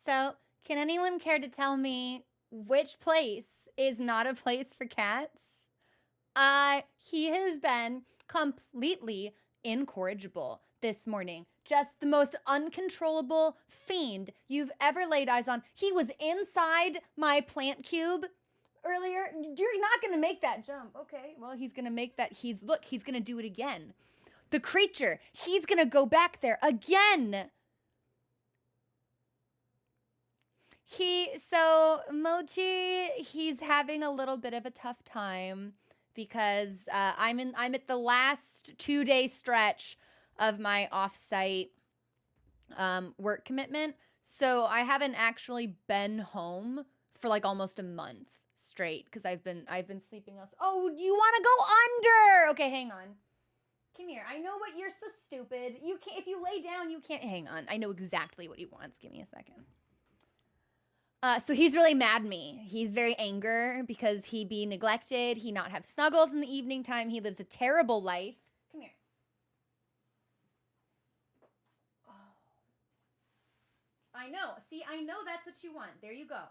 So, can anyone care to tell me which place is not a place for cats? He has been completely incorrigible this morning. Just the most uncontrollable fiend you've ever laid eyes on. He was inside my plant cube earlier. You're not going to make that jump. Okay, well, he's going to make that. He's going to do it again. The creature, he's going to go back there again. Mochi, he's having a little bit of a tough time because I'm at the last 2-day stretch of my off-site work commitment. So I haven't actually been home for like almost a month straight because I've been sleeping else. Oh, you want to go under? Okay, hang on. Come here. I know what you're so stupid. You can't, if you lay down, you can't. Hang on. I know exactly what he wants. Give me a second. So he's really mad at me. He's very angry because he be neglected. He not have snuggles in the evening time. He lives a terrible life. Come here. Oh. I know. See, I know that's what you want. There you go. Okay.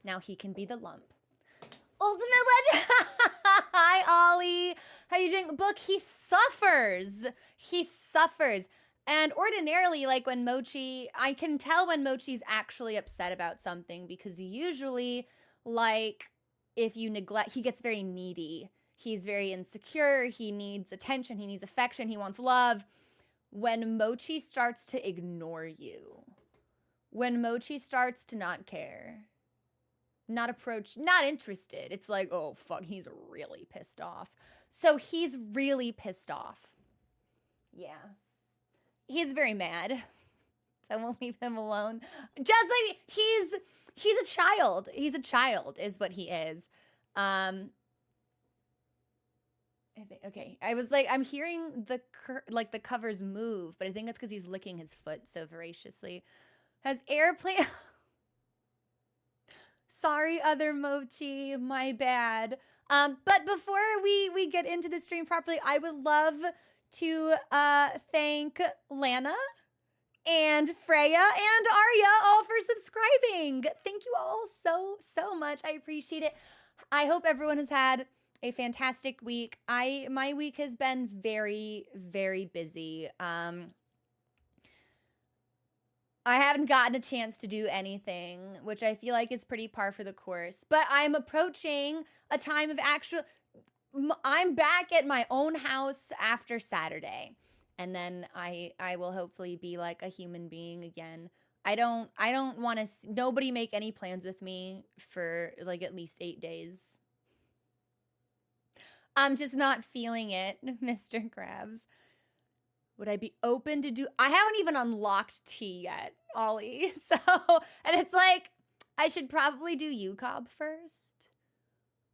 Now he can be the lump. Ultimate Legend. Hi, Ollie. How you doing? Book, he suffers. He suffers. And ordinarily, like when Mochi, I can tell when Mochi's actually upset about something because usually, like, if you neglect, he gets very needy. He's very insecure. He needs attention. He needs affection. He wants love. When Mochi starts to ignore you, when Mochi starts to not care, not approach, not interested, it's like, oh, fuck, he's really pissed off. So he's really pissed off. Yeah. He's very mad. So I won't leave him alone. Just like he's a child. He's a child is what he is. I think, okay. I was like, I'm hearing the covers move, but I think it's because he's licking his foot so voraciously. Has airplane Sorry, other Mochi, my bad. But before we get into the stream properly, I would love to thank Lana and Freya and Arya all for subscribing. Thank you all so much. I appreciate it. I hope everyone has had a fantastic week. My week has been very, very busy. I haven't gotten a chance to do anything, which I feel like is pretty par for the course. But I'm approaching a time of I'm back at my own house after Saturday. And then I will hopefully be like a human being again. I don't want to, nobody make any plans with me for like at least 8 days. I'm just not feeling it, Mr. Krabs. Would I be open to do, I haven't even unlocked tea yet, Ollie. So, and it's like, I should probably do UCOB first.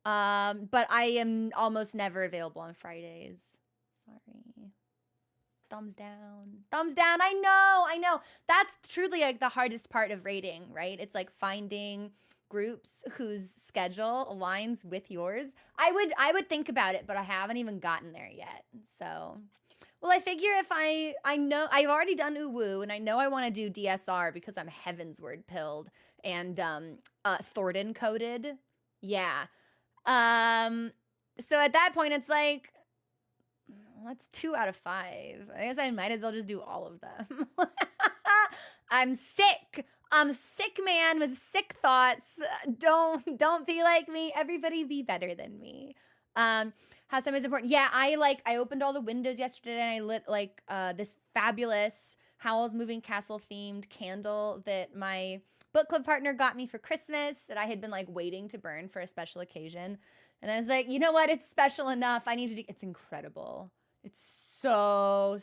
But I am almost never available on Fridays. Sorry. Thumbs down. Thumbs down. I know. That's truly like the hardest part of raiding, right? It's like finding groups whose schedule aligns with yours. I would think about it, but I haven't even gotten there yet. So, well, I figure if I know I've already done Uwu and I know I want to do DSR because I'm Heaven's Word pilled and Thornton coded. Yeah. So at that point it's like, that's 2 out of 5. I guess I might as well just do all of them. I'm sick, man, with sick thoughts. Don't be like me. Everybody be better than me. House time is important. Yeah, I opened all the windows yesterday and I lit this fabulous Howl's Moving Castle themed candle that my book club partner got me for Christmas that I had been like waiting to burn for a special occasion. And I was like, you know what? It's special enough. I need to do, it's incredible. It's so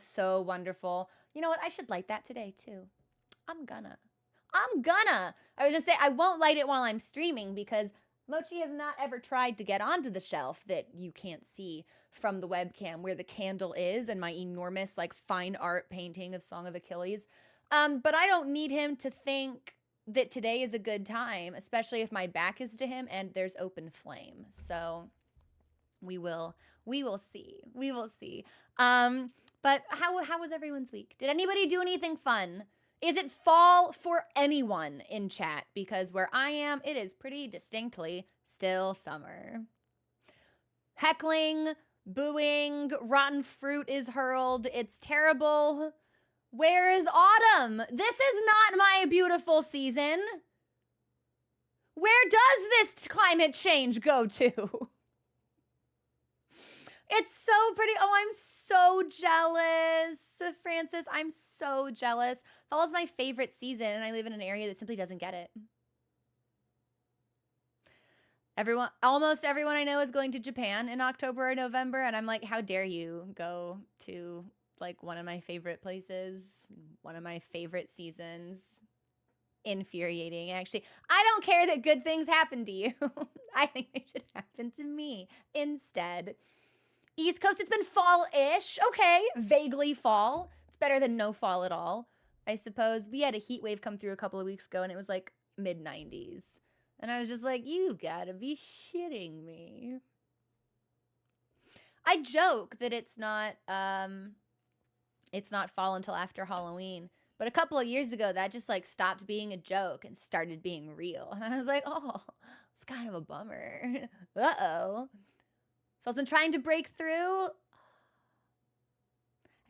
wonderful. You know what? I should light that today too. I'm gonna. I was gonna say, I won't light it while I'm streaming because Mochi has not ever tried to get onto the shelf that you can't see from the webcam where the candle is and my enormous like fine art painting of Song of Achilles. But I don't need him to think that today is a good time, especially if my back is to him and there's open flame. So we will see. But how was everyone's week? Did anybody do anything fun? Is it fall for anyone in chat? Because where I am, it is pretty distinctly still summer. Heckling, booing, rotten fruit is hurled. It's terrible. Where is autumn? This is not my beautiful season. Where does this climate change go to? It's so pretty. Oh, I'm so jealous, Francis. I'm so jealous. Fall is my favorite season, and I live in an area that simply doesn't get it. Almost everyone I know is going to Japan in October or November, and I'm like, how dare you go to like one of my favorite places, one of my favorite seasons. Infuriating, actually. I don't care that good things happen to you. I think they should happen to me instead. East Coast, it's been fall-ish. Okay, vaguely fall. It's better than no fall at all, I suppose. We had a heat wave come through a couple of weeks ago, and it was like mid-90s. And I was just like, you gotta be shitting me. I joke that it's not fall until after Halloween. But a couple of years ago, that just like stopped being a joke and started being real. And I was like, oh, it's kind of a bummer. Uh-oh. So I've been trying to break through.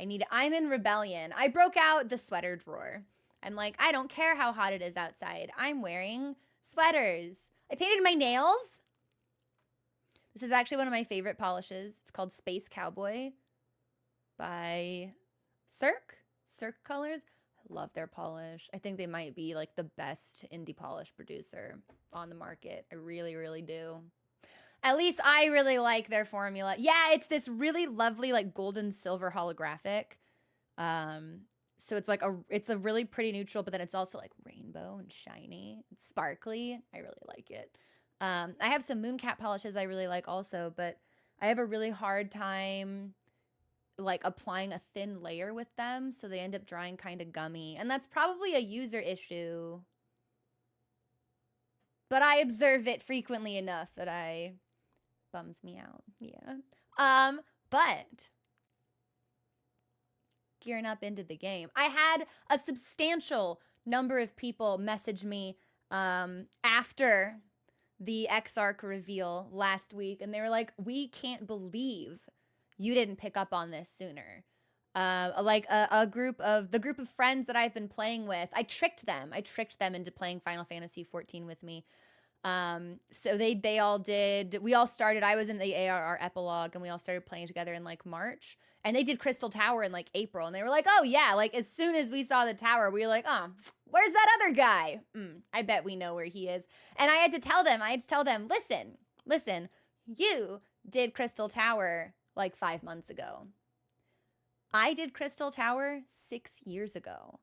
I'm in rebellion. I broke out the sweater drawer. I'm like, I don't care how hot it is outside. I'm wearing sweaters. I painted my nails. This is actually one of my favorite polishes. It's called Space Cowboy by Cirque Colors. I love their polish. I think they might be like the best indie polish producer on the market. I really, really do. At least I really like their formula. Yeah, it's this really lovely like golden silver holographic. So it's like it's a really pretty neutral, but then it's also like rainbow and shiny and sparkly. I really like it. I have some Mooncat polishes I really like also, but I have a really hard time like applying a thin layer with them, so they end up drying kind of gummy. And that's probably a user issue. But I observe it frequently enough that bums me out. Yeah. But gearing up into the game. I had a substantial number of people message me after the Exarch reveal last week, and they were like, we can't believe you didn't pick up on this sooner. Like the group of friends that I've been playing with, I tricked them into playing Final Fantasy 14 with me. So they all did, we all started, I was in the ARR epilogue, and we all started playing together in like March, and they did Crystal Tower in like April, and they were like, oh yeah, like as soon as we saw the tower, we were like, oh, where's that other guy? I bet we know where he is. And I had to tell them, listen, you did Crystal Tower like 5 months ago. I did Crystal Tower 6 years ago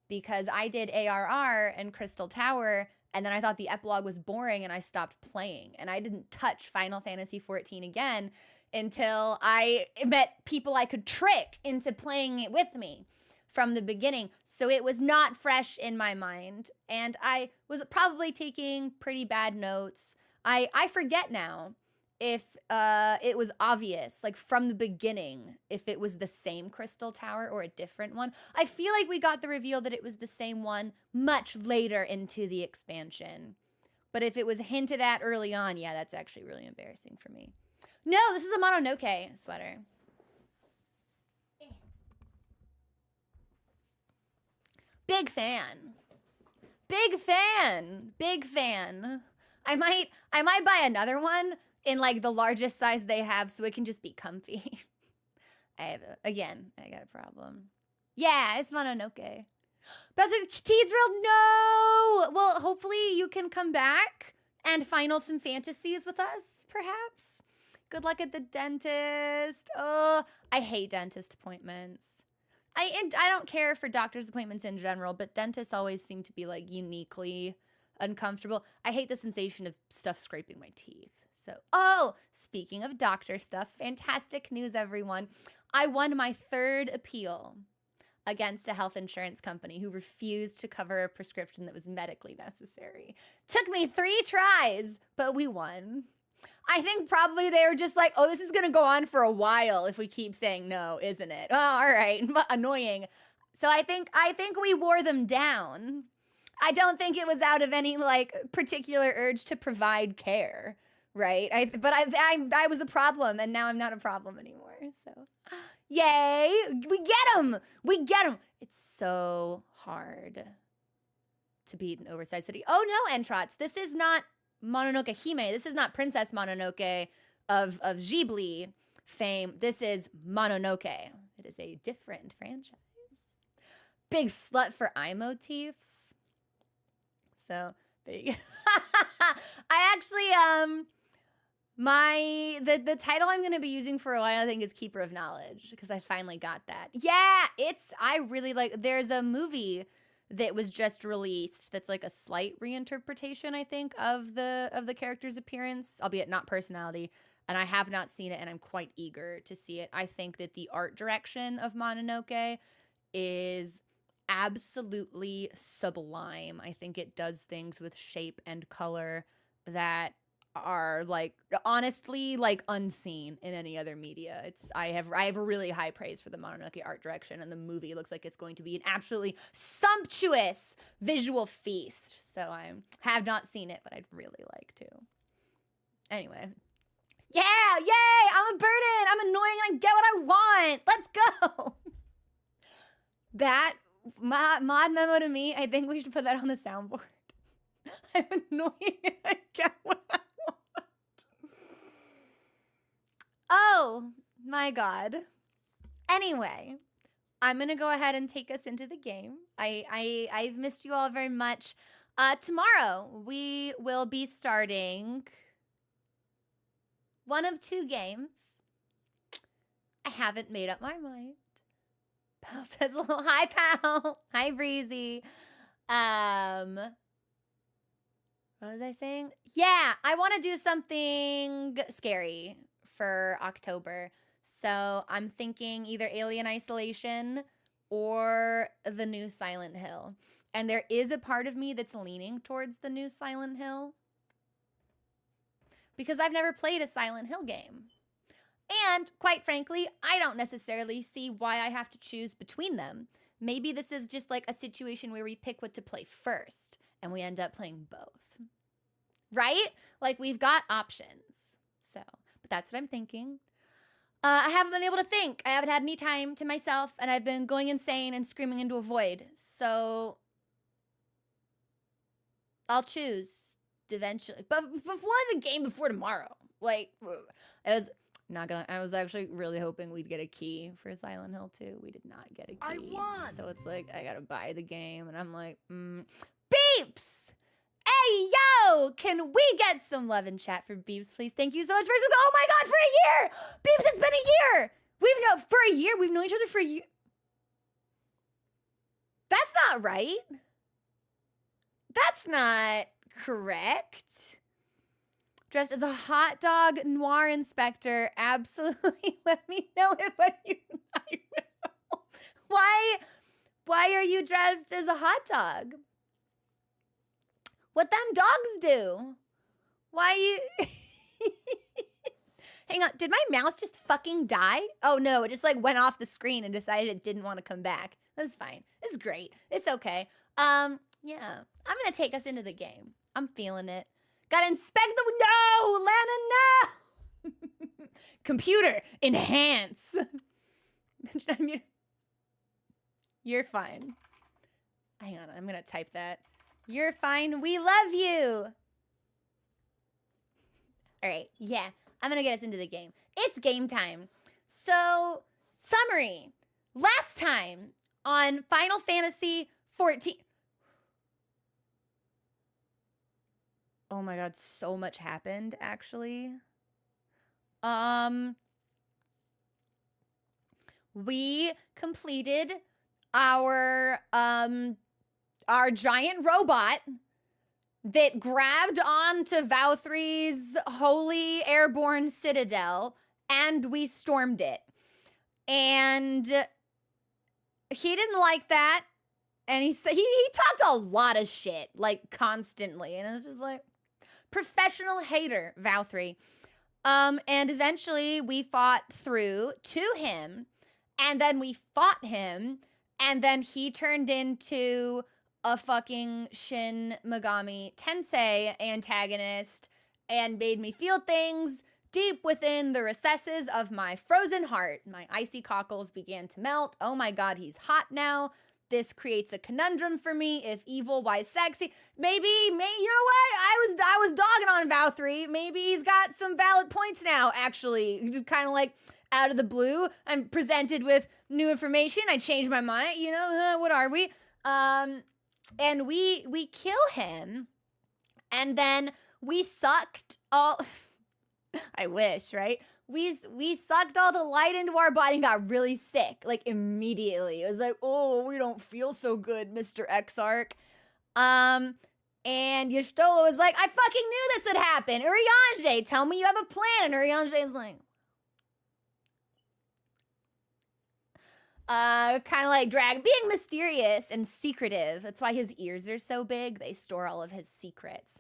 because I did ARR and Crystal Tower, and then I thought the epilogue was boring and I stopped playing, and I didn't touch Final Fantasy 14 again until I met people I could trick into playing it with me from the beginning. So it was not fresh in my mind, and I was probably taking pretty bad notes. I forget now if it was obvious, like from the beginning, if it was the same Crystal Tower or a different one. I feel like we got the reveal that it was the same one much later into the expansion. But if it was hinted at early on, yeah, that's actually really embarrassing for me. No, this is a Mononoke sweater. Big fan. Big fan. Big fan. I might buy another one in like the largest size they have so it can just be comfy. I got a problem. Yeah, it's Mononoke. Bowser T-Drill, no! Well, hopefully you can come back and final some fantasies with us, perhaps. Good luck at the dentist. Oh, I hate dentist appointments. I don't care for doctor's appointments in general, but dentists always seem to be like uniquely uncomfortable. I hate the sensation of stuff scraping my teeth. So, oh, speaking of doctor stuff, fantastic news, everyone. I won my 3rd appeal against a health insurance company who refused to cover a prescription that was medically necessary. Took me 3 tries, but we won. I think probably they were just like, oh, this is going to go on for a while if we keep saying no, isn't it? Oh, all right. Annoying. So I think we wore them down. I don't think it was out of any like particular urge to provide care, right? I was a problem, and now I'm not a problem anymore. So, yay, we get them. We get them. It's so hard to beat an oversized city. Oh no, Entrots, this is not Mononoke Hime. This is not Princess Mononoke of Ghibli fame. This is Mononoke. It is a different franchise. Big slut for eye motifs. So there you go. I actually the title I'm gonna be using for a while I think is Keeper of Knowledge, because I finally got that. Yeah, I really like, there's a movie that was just released that's like a slight reinterpretation, I think, of the character's appearance, albeit not personality, and I have not seen it, and I'm quite eager to see it. I think that the art direction of Mononoke is absolutely sublime. I think it does things with shape and color that are like honestly like unseen in any other media. I have really high praise for the Mononoke art direction, and the movie looks like it's going to be an absolutely sumptuous visual feast. So I have not seen it, but I'd really like to. Anyway. Yeah, yay! I'm a burden! I'm annoying and I get what I want! Let's go! That mod memo to me, I think we should put that on the soundboard. I'm annoying and I get what I want. Oh my god. Anyway, I'm gonna go ahead and take us into the game. I've missed you all very much. Tomorrow we will be starting one of two games. I haven't made up my mind. Pal says a little hi, Pal. Hi, Breezy. What was I saying? Yeah, I want to do something scary for October. So I'm thinking either Alien Isolation or the new Silent Hill. And there is a part of me that's leaning towards the new Silent Hill, because I've never played a Silent Hill game. And quite frankly, I don't necessarily see why I have to choose between them. Maybe this is just like a situation where we pick what to play first and we end up playing both. Right? Like we've got options. So, but that's what I'm thinking. I haven't been able to think. I haven't had any time to myself, and I've been going insane and screaming into a void. So I'll choose eventually. But we'll have a game before tomorrow. Like, I was actually really hoping we'd get a key for Silent Hill 2. We did not get a key. I won! So it's like, I gotta buy the game, and I'm like, Beeps! Hey, yo! Can we get some love in chat for Beeps, please? Thank you so much for, oh my god, for a year! Beeps, it's been a year! We've known each other for a year. That's not right. That's not correct. Dressed as a hot dog noir inspector. Absolutely. Let me know if I will. Why are you dressed as a hot dog? What them dogs do? Why you... Hang on, did my mouse just fucking die? Oh no, it just like went off the screen and decided it didn't want to come back. That's fine. It's great. It's okay. Yeah. I'm gonna take us into the game. I'm feeling it. Gotta inspect the... No! Lana, no! Computer, enhance. You're fine. Hang on, I'm gonna type that. You're fine. We love you. All right, yeah. I'm gonna get us into the game. It's game time. So, summary. Last time on Final Fantasy 14... Oh my god, so much happened, actually. We completed our giant robot that grabbed onto Valthry's holy airborne citadel, and we stormed it. And he didn't like that, and he talked a lot of shit, like, constantly, and it was just like... Professional hater, Valthry. And eventually we fought through to him, and then we fought him, and then he turned into a fucking Shin Megami Tensei antagonist and made me feel things deep within the recesses of my frozen heart. My icy cockles began to melt. Oh my god, he's hot now. This creates a conundrum for me. If evil, why sexy? Maybe, you know what? I was dogging on Vow 3. Maybe he's got some valid points now, actually. Just kind of like out of the blue. I'm presented with new information. I changed my mind. You know, what are we? And we kill him. And then we sucked all... I wish, right? We sucked all the light into our body and got really sick, like immediately. It was like, oh, we don't feel so good, Mr. Exarch. And Y'shtola was like, I fucking knew this would happen. Urianger, tell me you have a plan. And Urianger is like, kind of like being mysterious and secretive. That's why his ears are so big. They store all of his secrets.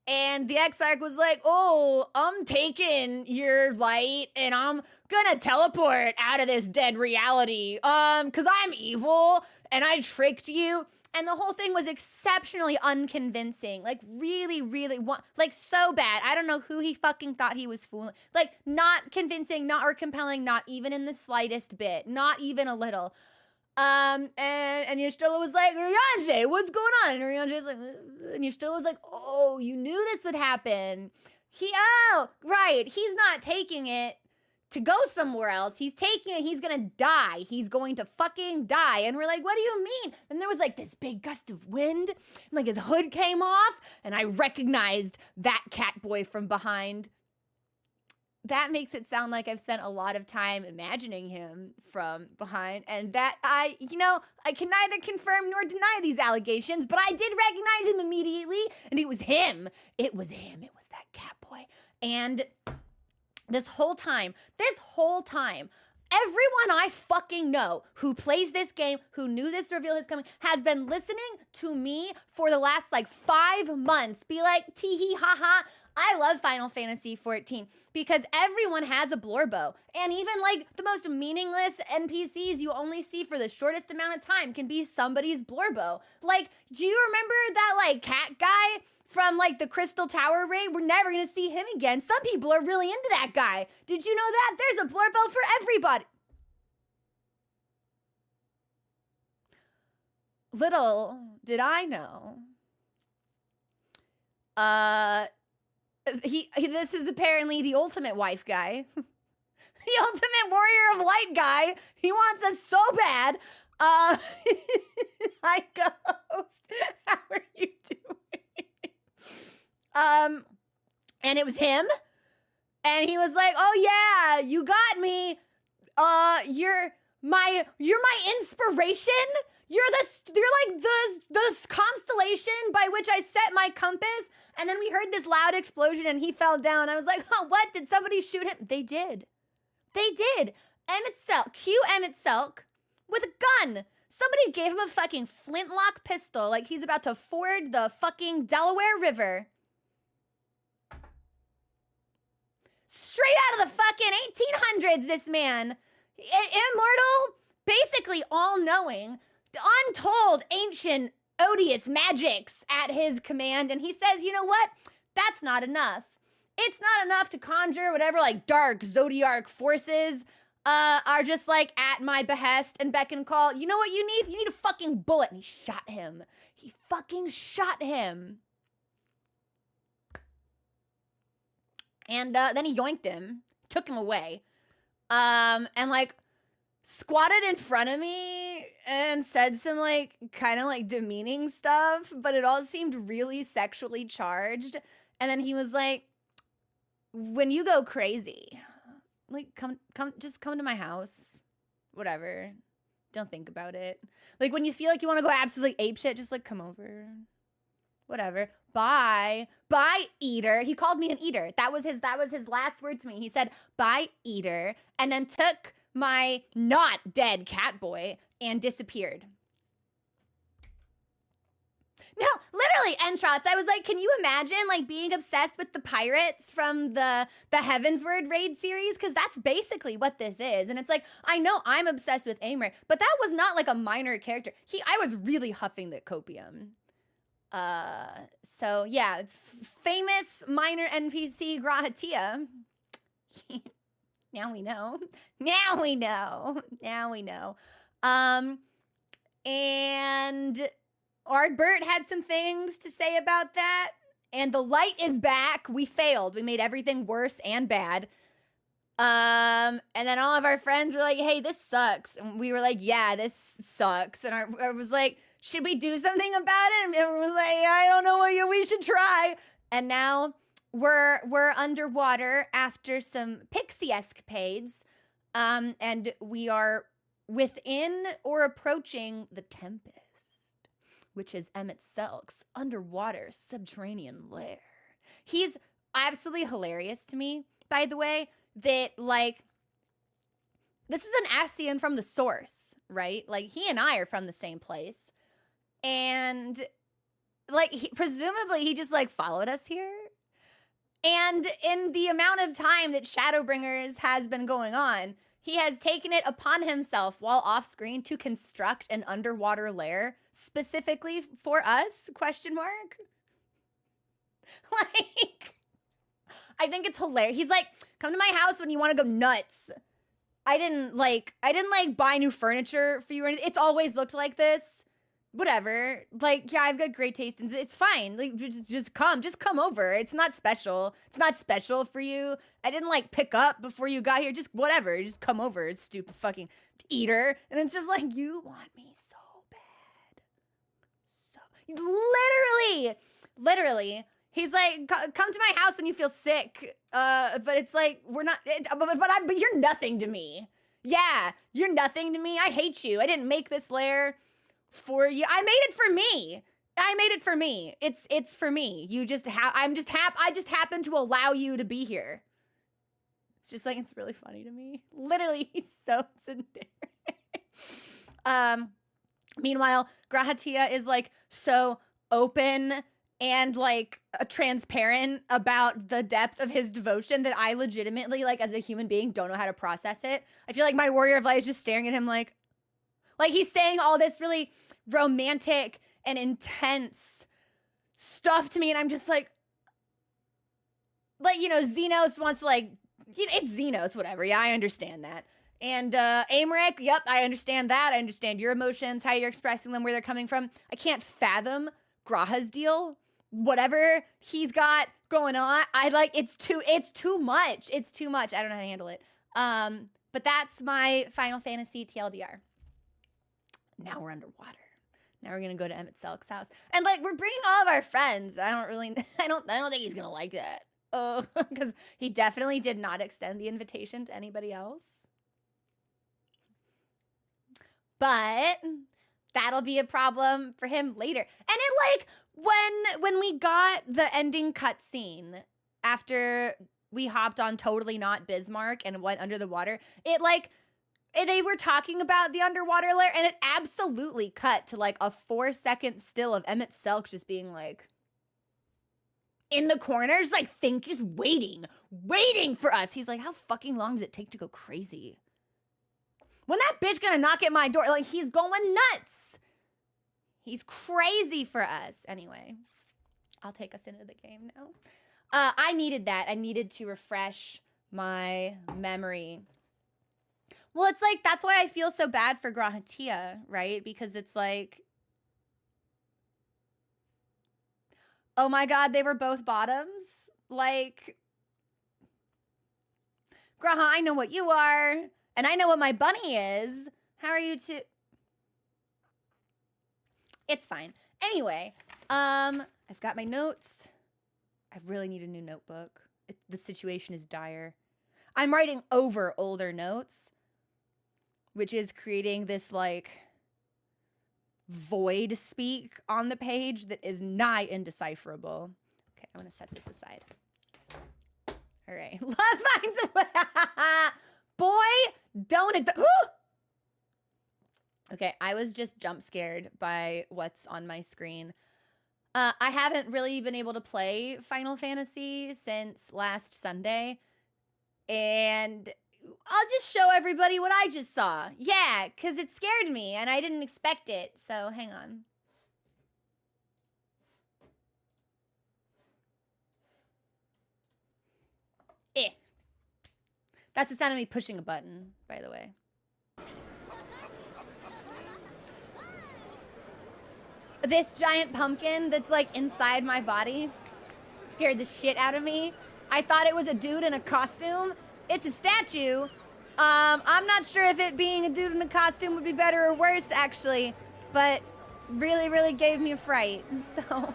And the Exarch was like, oh, I'm taking your light and I'm gonna teleport out of this dead reality. Cause I'm evil and I tricked you. And the whole thing was exceptionally unconvincing. Like really, really, like so bad. I don't know who he fucking thought he was fooling. Like not convincing, not or compelling, not even in the slightest bit. Not even a little. And Y'shtola was like, Urianger, what's going on? And Urianger's like, and Y'shtola was like, oh, you knew this would happen. Right, he's not taking it to go somewhere else. He's taking it, he's gonna die. He's going to fucking die. And we're like, what do you mean? And there was like this big gust of wind, and like his hood came off, and I recognized that cat boy from behind. That makes it sound like I've spent a lot of time imagining him from behind, and that I can neither confirm nor deny these allegations, but I did recognize him immediately, and it was him. It was that cat boy. And this whole time, everyone I fucking know who plays this game, who knew this reveal is coming, has been listening to me for the last like 5 months be like, tee hee ha ha, I love Final Fantasy XIV because everyone has a Blorbo. And even like the most meaningless NPCs you only see for the shortest amount of time can be somebody's Blorbo. Like, do you remember that like cat guy from like the Crystal Tower raid? We're never gonna see him again. Some people are really into that guy. Did you know that? There's a Blorbo for everybody. Little did I know. This is apparently the ultimate wife guy. The ultimate warrior of light guy. He wants us so bad. Hi, Ghost. How are you doing? And it was him. And he was like, oh yeah, you got me. You're my inspiration. You're like the constellation by which I set my compass. And then we heard this loud explosion and he fell down. I was like, oh, what? Did somebody shoot him? They did. Emmett Selk, cue Emmett Selk with a gun. Somebody gave him a fucking flintlock pistol like he's about to ford the fucking Delaware River. Straight out of the fucking 1800s, this man. Immortal, basically all-knowing, untold, ancient, odious magics at his command, and he says, you know what? That's not enough. It's not enough to conjure whatever, like, dark zodiac forces are just, like, at my behest and beck and call. You know what you need? You need a fucking bullet. And he shot him. He fucking shot him. And then he yoinked him, took him away, and, like, squatted in front of me and said some like kind of like demeaning stuff, but it all seemed really sexually charged. And then he was like, when you go crazy, like come to my house, whatever, don't think about it. Like when you feel like you want to go absolutely apeshit, just like come over, whatever. Bye eater. He called me an eater. That was his last word to me. He said bye eater, and then took my not dead cat boy and disappeared. No, literally, Literally, Entrots. I was like, can you imagine like being obsessed with the pirates from the Heavensward raid series? Because that's basically what this is. And it's like, I know I'm obsessed with Aimeric, but that was not like a minor character. I was really huffing the copium. So yeah, it's famous minor NPC Grahatia. Now we know. Now we know. Now we know. And Ardbert had some things to say about that. And the light is back. We failed. We made everything worse and bad. And then all of our friends were like, hey, this sucks. And we were like, yeah, this sucks. And I was like, should we do something about it? And everyone was like, I don't know what we should try. And now we're underwater after some pixie escapades. And we are within or approaching the Tempest, which is Emmett Selk's underwater subterranean lair. He's absolutely hilarious to me, by the way, that, like, this is an Ascian from the source, right? Like, he and I are from the same place. And, like, presumably he just, like, followed us here. And in the amount of time that Shadowbringers has been going on, he has taken it upon himself while off screen to construct an underwater lair specifically for us, question mark? Like, I think it's hilarious. He's like, come to my house when you want to go nuts. I didn't buy new furniture for you or anything. It's always looked like this. Whatever. Like, yeah, I've got great taste and it's fine. Like, just come over. It's not special. It's not special for you. I didn't like pick up before you got here. Just whatever. Just come over, stupid fucking eater. And it's just like, you want me so bad. So literally. He's like, come to my house when you feel sick. But it's like, we're not, but you're nothing to me. Yeah, you're nothing to me. I hate you. I didn't make this lair for you. I made it for me. It's for me. You just I just happen to allow you to be here. It's just like, it's really funny to me. Literally, he's so tsundere. Meanwhile, Grahatia is like so open and like transparent about the depth of his devotion that I legitimately, like, as a human being, don't know how to process it. I feel like my warrior of light is just staring at him like he's saying all this really romantic and intense stuff to me, and I'm just like, you know, Xenos wants to, like, you know, it's Xenos, whatever. Yeah, I understand that. And Aimeric, yep, I understand that. I understand your emotions, how you're expressing them, where they're coming from. I can't fathom Graha's deal. Whatever he's got going on, it's too much. It's too much. I don't know how to handle it. But that's my Final Fantasy TLDR. Now we're underwater. Now we're gonna go to Emmett Selk's house, and like, we're bringing all of our friends. I don't think he's gonna like that. Oh, because he definitely did not extend the invitation to anybody else. But that'll be a problem for him later. And it, like, when we got the ending cutscene after we hopped on Totally Not Bismarck and went under the water, it, like, they were talking about the underwater lair, and it absolutely cut to, like, a 4-second still of Emmett Selk just being, like, in the corners, like, just waiting for us. He's like, how fucking long does it take to go crazy? When that bitch gonna knock at my door? Like, he's going nuts. He's crazy for us. Anyway, I'll take us into the game now. I needed that. I needed to refresh my memory. Well, it's like, that's why I feel so bad for Grahatia, right? Because it's like, oh my God, they were both bottoms. Like, Graha, I know what you are, and I know what my bunny is. How are you two? It's fine. Anyway, I've got my notes. I really need a new notebook. The situation is dire. I'm writing over older notes, which is creating this, like, void speak on the page that is nigh indecipherable. Okay, I'm gonna set this aside. All right. Love finds a way. Boy, don't it. Okay, I was just jump scared by what's on my screen. I haven't really been able to play Final Fantasy since last Sunday. And I'll just show everybody what I just saw. Yeah, because it scared me and I didn't expect it. So hang on. That's the sound of me pushing a button, by the way. This giant pumpkin that's like inside my body scared the shit out of me. I thought it was a dude in a costume. It's a statue. I'm not sure if it being a dude in a costume would be better or worse, actually, but really, really gave me a fright, so.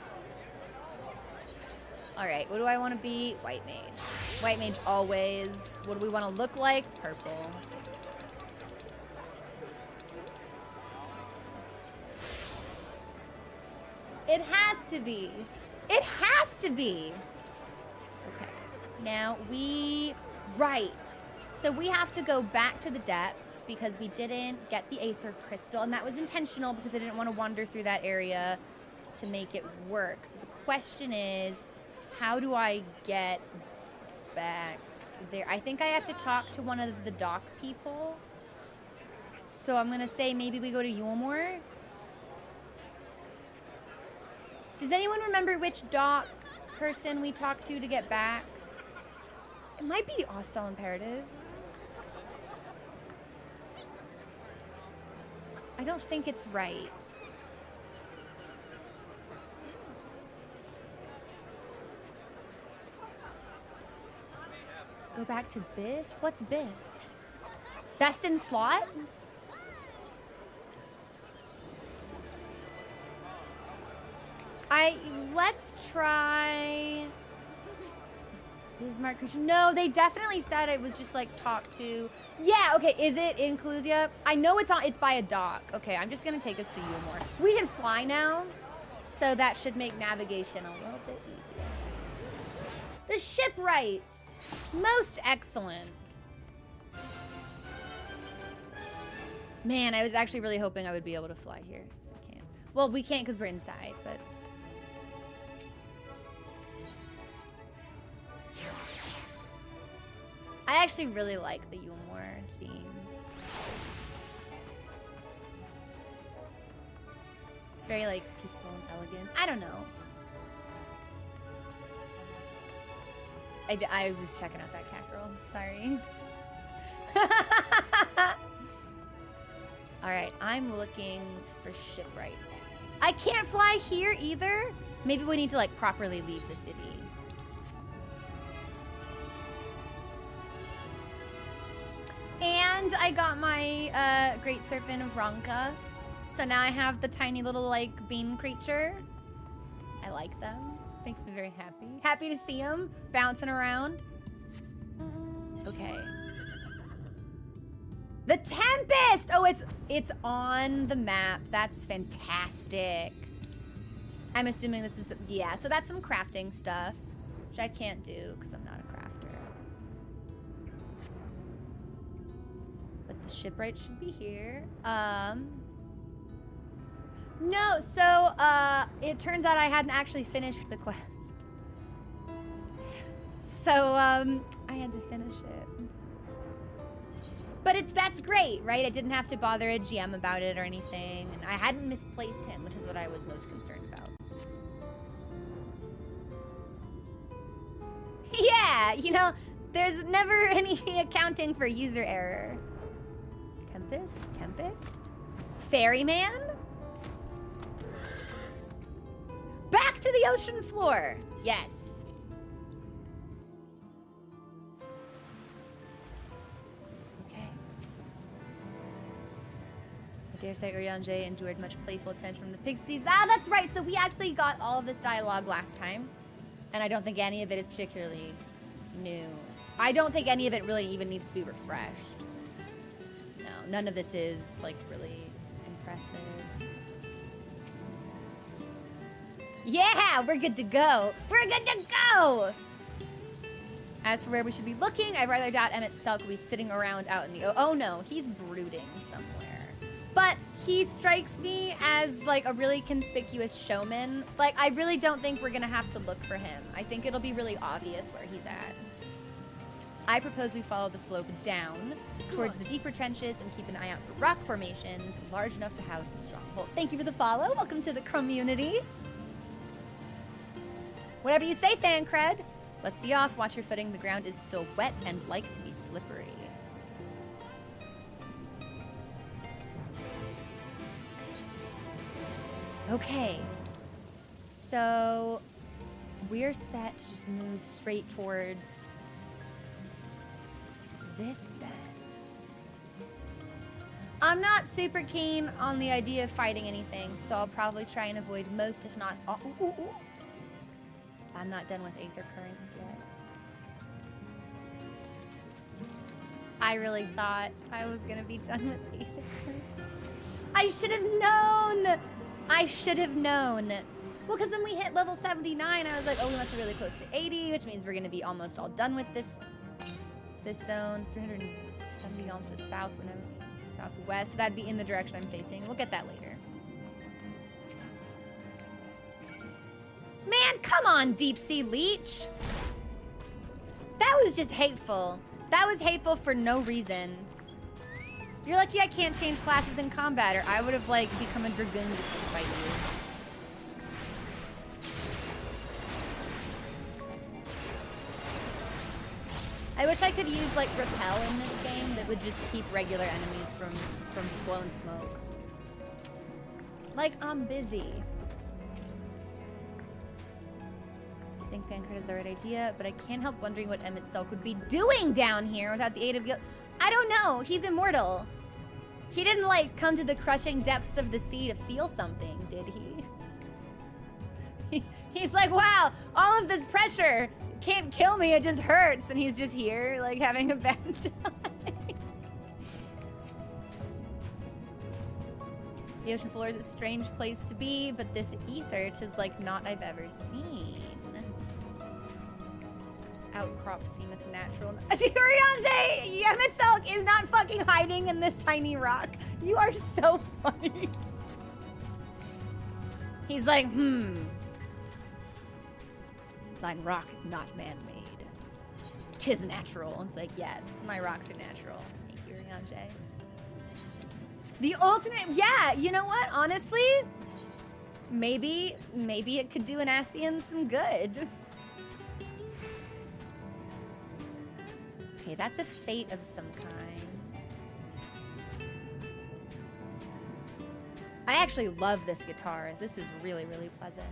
All right, what do I want to be? White mage. White mage always. What do we want to look like? Purple. It has to be. It has to be. Okay, now right. So we have to go back to the depths because we didn't get the Aether Crystal, and that was intentional because I didn't want to wander through that area to make it work. So the question is, how do I get back there? I think I have to talk to one of the dock people. So I'm gonna say maybe we go to Yulmore. Does anyone remember which dock person we talked to get back? It might be the Ostal Imperative. I don't think it's right. Go back to Biss? What's Biss? Best in slot? Let's try Bismarck creature. No, they definitely said it was just like talk to. Yeah, okay, is it in Clusia? I know it's by a dock. Okay, I'm just gonna take us to Yulmore. We can fly now, so that should make navigation a little bit easier. The shipwrights, most excellent. Man, I was actually really hoping I would be able to fly here. I can't. Well, we can't because we're inside, but. I actually really like the Yulmore theme. It's very like peaceful and elegant. I don't know. I was checking out that cat girl. Sorry. All right, I'm looking for shipwrights. I can't fly here either. Maybe we need to like properly leave the city. And I got my Great Serpent of Ronka. So now I have the tiny little like bean creature. I like them. Makes me very happy. Happy to see them bouncing around. Okay. The Tempest! Oh, it's on the map. That's fantastic. I'm assuming this is, yeah, so that's some crafting stuff, which I can't do because I'm not a crafter. But the shipwright should be here. No, so it turns out I hadn't actually finished the quest. So I had to finish it. But that's great, right? I didn't have to bother a GM about it or anything, and I hadn't misplaced him, which is what I was most concerned about. Yeah, you know, there's never any accounting for user error. Tempest? Ferryman? Back to the ocean floor. Yes. Okay. I dare say Urianger endured much playful attention from the Pixies. Ah, that's right. So we actually got all of this dialogue last time. And I don't think any of it is particularly new. I don't think any of it really even needs to be refreshed. No, none of this is, like, really impressive. Yeah, we're good to go. We're good to go! As for where we should be looking, I rather doubt Emmett Selk will be sitting around out in the... Oh, no, he's brooding somewhere. But he strikes me as like a really conspicuous showman. Like, I really don't think we're gonna have to look for him. I think it'll be really obvious where he's at. I propose we follow the slope down towards the deeper trenches and keep an eye out for rock formations large enough to house a stronghold. Thank you for the follow. Welcome to the community. Whatever you say, Thancred. Let's be off. Watch your footing. The ground is still wet and like to be slippery. Okay. So we're set to just move straight towards this then. I'm not super keen on the idea of fighting anything, so I'll probably try and avoid most, if not all. I'm not done with Aether Currents yet. I really thought I was gonna be done with Aether Currents. I should have known! I should have known. Well, because when we hit level 79, I was like, oh, we must be really close to 80, which means we're gonna be almost all done with this zone. 370 miles to the south, southwest. So that'd be in the direction I'm facing. We'll get that later. Man, come on, Deep Sea Leech. That was just hateful. That was hateful for no reason. You're lucky I can't change classes in combat, or I would have, like, become a Dragoon just to spite you. I wish I could use, like, Repel in this game that would just keep regular enemies from blowing smoke. Like, I'm busy. I think Thancred is the right idea, but I can't help wondering what Emmett Selk would be doing down here without the aid of... I don't know. He's immortal. He didn't, like, come to the crushing depths of the sea to feel something, did he? He's like, wow, all of this pressure can't kill me, it just hurts. And he's just here, like, having a bad time. The ocean floor is a strange place to be, but this ether, 'tis like naught I've ever seen. This outcrop seemeth natural. Urianger, Emmett Selk is not fucking hiding in this tiny rock. You are so funny. He's like, thine rock is not man-made. 'Tis natural. It's like, yes, my rocks are natural. Thank you, Urianger. The ultimate, yeah, you know what? Honestly, maybe it could do an Ascian some good. Okay, that's a fate of some kind. I actually love this guitar. This is really, really pleasant.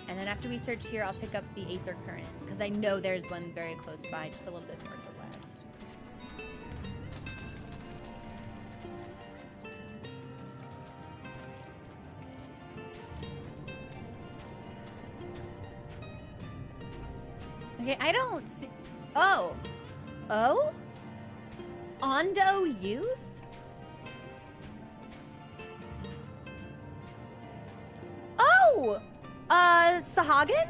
And then after we search here, I'll pick up the Aether Current, because I know there's one very close by, just a little bit further west. Okay, I don't see... Oh! Oh? Ondo Youth? Oh! Sahagin?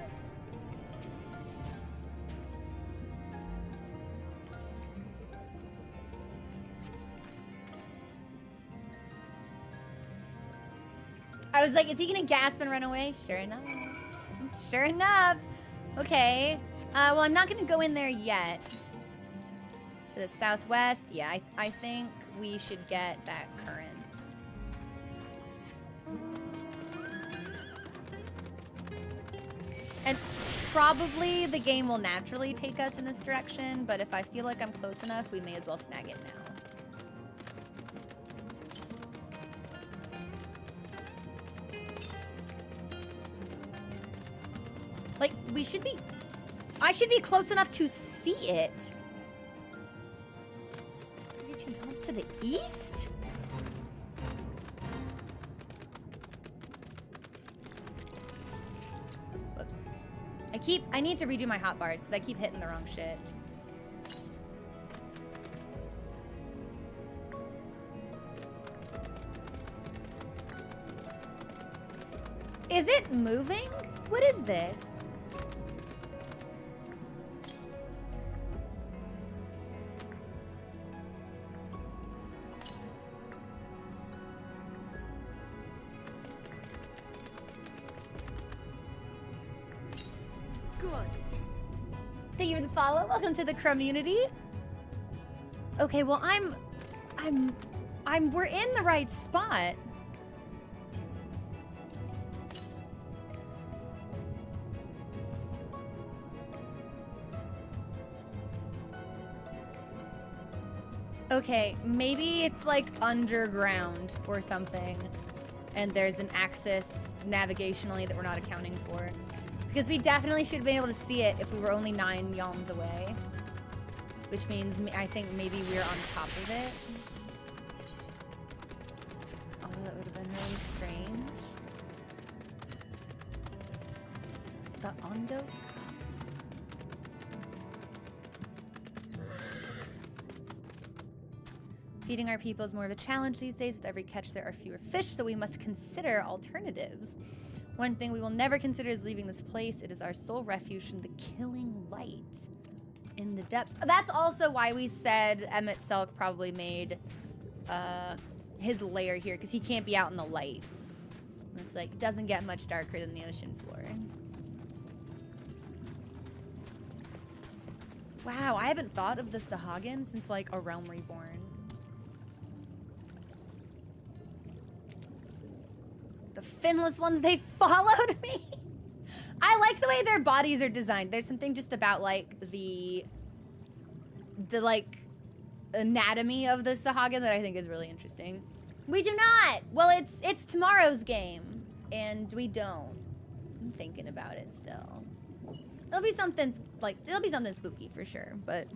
I was like, is he gonna gasp and run away? Sure enough. Sure enough. Okay. Well, I'm not gonna go in there yet. To the southwest. Yeah, I think we should get that current. And probably the game will naturally take us in this direction, but if I feel like I'm close enough, we may as well snag it now. Like, I should be close enough to see it. 32 homes to the east? Whoops. I need to redo my hotbars because I keep hitting the wrong shit. Is it moving? What is this? Thank you for the follow. Welcome to the community. Okay, well, we're in the right spot. Okay, maybe it's like underground or something, and there's an axis navigationally that we're not accounting for. Because we definitely should have been able to see it if we were only 9 yalms away. Which means I think maybe we're on top of it. Oh, that would have been really strange. The Ondo Cups. Feeding our people is more of a challenge these days. With every catch, there are fewer fish, so we must consider alternatives. One thing we will never consider is leaving this place. It is our sole refuge from the killing light in the depths. That's also why we said Emmett Selk probably made his lair here, because he can't be out in the light. It's like, it doesn't get much darker than the ocean floor. Wow, I haven't thought of the Sahagin since like A Realm Reborn. The finless ones, they followed me. I like the way their bodies are designed. There's something just about like the like anatomy of the Sahagin that I think is really interesting. We do not. Well, it's tomorrow's game, and we don't. I'm thinking about it still. There'll be something spooky for sure, but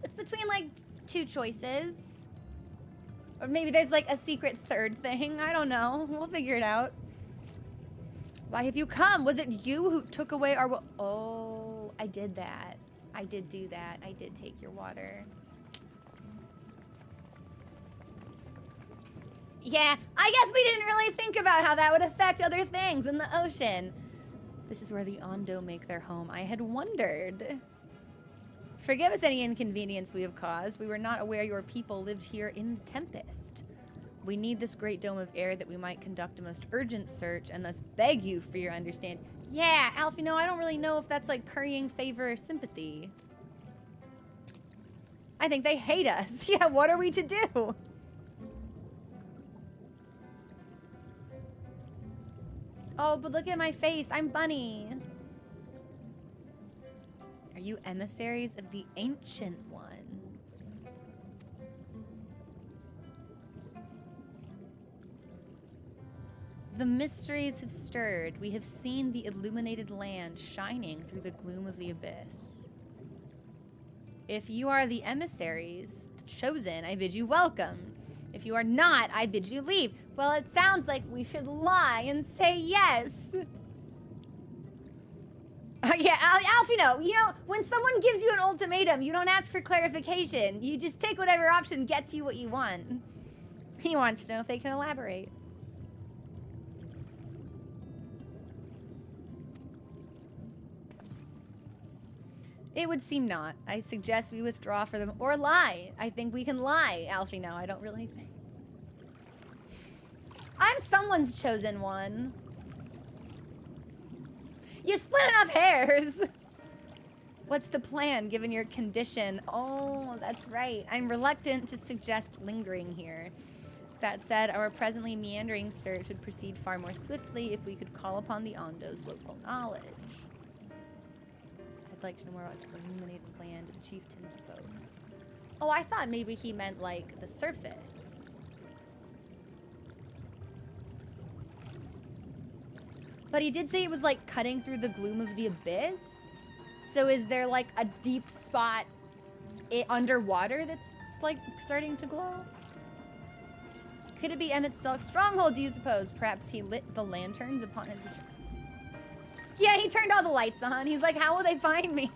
it's between like 2 choices. Or maybe there's like a secret third thing. I don't know. We'll figure it out. Why have you come? Was it you who took away our... Oh, I did that. I did do that. I did take your water. Yeah, I guess we didn't really think about how that would affect other things in the ocean. This is where the Ondo make their home. I had wondered. Forgive us any inconvenience we have caused. We were not aware your people lived here in the Tempest. We need this great dome of air that we might conduct a most urgent search and thus beg you for your understanding. Yeah, Alfie, no, I don't really know if that's like currying favor or sympathy. I think they hate us. Yeah, what are we to do? Oh, but look at my face. I'm Bunny. Are you emissaries of the Ancient Ones? The mysteries have stirred. We have seen the illuminated land shining through the gloom of the abyss. If you are the emissaries, the chosen, I bid you welcome. If you are not, I bid you leave. Well, it sounds like we should lie and say yes. Yeah, Alfino, you know, when someone gives you an ultimatum, you don't ask for clarification. You just pick whatever option gets you what you want. He wants to know if they can elaborate. It would seem not. I suggest we withdraw for them or lie. I think we can lie, Alfino. I don't really think. I'm someone's chosen one. You split enough hairs. What's the plan given your condition? Oh, that's right. I'm reluctant to suggest lingering here. That said, our presently meandering search would proceed far more swiftly if we could call upon the Ondo's local knowledge. I'd like to know more about the illuminated land the chieftain spoke. Oh, I thought maybe he meant like the surface. But he did say it was like cutting through the gloom of the abyss. So is there like a deep spot underwater that's like starting to glow? Could it be Emmett Selk's stronghold, do you suppose? Perhaps he lit the lanterns upon his return. Yeah, he turned all the lights on. He's like, how will they find me?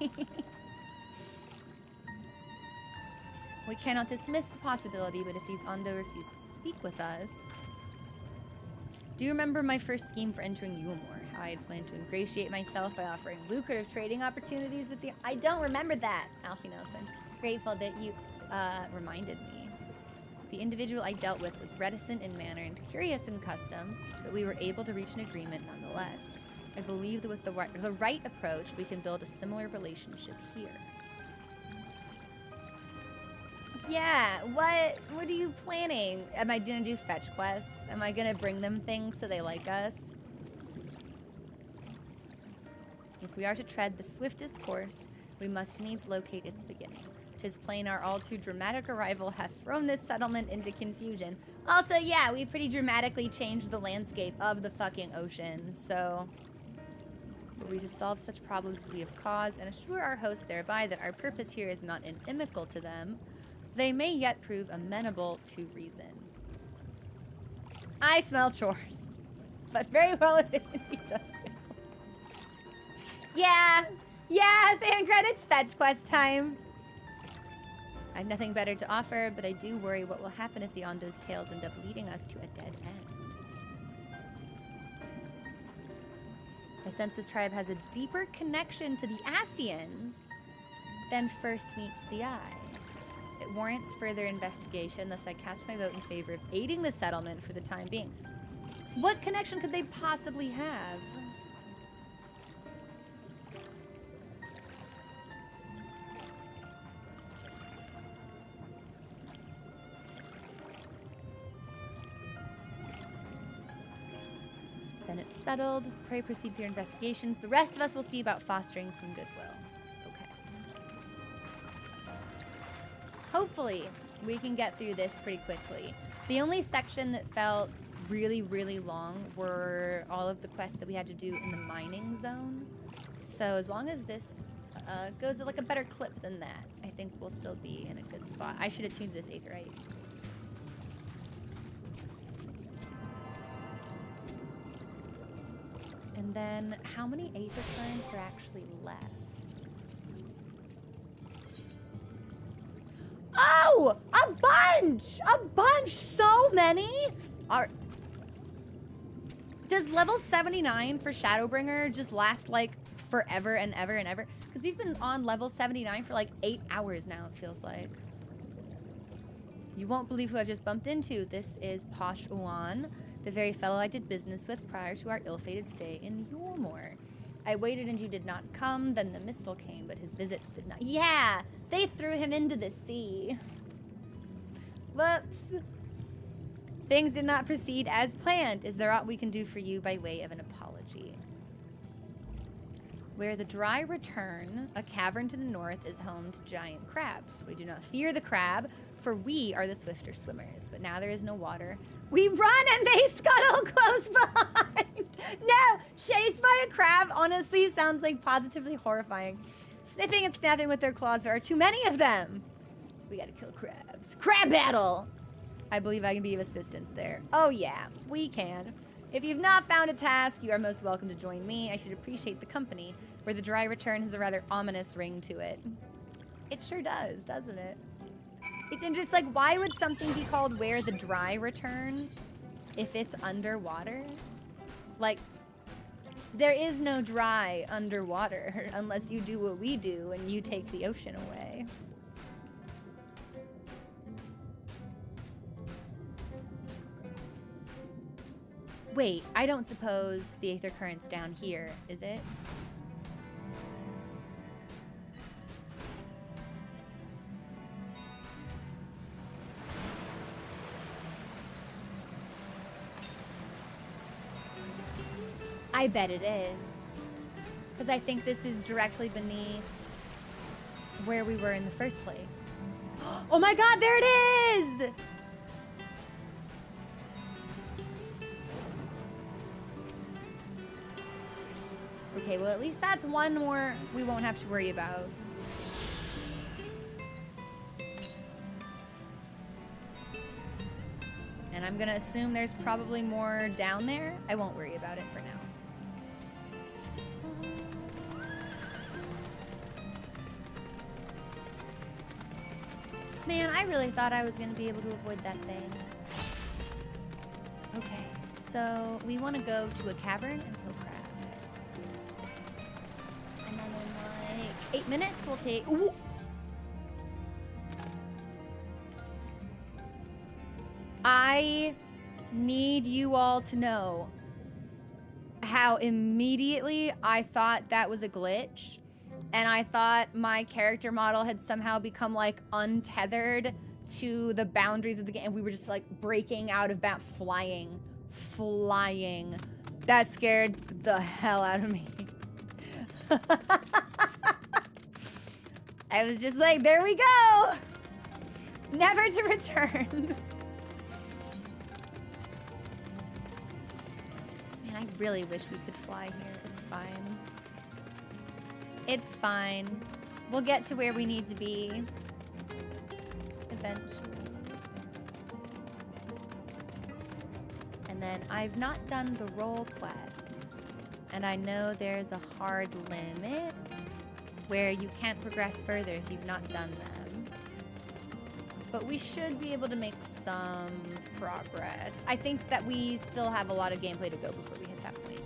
We cannot dismiss the possibility, but if these Ondo refuse to speak with us... Do you remember my first scheme for entering Yulmore? How I had planned to ingratiate myself by offering lucrative trading opportunities with the... I don't remember that, Alfie Nelson. Grateful that you reminded me. The individual I dealt with was reticent in manner and curious in custom, but we were able to reach an agreement nonetheless. I believe that with the right approach, we can build a similar relationship here. Yeah, what are you planning? Am I gonna do fetch quests? Am I gonna bring them things so they like us? If we are to tread the swiftest course, we must needs locate its beginning. 'Tis plain our all too dramatic arrival hath thrown this settlement into confusion. Also, yeah, we pretty dramatically changed the landscape of the fucking ocean, so... Were we to solve such problems as we have caused and assure our hosts thereby that our purpose here is not inimical to them, they may yet prove amenable to reason. I smell chores, but very well it can be done. Yeah, Thancred, it's fetch quest time. I have nothing better to offer, but I do worry what will happen if the Ondo's tales end up leading us to a dead end. I sense this tribe has a deeper connection to the Asians than first meets the eye. It warrants further investigation, thus I cast my vote in favor of aiding the settlement for the time being. What connection could they possibly have? Then it's settled. Pray proceed with your investigations. The rest of us will see about fostering some goodwill. Okay. Hopefully, we can get through this pretty quickly. The only section that felt really, really long were all of the quests that we had to do in the mining zone. So as long as this goes at like a better clip than that, I think we'll still be in a good spot. I should have tuned this aetheryte. And then, how many aether currents are actually left? Oh! A bunch! A bunch! So many! Does level 79 for Shadowbringer just last, like, forever and ever and ever? Because we've been on level 79 for, like, 8 hours now, it feels like. You won't believe who I've just bumped into. This is Posh Uwan, the very fellow I did business with prior to our ill-fated stay in Yormore. I waited and you did not come, then the Mistle came, but his visits did not. Yeah! They threw him into the sea. Whoops. Things did not proceed as planned. Is there aught we can do for you by way of an apology? Where the dry return, a cavern to the north is home to giant crabs. We do not fear the crab, for we are the swifter swimmers. But now there is no water. We run and they scuttle close behind. No, chased by a crab honestly sounds like positively horrifying. Sniffing and snapping with their claws, there are too many of them. We gotta kill crabs. Crab battle! I believe I can be of assistance there. Oh yeah, we can. If you've not found a task, you are most welcome to join me. I should appreciate the company, where the dry return has a rather ominous ring to it. It sure does, doesn't it? It's interesting, like, why would something be called Where the Dry Return if it's underwater? Like, there is no dry underwater unless you do what we do and you take the ocean away. Wait, I don't suppose the aether current's down here, is it? I bet it is. Because I think this is directly beneath where we were in the first place. Oh my god, there it is! Okay, well at least that's one more we won't have to worry about. And I'm gonna assume there's probably more down there. I won't worry about it for now. Man, I really thought I was gonna be able to avoid that thing. Okay, so we want to go to a cavern and kill crabs. And then in like 8 minutes, we'll take... Ooh. I need you all to know how immediately I thought that was a glitch, and I thought my character model had somehow become like untethered to the boundaries of the game, and we were just like breaking out of flying. That scared the hell out of me. I was just like, there we go, never to return. Man, I really wish we could fly here. It's fine. It's fine. We'll get to where we need to be eventually. And then I've not done the role quests, and I know there's a hard limit where you can't progress further if you've not done them. But we should be able to make some progress. I think that we still have a lot of gameplay to go before we hit that point.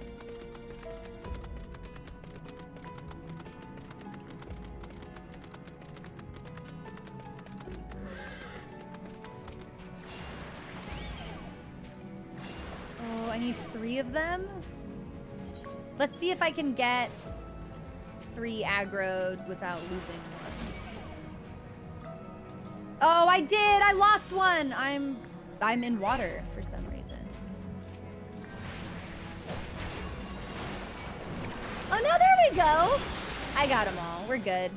Oh, I need 3 of them? Let's see if I can get 3 aggroed without losing one. Oh, I did! I lost one! I'm in water for some reason. Oh no, there we go! I got them all. We're good.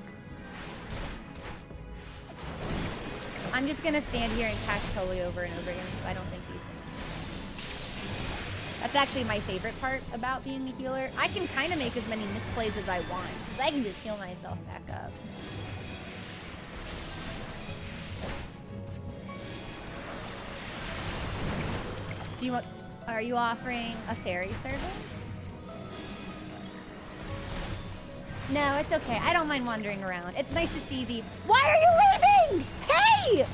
I'm just gonna stand here and cast Tully over and over again because I don't think he's gonna. That's actually my favorite part about being a healer. I can kind of make as many misplays as I want because I can just heal myself back up. Do you want? Are you offering a ferry service? No, it's okay. I don't mind wandering around. It's nice to see the. Why are you leaving? Hey!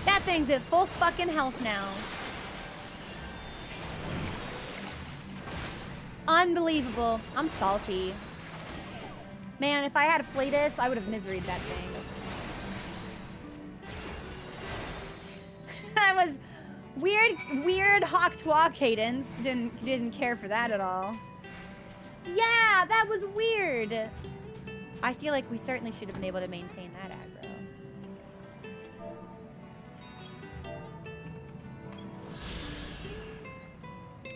That thing's at full fucking health now. Unbelievable. I'm salty. Man, if I had a Flatus, I would have miseried that thing. That was weird Hawk-Twa cadence. Didn't care for that at all. Yeah, that was weird. I feel like we certainly should have been able to maintain that aggro.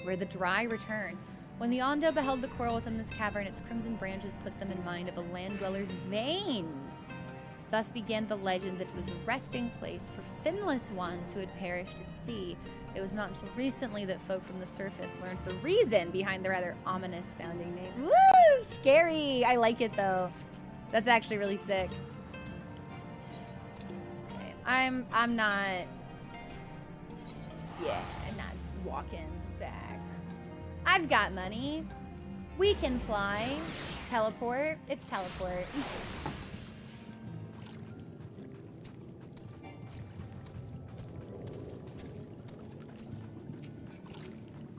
Where the dry return. When the Ondo beheld the coral within this cavern, its crimson branches put them in mind of a land dweller's veins. Thus began the legend that it was a resting place for finless ones who had perished at sea. It was not until recently that folk from the surface learned the reason behind the rather ominous sounding name. Woo! Scary! I like it though. That's actually really sick. Okay, I'm not... Yeah, I'm not walking back. I've got money. We can fly. Teleport. It's teleport.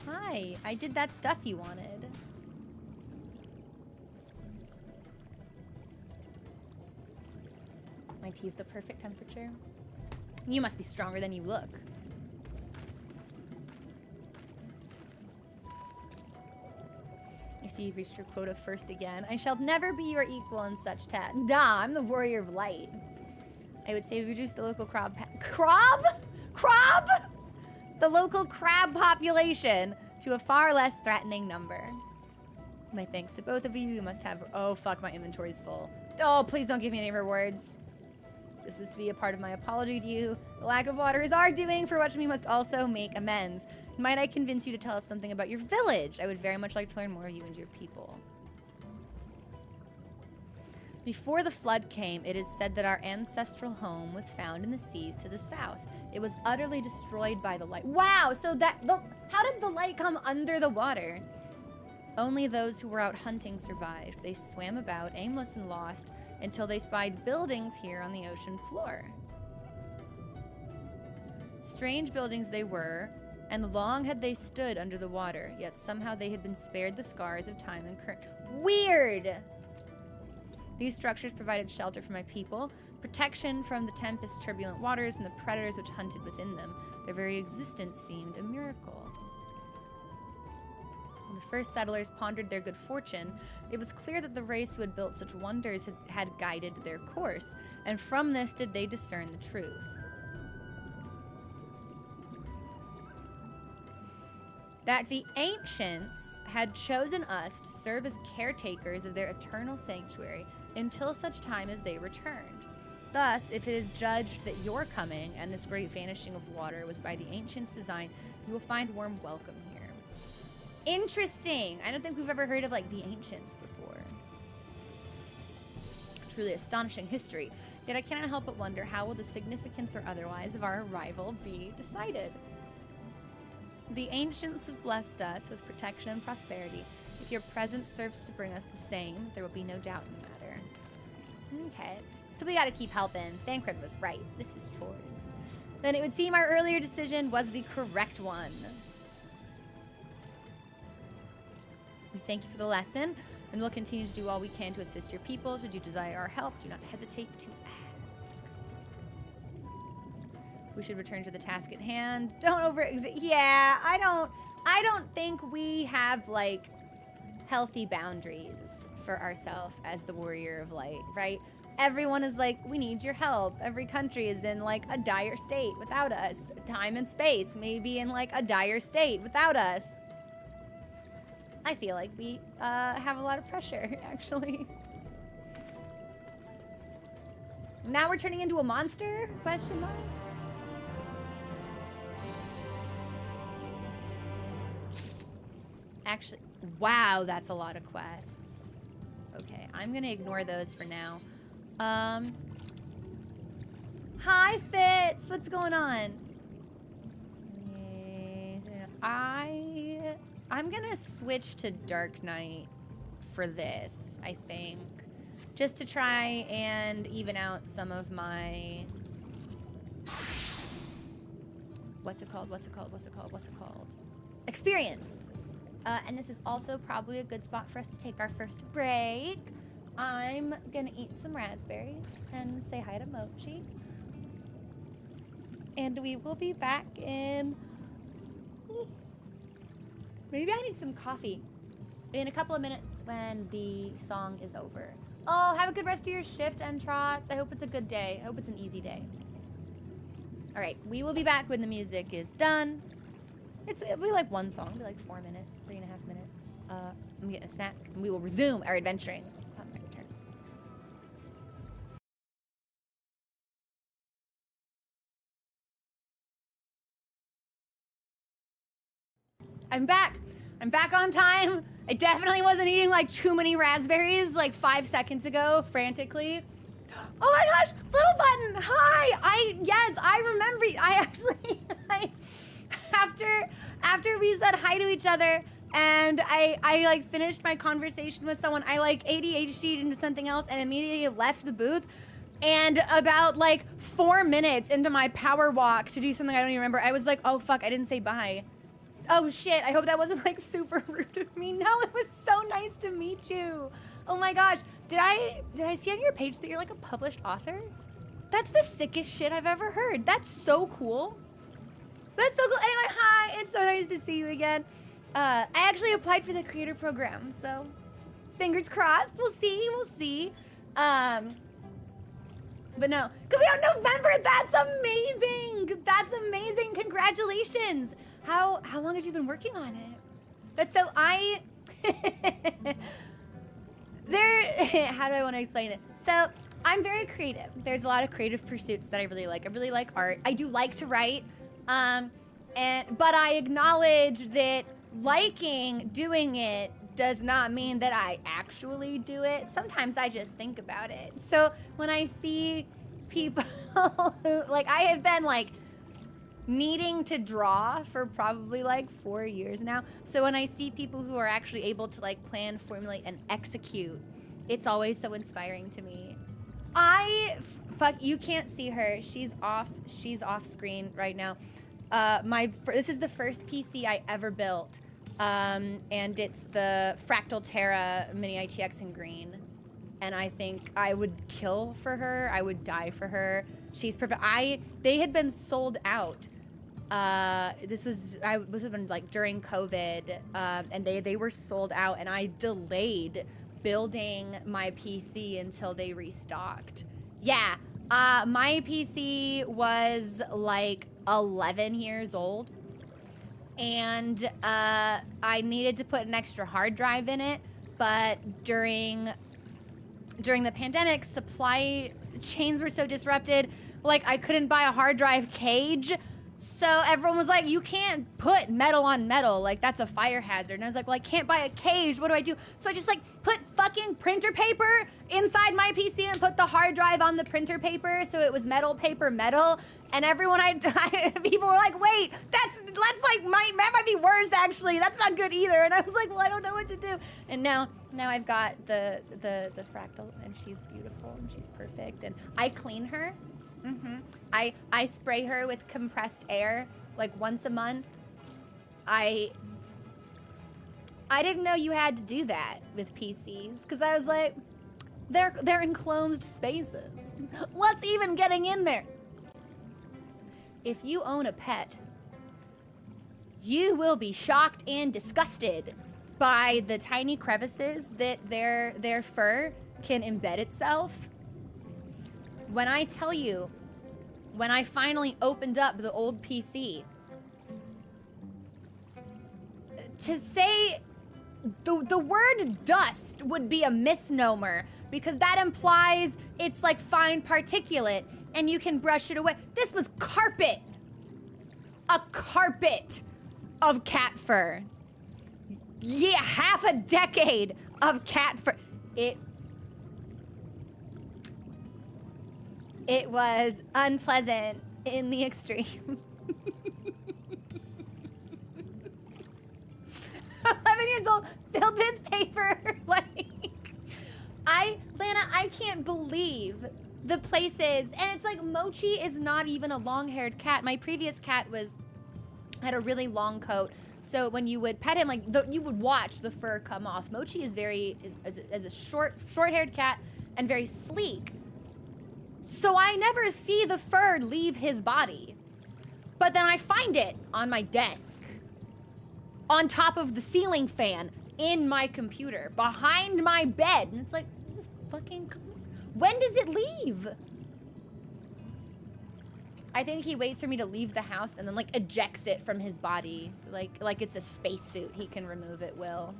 Hi, I did that stuff you wanted. My tea's the perfect temperature. You must be stronger than you look. I see you've reached your quota first again. I shall never be your equal in such task. Nah, I'm the warrior of light. I would say reduce the local crab the local crab population to a far less threatening number. My thanks to both of you. You must have... Oh, fuck, my inventory's full. Oh, please don't give me any rewards. This was to be a part of my apology to you. The lack of water is our doing, for which we must also make amends. Might I convince you to tell us something about your village? I would very much like to learn more of you and your people. Before the flood came, it is said that our ancestral home was found in the seas to the south. It was utterly destroyed by the light. Wow, so how did the light come under the water? Only those who were out hunting survived. They swam about, aimless and lost, until they spied buildings here on the ocean floor. Strange buildings they were, and long had they stood under the water, yet somehow they had been spared the scars of time and current. Weird! These structures provided shelter for my people, protection from the tempest's turbulent waters and the predators which hunted within them. Their very existence seemed a miracle. When the first settlers pondered their good fortune, it was clear that the race who had built such wonders had guided their course, and from this did they discern the truth. That the ancients had chosen us to serve as caretakers of their eternal sanctuary until such time as they returned. Thus, if it is judged that your coming and this great vanishing of water was by the ancients' design, you will find warm welcome here. Interesting. I don't think we've ever heard of, like, the ancients before. Truly astonishing history. Yet I cannot help but wonder how will the significance or otherwise of our arrival be decided. The ancients have blessed us with protection and prosperity. If your presence serves to bring us the same, there will be no doubt in the matter. Okay, so we gotta keep helping. Thancred was right. This is chores. Then it would seem our earlier decision was the correct one. We thank you for the lesson, and we'll continue to do all we can to assist your people. Should you desire our help, do not hesitate to ask. We should return to the task at hand. Don't yeah, I don't think we have, like, healthy boundaries for ourselves as the warrior of light, right? Everyone is like, we need your help. Every country is in, like, a dire state without us. Time and space may be in, like, a dire state without us. I feel like we have a lot of pressure, actually. Now we're turning into a monster? Question mark? Actually, wow, that's a lot of quests. Okay, I'm gonna ignore those for now. Hi, Fitz! What's going on? I'm gonna switch to Dark Knight for this, I think. Just to try and even out some of my... What's it called? Experience! And this is also probably a good spot for us to take our first break. I'm gonna eat some raspberries and say hi to Mochi. And we will be back in... Maybe I need some coffee in a couple of minutes when the song is over. Oh, have a good rest of your shift, Entrots. I hope it's a good day. I hope it's an easy day. All right, we will be back when the music is done. It'll be like one song, it'll be like 4 minutes, 3.5 minutes. I'm getting a snack, and we will resume our adventuring upon my return. I'm back. I'm back on time. I definitely wasn't eating like too many raspberries like 5 seconds ago, frantically. Oh my gosh, Little Button, hi. Yes, I remember. After we said hi to each other and I like finished my conversation with someone, I like ADHD'd into something else and immediately left the booth. And about like 4 minutes into my power walk to do something I don't even remember, I was like, oh fuck, I didn't say bye. Oh shit, I hope that wasn't like super rude of me. No, it was so nice to meet you. Oh my gosh, did I see on your page that you're like a published author? That's the sickest shit I've ever heard. That's so cool. That's so cool. Anyway, hi, it's so nice to see you again. I actually applied for the creator program, so fingers crossed, we'll see. But no, could be out November, that's amazing, congratulations. How long have you been working on it? That's so, how do I want to explain it? So, I'm very creative. There's a lot of creative pursuits that I really like. I really like art. I do like to write, but I acknowledge that liking doing it does not mean that I actually do it. Sometimes I just think about it. So, when I see people who, like, I have been, like, needing to draw for probably like 4 years now. So when I see people who are actually able to like plan, formulate, and execute, it's always so inspiring to me. Fuck, you can't see her. She's off screen right now. This is the first PC I ever built. And it's the Fractal Terra Mini ITX in green. and I think I would kill for her. I would die for her. She's perfect. They had been sold out. This was been like during COVID, and they were sold out, and I delayed building my PC until they restocked. Yeah, my PC was like 11 years old, and I needed to put an extra hard drive in it, but during the pandemic, supply chains were so disrupted, like I couldn't buy a hard drive cage. So everyone was like, you can't put metal on metal, like that's a fire hazard. And I was like, well, I can't buy a cage, what do I do? So I just like put fucking printer paper inside my PC and put the hard drive on the printer paper, so it was metal, paper, metal. And everyone, people were like, wait, that's like, that might be worse actually, that's not good either. And I was like, well, I don't know what to do. And now I've got the fractal, and she's beautiful, and she's perfect, and I clean her. I spray her with compressed air like once a month. I didn't know you had to do that with PCs, because I was like, they're enclosed spaces. What's even getting in there? If you own a pet, you will be shocked and disgusted by the tiny crevices that their fur can embed itself. When I tell you, when I finally opened up the old PC, to say the word dust would be a misnomer, because that implies it's like fine particulate and you can brush it away. This was carpet. A carpet of cat fur. Yeah, half a decade of cat fur. It was unpleasant in the extreme. 11 years old, filled with paper. Lana, I can't believe the places, and it's like Mochi is not even a long-haired cat. My previous cat had a really long coat, so when you would pet him, like you would watch the fur come off. Mochi is as a short-haired cat and very sleek. So I never see the fur leave his body. But then I find it on my desk, on top of the ceiling fan, in my computer, behind my bed. And it's like, this fucking, when does it leave? I think he waits for me to leave the house and then like ejects it from his body. Like it's a spacesuit. He can remove at will.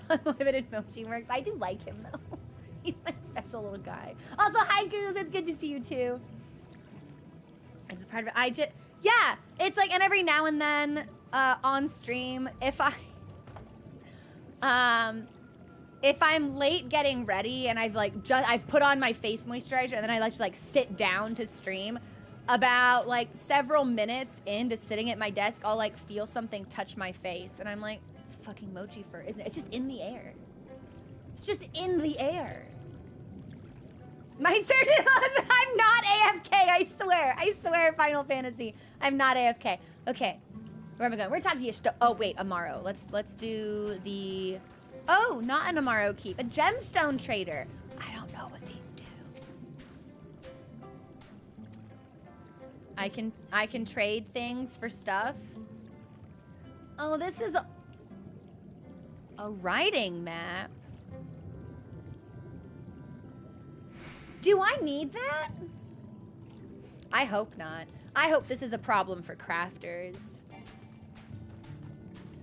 Unlimited Mochi works. I do like him though. He's my special little guy. Also, hi Goose, it's good to see you too. It's a part of it. Yeah, it's like, and every now and then on stream, if I'm late getting ready and I've put on my face moisturizer and then I like to like sit down to stream, about like several minutes into sitting at my desk, I'll like feel something touch my face and I'm like, it's fucking Mochi fur, isn't it? It's just in the air. It's just in the air. My surgeon was, I'm not AFK, I swear, Final Fantasy. I'm not AFK. Okay, where am I going? We're talking to you. Oh wait, Amaro. Let's do the, oh, not an Amaro keep, a gemstone trader. I don't know what these do. I can trade things for stuff. Oh, this is a writing map. Do I need that? I hope not. I hope this is a problem for crafters.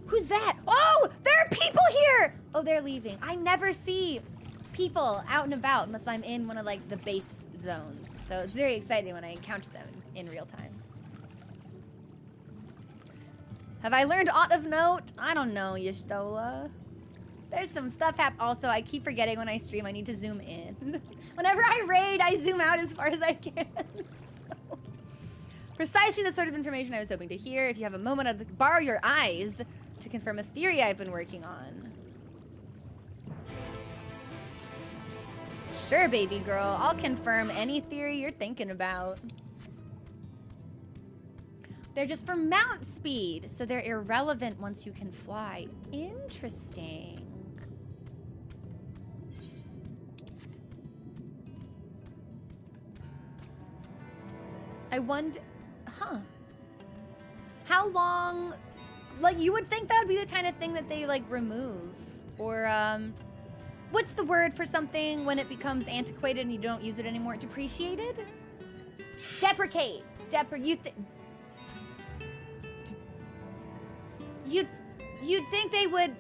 Who's that? Oh, there are people here! Oh, they're leaving. I never see people out and about unless I'm in one of like the base zones. So it's very exciting when I encounter them in real time. Have I learned aught of note? I don't know, Yishtola. There's some stuff also, I keep forgetting when I stream, I need to zoom in. Whenever I raid, I zoom out as far as I can. So. Precisely the sort of information I was hoping to hear. If you have a moment, I'd borrow your eyes to confirm a theory I've been working on. Sure, baby girl. I'll confirm any theory you're thinking about. They're just for mount speed, so they're irrelevant once you can fly. Interesting. I wonder, huh? How long, like you would think that would be the kind of thing that they like remove, or what's the word for something when it becomes antiquated and you don't use it anymore? Depreciated? Deprecate. You'd think they would.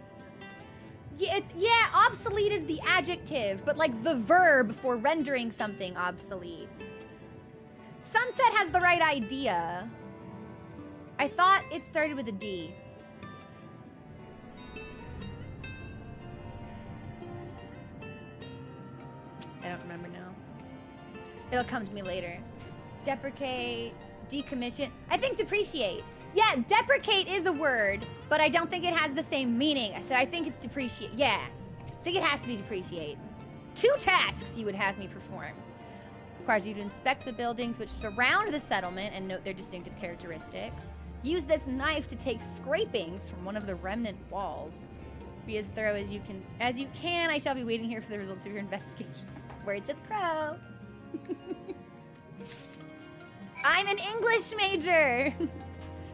Yeah, obsolete is the adjective, but like the verb for rendering something obsolete. Sunset has the right idea. I thought it started with a D. I don't remember now. It'll come to me later. Deprecate, decommission. I think depreciate. Yeah, deprecate is a word, but I don't think it has the same meaning. So I think it's depreciate. Yeah, I think it has to be depreciate. 2 tasks you would have me perform. Requires you to inspect the buildings which surround the settlement and note their distinctive characteristics. Use this knife to take scrapings from one of the remnant walls. Be as thorough as you can. I shall be waiting here for the results of your investigation. Words of the pro. I'm an English major.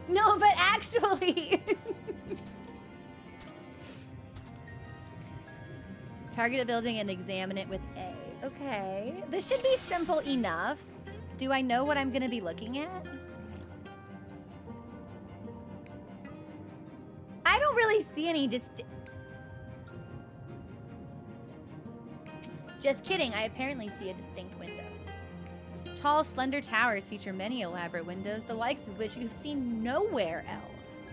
No, but actually. Target a building and examine it with A. Okay. This should be simple enough. Do I know what I'm going to be looking at? I don't really see any Just kidding, I apparently see a distinct window. Tall, slender towers feature many elaborate windows, the likes of which you've seen nowhere else.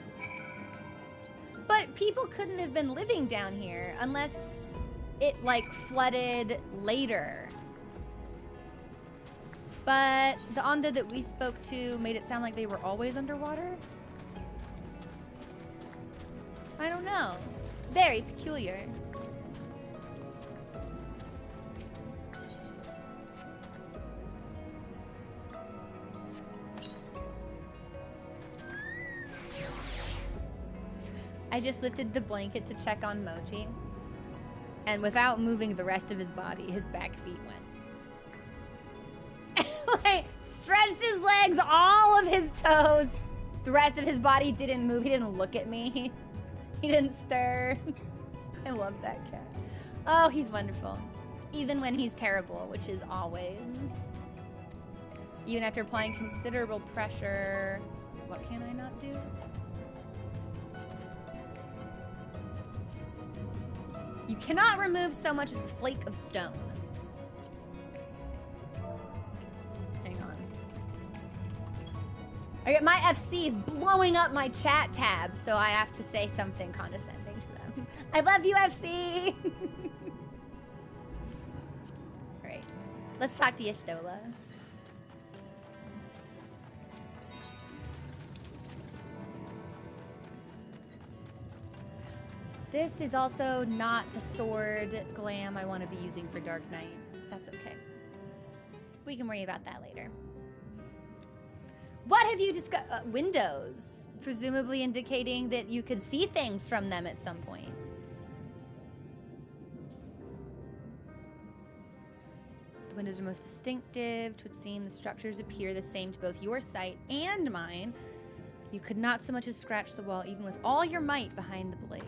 But people couldn't have been living down here unless it, like, flooded later. But the Ondo that we spoke to made it sound like they were always underwater? I don't know. Very peculiar. I just lifted the blanket to check on Mochi. And without moving the rest of his body, his back feet went. Like, stretched his legs, all of his toes. The rest of his body didn't move. He didn't look at me. He didn't stir. I love that cat. Oh, he's wonderful. Even when he's terrible, which is always. Even after applying considerable pressure. What can I not do? You cannot remove so much as a flake of stone. Hang on. Okay, my FC is blowing up my chat tab, so I have to say something condescending to them. I love you, FC! Alright, let's talk to Y'shtola. This is also not the sword glam I want to be using for Dark Knight. That's okay. We can worry about that later. What have you discussed? Windows, presumably indicating that you could see things from them at some point. The windows are most distinctive. It would seem the structures appear the same to both your sight and mine. You could not so much as scratch the wall, even with all your might behind the blade.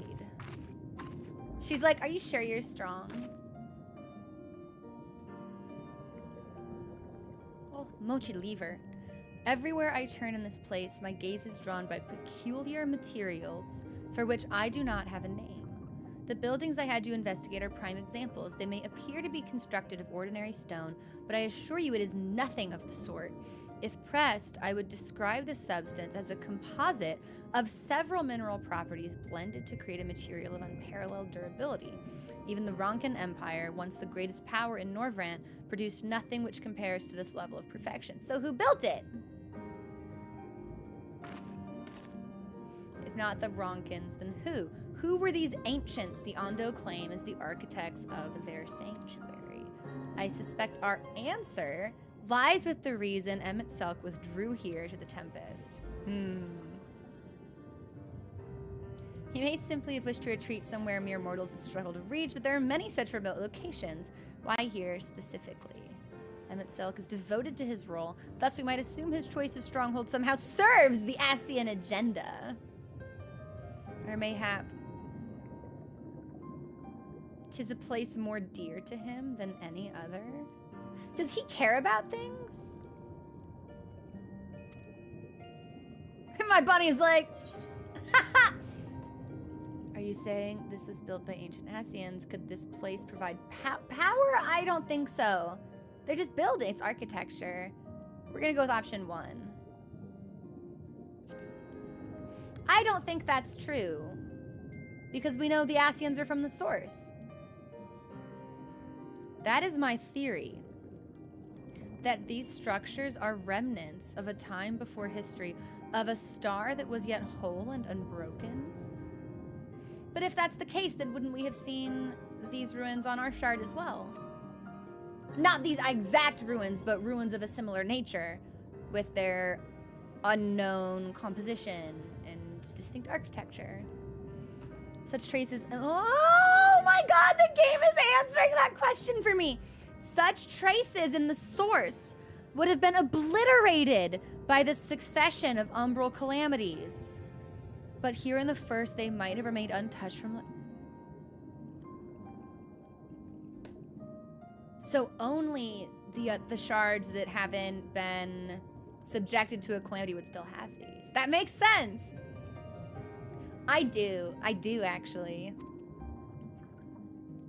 She's like, are you sure you're strong? Oh, Mochi lever. Everywhere I turn in this place, my gaze is drawn by peculiar materials for which I do not have a name. The buildings I had to investigate are prime examples. They may appear to be constructed of ordinary stone, but I assure you it is nothing of the sort. If pressed, I would describe the substance as a composite of several mineral properties blended to create a material of unparalleled durability. Even the Ronkan Empire, once the greatest power in Norvrant, produced nothing which compares to this level of perfection. So who built it? If not the Ronkans, then who? Who were these ancients the Ondo claim as the architects of their sanctuary? I suspect our answer lies with the reason Emmett Selk withdrew here to the Tempest. He may simply have wished to retreat somewhere mere mortals would struggle to reach, but there are many such remote locations. Why here specifically? Emmett Selk is devoted to his role, thus we might assume his choice of stronghold somehow serves the Ascian agenda. Or mayhap 'tis a place more dear to him than any other. Does he care about things? My bunny's like, Are you saying this was built by ancient Ascians? Could this place provide power? I don't think so. They're just building. It's architecture. We're gonna go with option 1. I don't think that's true. Because we know the Ascians are from the source. That is my theory. That these structures are remnants of a time before history, of a star that was yet whole and unbroken. But if that's the case, then wouldn't we have seen these ruins on our shard as well? Not these exact ruins, but ruins of a similar nature, with their unknown composition and distinct architecture. Such traces... Oh my god, the game is answering that question for me! Such traces in the source would have been obliterated by the succession of umbral calamities. But here in the first, they might have remained untouched from... So only the shards that haven't been subjected to a calamity would still have these. That makes sense! I do actually.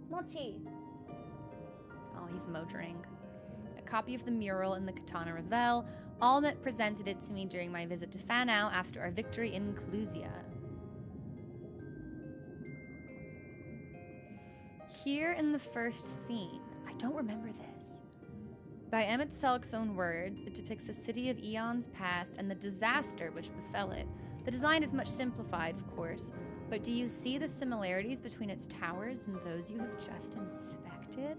Multi. Oh, he's motoring. A copy of the mural in the Katana Revel. Almet presented it to me during my visit to Fanau after our victory in Clusia. Here in the first scene, I don't remember this. By Emmett Selk's own words, it depicts a city of eons past and the disaster which befell it. The design is much simplified, of course, but do you see the similarities between its towers and those you have just inspected?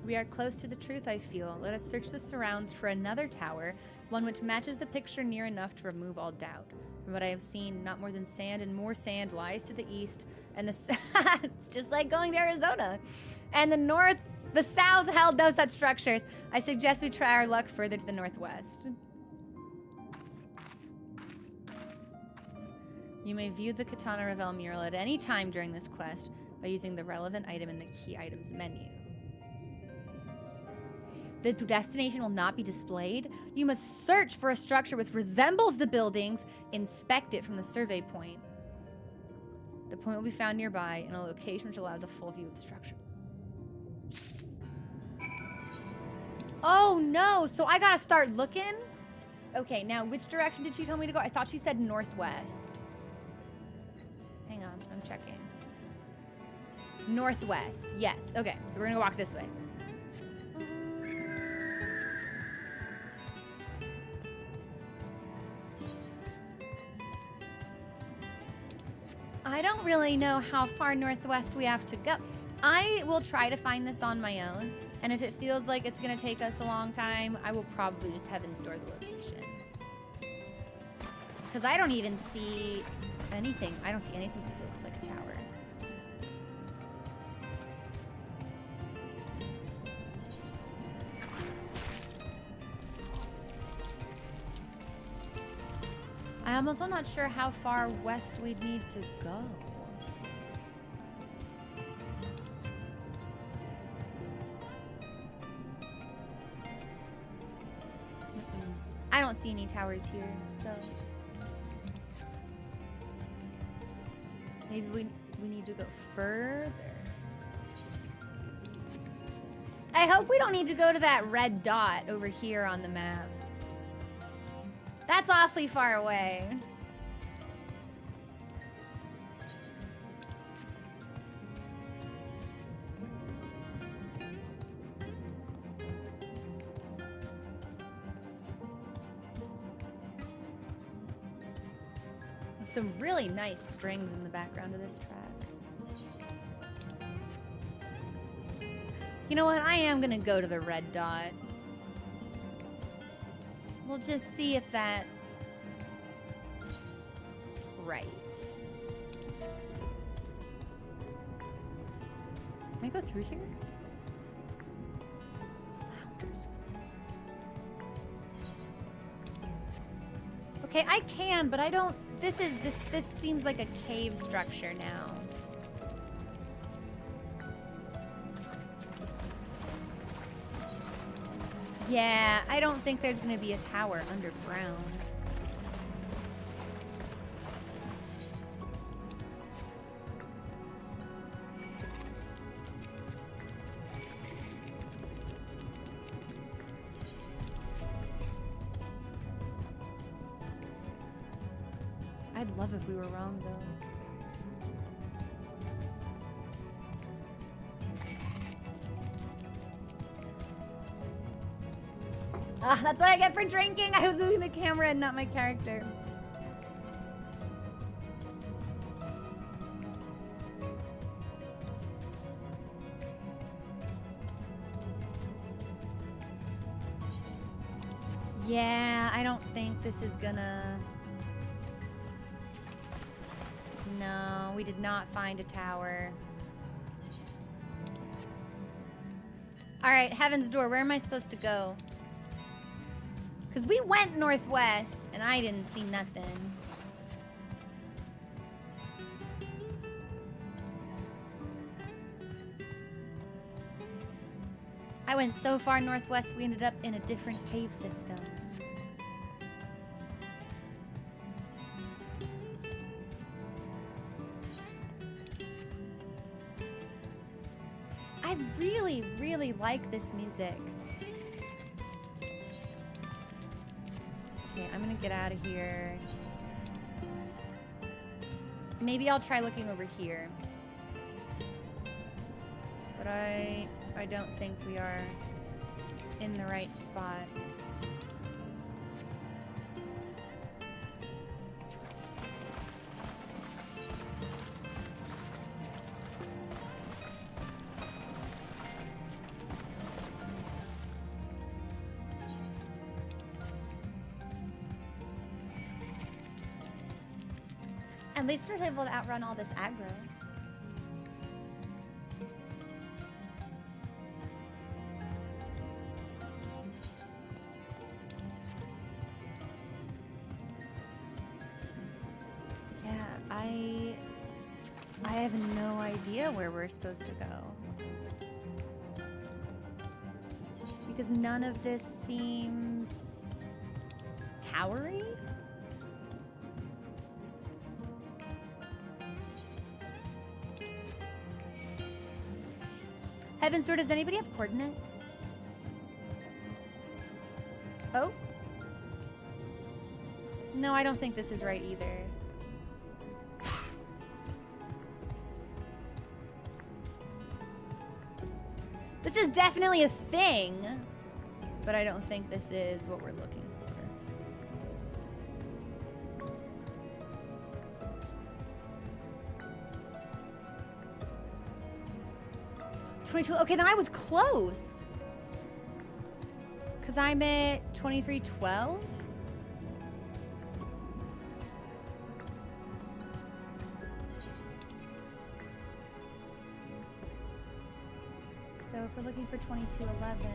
We are close to the truth, I feel. Let us search the surrounds for another tower, one which matches the picture near enough to remove all doubt. From what I have seen, not more than sand and more sand lies to the east, and the it's just like going to Arizona. And the south held no such structures. I suggest we try our luck further to the northwest. You may view the Katana Revel mural at any time during this quest by using the relevant item in the key items menu. The destination will not be displayed. You must search for a structure which resembles the buildings, inspect it from the survey point. The point will be found nearby in a location which allows a full view of the structure. Oh no, so I gotta start looking? Okay, now which direction did she tell me to go? I thought she said northwest. Hang on, I'm checking. Northwest, yes. Okay, so we're gonna walk this way. I don't really know how far northwest we have to go. I will try to find this on my own, and if it feels like it's gonna take us a long time, I will probably just have in store the location. Because I don't even see anything. I don't see anything that looks like a tower. I'm also not sure how far west we'd need to go. I don't see any towers here, so maybe we need to go further. I hope we don't need to go to that red dot over here on the map. That's awfully far away. Some really nice strings in the background of this track. You know what? I am gonna go to the red dot. We'll just see if that's right. Can I go through here? Okay, I can, but I don't. This seems like a cave structure now. Yeah, I don't think there's gonna be a tower underground. I'd love if we were wrong, though. Ah, that's what I get for drinking. I was moving the camera and not my character. Yeah, I don't think this is gonna... No, we did not find a tower. All right, Heaven's Door, where am I supposed to go? Because we went northwest, and I didn't see nothing. I went so far northwest, we ended up in a different cave system. I really, really like this music. Okay, I'm gonna get out of here. Maybe I'll try looking over here. But I don't think we are in the right spot. At least we're able to outrun all this aggro. Yeah, I have no idea where we're supposed to go. Because none of this seems towery. Heaven's Door, does anybody have coordinates? Oh? No, I don't think this is right either. This is definitely a thing, but I don't think this is what we're looking for. 22. Okay, then I was close. Because I'm at 2312. So if we're looking for 2211.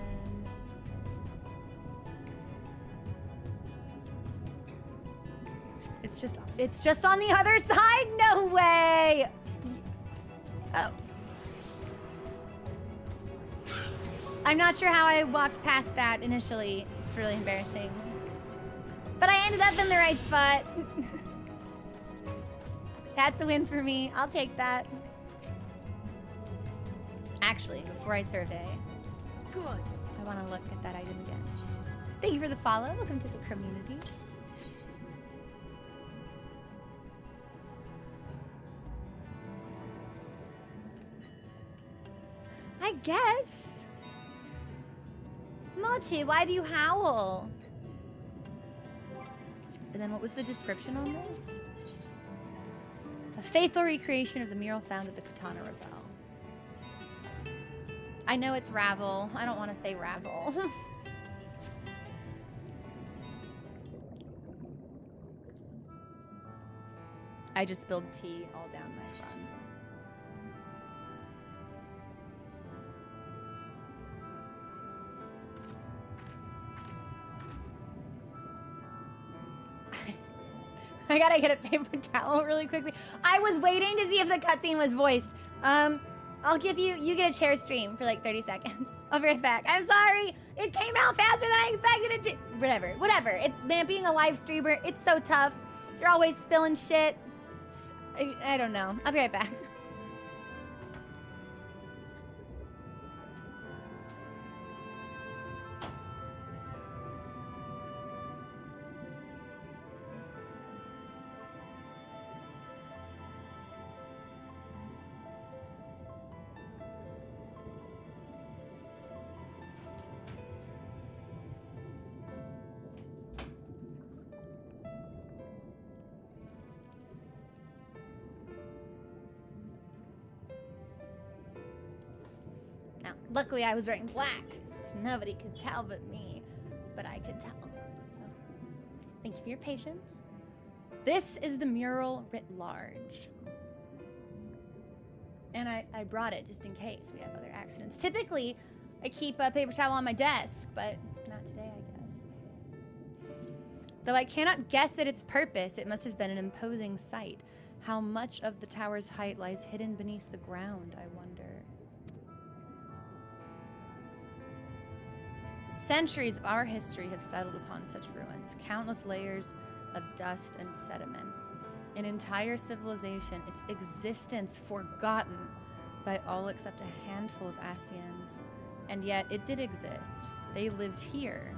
It's just on the other side? No way. Oh. I'm not sure how I walked past that initially. It's really embarrassing. But I ended up in the right spot. That's a win for me. I'll take that. Actually, before I survey, good. I want to look at that item again. Thank you for the follow. Welcome to the community. I guess. Mochi, why do you howl? And then what was the description on this? A faithful recreation of the mural found at the Katana Rebel. I know it's Ravel. I don't want to say Ravel. I just spilled tea all down my front. I gotta get a paper towel really quickly. I was waiting to see if the cutscene was voiced. I'll give you get a chair stream for like 30 seconds. I'll be right back. I'm sorry. It came out faster than I expected it to. Whatever. Man, being a live streamer, it's so tough. You're always spilling shit. I don't know. I'll be right back. Luckily, I was wearing black, so nobody could tell but me. But I could tell. So, thank you for your patience. This is the mural writ large. And I brought it just in case we have other accidents. Typically, I keep a paper towel on my desk, but not today, I guess. Though I cannot guess at its purpose, it must have been an imposing sight. How much of the tower's height lies hidden beneath the ground, I wonder. Centuries of our history have settled upon such ruins, countless layers of dust and sediment. An entire civilization, its existence forgotten by all except a handful of Asians. And yet it did exist. They lived here,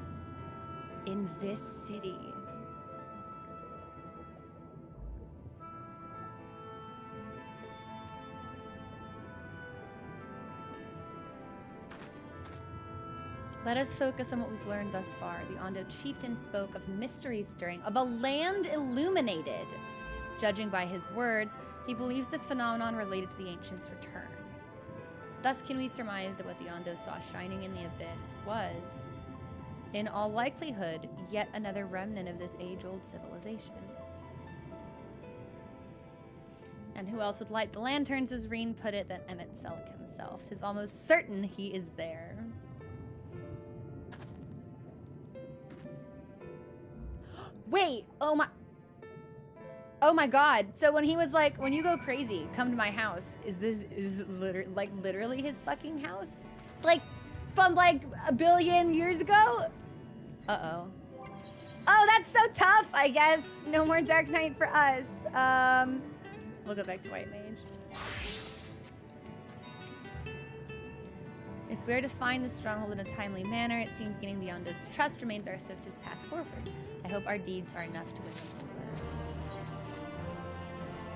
in this city. Let us focus on what we've learned thus far. The Ondo chieftain spoke of mysteries stirring, of a land illuminated. Judging by his words, he believes this phenomenon related to the ancients' return. Thus can we surmise that what the Ondo saw shining in the abyss was, in all likelihood, yet another remnant of this age-old civilization. And who else would light the lanterns, as Reen put it, than Emmett Selk himself? 'Tis almost certain he is there. Wait, oh my god. So when he was like, when you go crazy, come to my house, is literally his fucking house? Like, from like a billion years ago? Uh-oh. Oh, that's so tough, I guess. No more Dark Knight for us. We'll go back to White Mage. If we are to find the stronghold in a timely manner, it seems gaining the Ondo's trust remains our swiftest path forward. I hope our deeds are enough to win them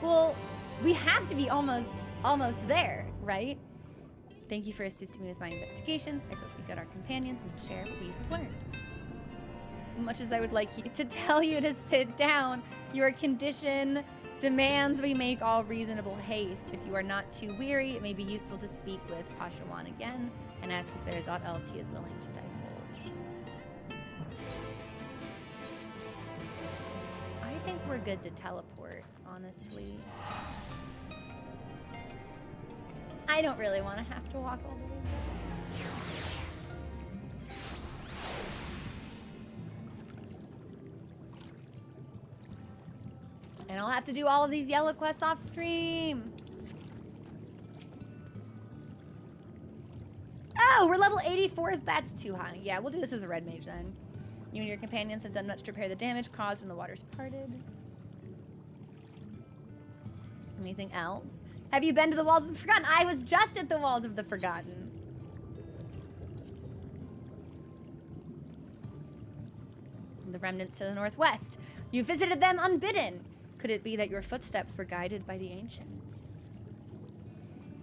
over. Well, we have to be almost there, right? Thank you for assisting me with my investigations. I shall seek out our companions and share what we have learned. Much as I would like to tell you to sit down, your condition demands we make all reasonable haste. If you are not too weary, it may be useful to speak with Pashawan again and ask if there is aught else he is willing to divulge. I think we're good to teleport, honestly. I don't really want to have to walk all the way back. And I'll have to do all of these yellow quests off stream. Oh, we're level 84. That's too high. Yeah, we'll do this as a red mage then. You and your companions have done much to repair the damage caused when the waters parted. Anything else? Have you been to the Walls of the Forgotten? I was just at the Walls of the Forgotten. The remnants to the northwest. You visited them unbidden. Could it be that your footsteps were guided by the ancients?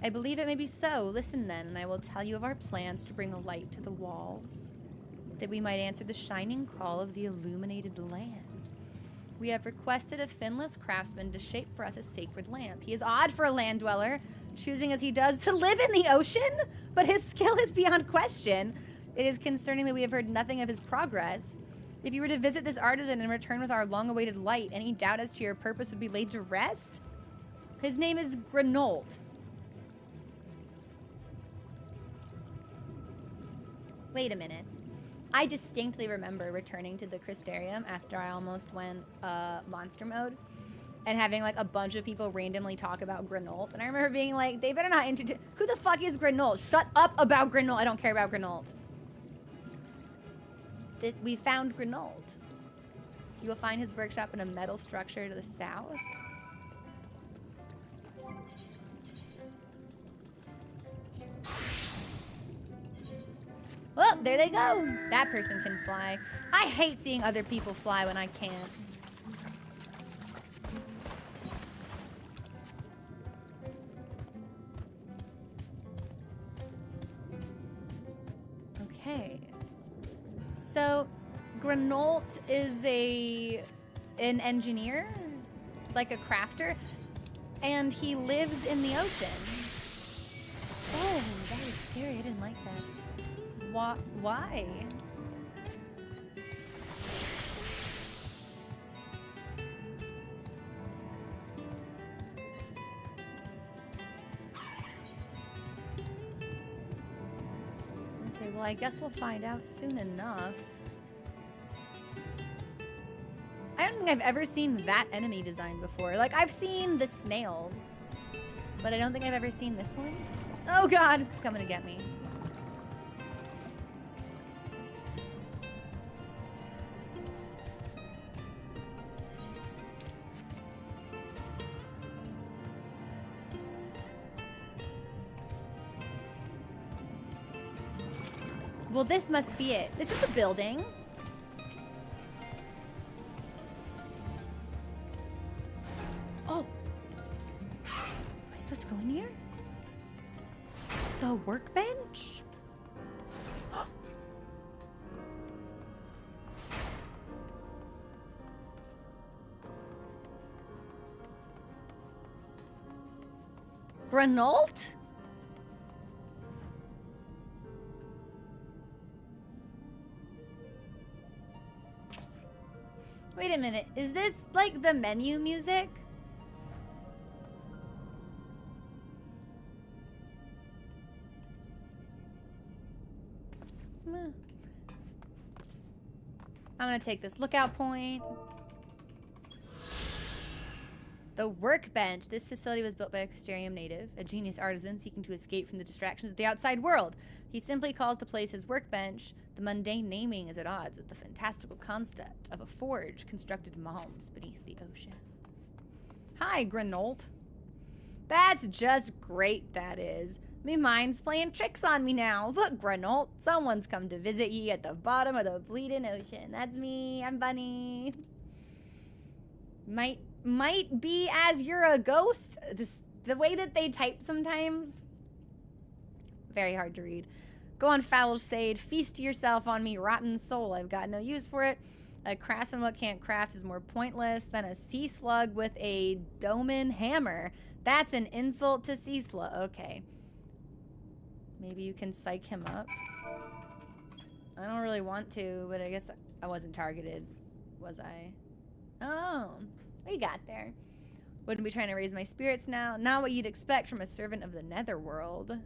I believe it may be so. Listen then, and I will tell you of our plans to bring a light to the walls, that we might answer the shining call of the illuminated land. We have requested a finless craftsman to shape for us a sacred lamp. He is odd for a land dweller, choosing as he does to live in the ocean, but his skill is beyond question. It is concerning that we have heard nothing of his progress. If you were to visit this artisan and return with our long-awaited light, any doubt as to your purpose would be laid to rest? His name is Granold. Wait a minute. I distinctly remember returning to the Crystarium after I almost went monster mode and having like a bunch of people randomly talk about Granold. And I remember being like, they better not introduce... Who the fuck is Granold? Shut up about Granold. I don't care about Granold. We found Granold. You will find his workshop in a metal structure to the south. Well, there they go. That person can fly. I hate seeing other people fly when I can't. Okay. So, Granold is an engineer, like a crafter, and he lives in the ocean. Oh, that was scary. I didn't like that. Why? Okay, well, I guess we'll find out soon enough. I don't think I've ever seen that enemy design before. Like, I've seen the snails, but I don't think I've ever seen this one. Oh god, it's coming to get me. Well, this must be it. This is a building. Oh. Am I supposed to go in here? The workbench? Granold? Wait a minute, is this like the menu music? I'm gonna take this lookout point. The workbench. This facility was built by a Crystarium native, a genius artisan seeking to escape from the distractions of the outside world. He simply calls the place his workbench. The mundane naming is at odds with the fantastical concept of a forge constructed miles beneath the ocean. Hi, Granold. That's just great, that is. Me mind's playing tricks on me now. Look, Granold, someone's come to visit ye at the bottom of the bleeding ocean. That's me. I'm Bunny. Might be as you're a ghost. The way that they type sometimes, very hard to read. Go on, foul shade, feast yourself on me, rotten soul. I've got no use for it. A craftsman what can't craft is more pointless than a sea slug with a doman hammer. That's an insult to sea slug. Okay. Maybe you can psych him up. I don't really want to, but I guess I wasn't targeted, was I? Oh. We got there. Wouldn't be trying to raise my spirits now. Not what you'd expect from a servant of the netherworld.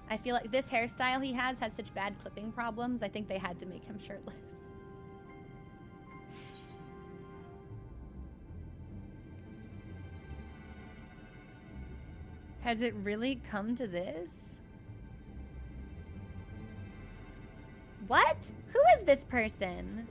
I feel like this hairstyle he has such bad clipping problems. I think they had to make him shirtless. Has it really come to this? What? Who is this person?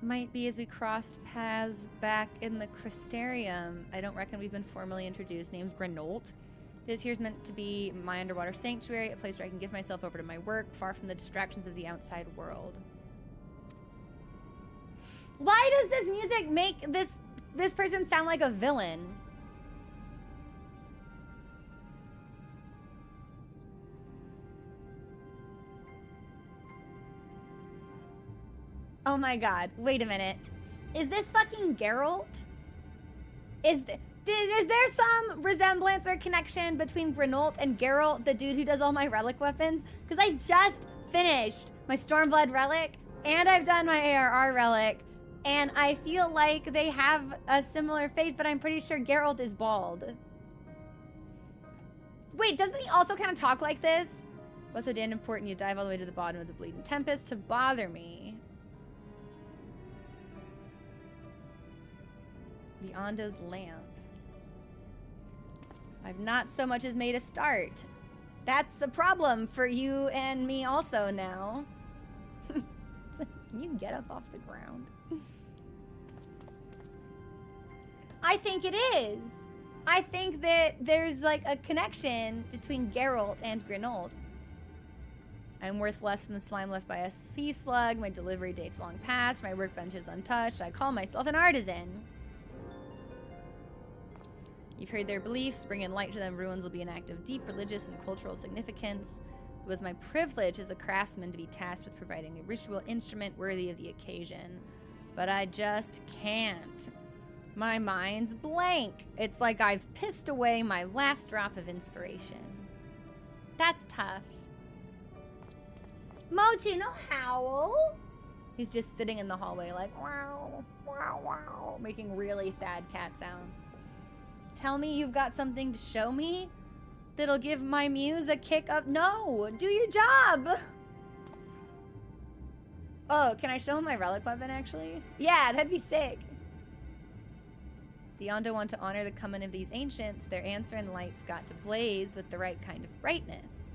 Might be as we crossed paths back in the Crystarium. I don't reckon we've been formally introduced. Name's Granold. This here's meant to be my underwater sanctuary, a place where I can give myself over to my work, far from the distractions of the outside world. Why does this music make this person sound like a villain? Oh my god. Wait a minute. Is this fucking Geralt? Is there some resemblance or connection between Grenolt and Geralt, the dude who does all my relic weapons? Because I just finished my Stormblood relic, and I've done my ARR relic, and I feel like they have a similar face, but I'm pretty sure Geralt is bald. Wait, doesn't he also kind of talk like this? What's so damn important you dive all the way to the bottom of the Bleeding Tempest to bother me? The Ondo's lamp. I've not so much as made a start. That's a problem for you and me also now. Can you get up off the ground? I think it is. I think that there's like a connection between Geralt and Grenolt. I'm worth less than the slime left by a sea slug. My delivery date's long past. My workbench is untouched. I call myself an artisan. You've heard their beliefs. Bringing light to them ruins will be an act of deep religious and cultural significance. It was my privilege as a craftsman to be tasked with providing a ritual instrument worthy of the occasion. But I just can't. My mind's blank. It's like I've pissed away my last drop of inspiration. That's tough. Mochi, no howl. He's just sitting in the hallway like, wow, wow, wow, making really sad cat sounds. Tell me you've got something to show me that'll give my muse a kick up. No, do your job. Oh, can I show him my relic weapon actually? Yeah, that'd be sick. The Ondo want to honor the coming of these ancients. Their answering lights got to blaze with the right kind of brightness.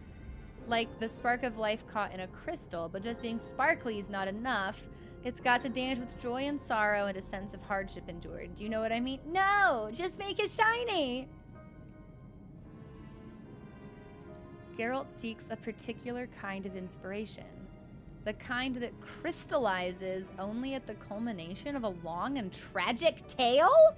Like the spark of life caught in a crystal, but just being sparkly is not enough. It's got to dance with joy and sorrow and a sense of hardship endured. Do you know what I mean? No, just make it shiny. Geralt seeks a particular kind of inspiration. The kind that crystallizes only at the culmination of a long and tragic tale?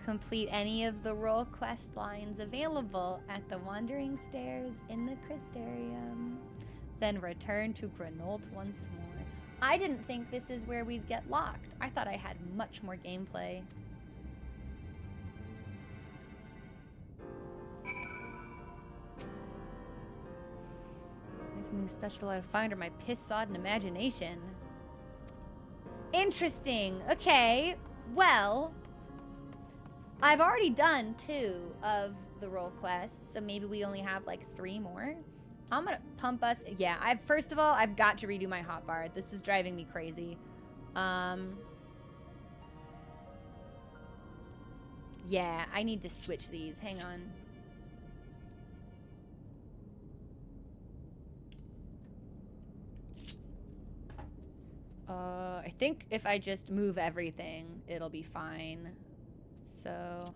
Complete any of the role quest lines available at the Wandering Stairs in the Crystarium. Then return to Grenolt once more. I didn't think this is where we'd get locked. I thought I had much more gameplay. There's something special I'd find or my piss-sodden imagination. Interesting. Okay. Well, I've already done 2 of the role quests, so maybe we only have like 3 more. I'm gonna pump us. Yeah, first of all, I've got to redo my hotbar. This is driving me crazy. Yeah, I need to switch these. Hang on. I think if I just move everything, it'll be fine. So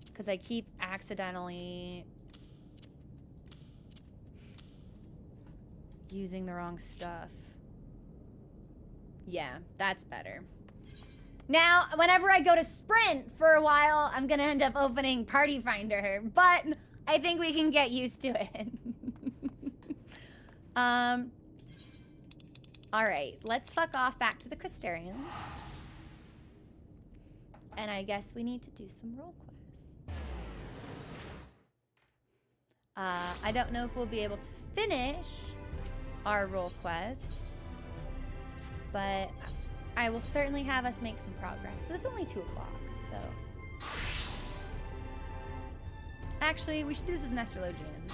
because I keep accidentally using the wrong stuff. Yeah, that's better. Now, whenever I go to sprint for a while, I'm gonna end up opening Party Finder, but I think we can get used to it. All right, let's fuck off back to the Crystarium. And I guess we need to do some role quests. I don't know if we'll be able to finish our role quests, but I will certainly have us make some progress. But it's only 2 o'clock, so. Actually, we should do this as an Astrologian.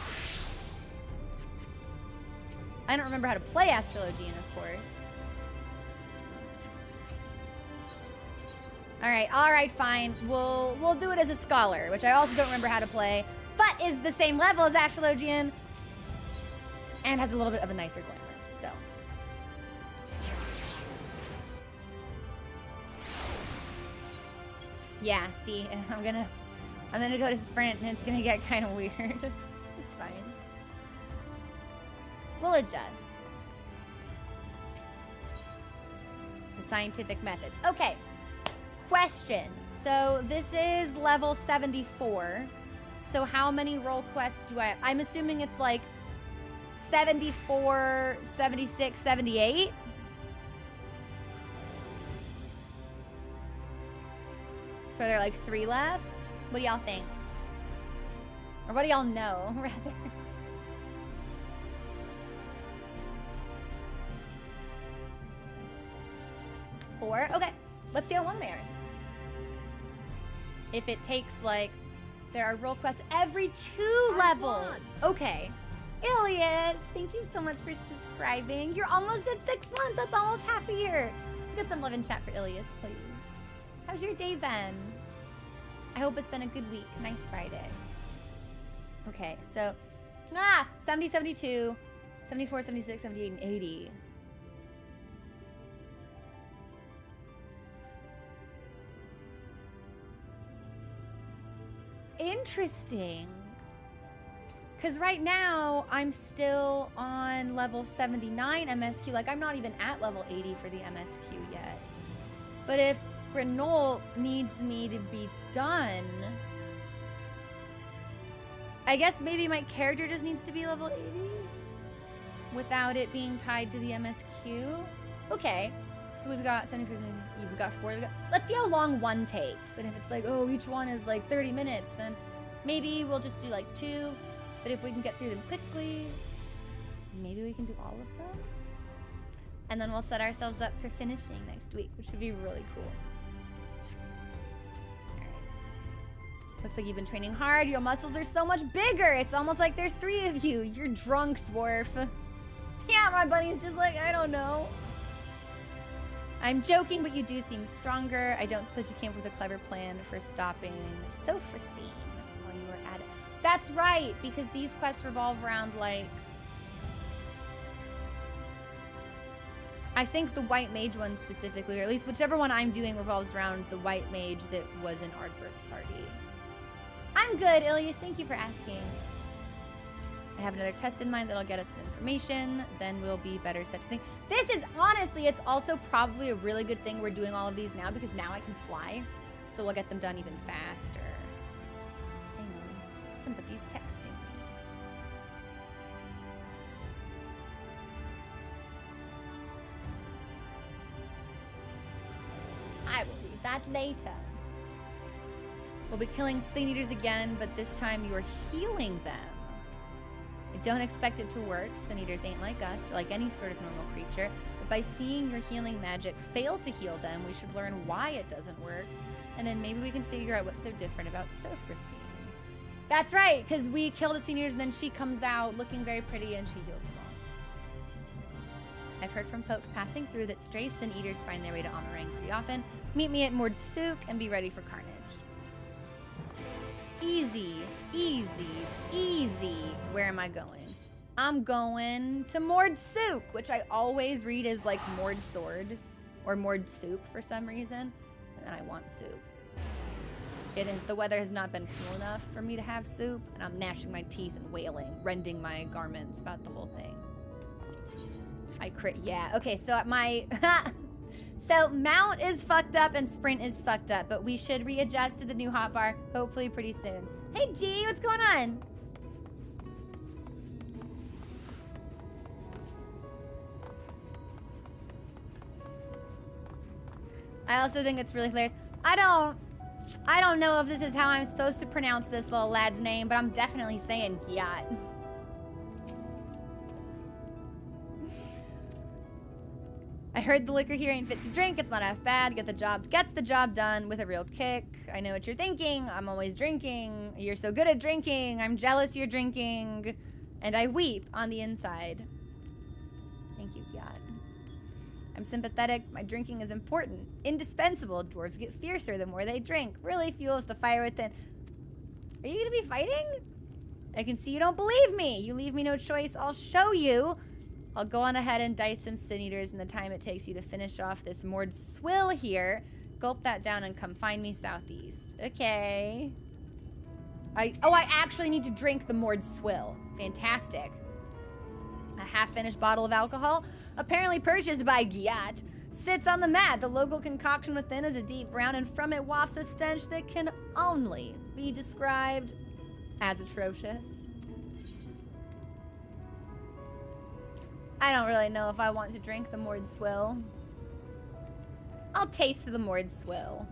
I don't remember how to play Astrologian, of course. All right, fine. We'll do it as a scholar, which I also don't remember how to play, but is the same level as Astrologian and has a little bit of a nicer glamour. So. Yeah, see, I'm gonna go to sprint and it's gonna get kind of weird. It's fine. We'll adjust. scientific method. Okay, question. So this is level 74. So how many role quests do I have? I'm assuming it's like 74, 76, 78. So there are like 3 left? What do y'all think? Or what do y'all know, rather? Four? Okay, let's see how long they are. If it takes like, there are role quests every 2 levels. Okay. Ilias, thank you so much for subscribing. You're almost at 6 months. That's almost half a year. Let's get some love in chat for Ilias, please. How's your day been? I hope it's been a good week. Nice Friday. Okay, so 70, 72, 74, 76, 78, and 80. Interesting. Because right now, I'm still on level 79 MSQ. Like, I'm not even at level 80 for the MSQ yet. But if Grenoble needs me to be done, I guess maybe my character just needs to be level 80 without it being tied to the MSQ. Okay, so we've got 70%, you've got 4. Let's see how long one takes. And if it's like, oh, each one is like 30 minutes, then maybe we'll just do like 2. But if we can get through them quickly, maybe we can do all of them. And then we'll set ourselves up for finishing next week, which would be really cool. Looks like you've been training hard. Your muscles are so much bigger. It's almost like there's 3 of you. You're drunk, dwarf. Yeah, my buddy's just like, I don't know. I'm joking, but you do seem stronger. I don't suppose you came up with a clever plan for stopping Sophrosine while you were at it. That's right, because these quests revolve around, like, I think the white mage one specifically, or at least whichever one I'm doing revolves around the white mage that was in Ardbert's party. I'm good, Ilias. Thank you for asking. I have another test in mind that'll get us some information. Then we'll be better set to think. This is, honestly, it's also probably a really good thing we're doing all of these now, because now I can fly. So we'll get them done even faster. Hang on. Somebody's texting me. I will read that later. We'll be killing Slain Eaters again, but this time you're healing them. I don't expect it to work. Slain Eaters ain't like us, or like any sort of normal creature. But by seeing your healing magic fail to heal them, we should learn why it doesn't work. And then maybe we can figure out what's so different about Sophrosine. That's right, because we kill the Slain Eaters and then she comes out looking very pretty and she heals them all. I've heard from folks passing through that stray Sin Eaters find their way to Amarang pretty often. Meet me at Mordsuk and be ready for carnage. Easy, easy, easy. Where am I going? I'm going to Mordsuk, which I always read as like Mord Sword or Mord Soup for some reason. And I want soup. It is, the weather has not been cool enough for me to have soup, and I'm gnashing my teeth and wailing, rending my garments about the whole thing. I crit, yeah. Okay, so at my, so mount is fucked up and sprint is fucked up, but we should readjust to the new hotbar hopefully pretty soon. Hey G, what's going on? I also think it's really hilarious. I don't know if this is how I'm supposed to pronounce this little lad's name, but I'm definitely saying Gyat. I heard the liquor here ain't fit to drink. It's not half bad. Gets the job done with a real kick. I know what you're thinking. I'm always drinking. You're so good at drinking. I'm jealous you're drinking. And I weep on the inside. Thank you, Gyat. I'm sympathetic. My drinking is important. Indispensable. Dwarves get fiercer the more they drink. Really fuels the fire within. Are you gonna be fighting? I can see you don't believe me. You leave me no choice. I'll show you. I'll go on ahead and dice some Sin Eaters in the time it takes you to finish off this Mord Swill here. Gulp that down and come find me southeast. Okay. I actually need to drink the Mord Swill. Fantastic. A half-finished bottle of alcohol, apparently purchased by Gyat. sits on the mat. The local concoction within is a deep brown, and from it wafts a stench that can only be described as atrocious. I don't really know if I want to drink the moored swill. I'll taste the moored swill.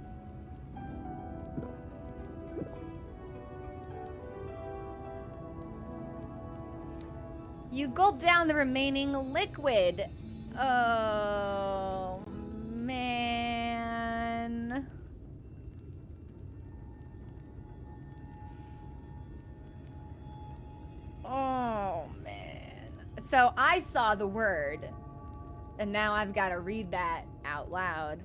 You gulp down the remaining liquid. Oh, man. Oh, man. So I saw the word, and now I've got to read that out loud.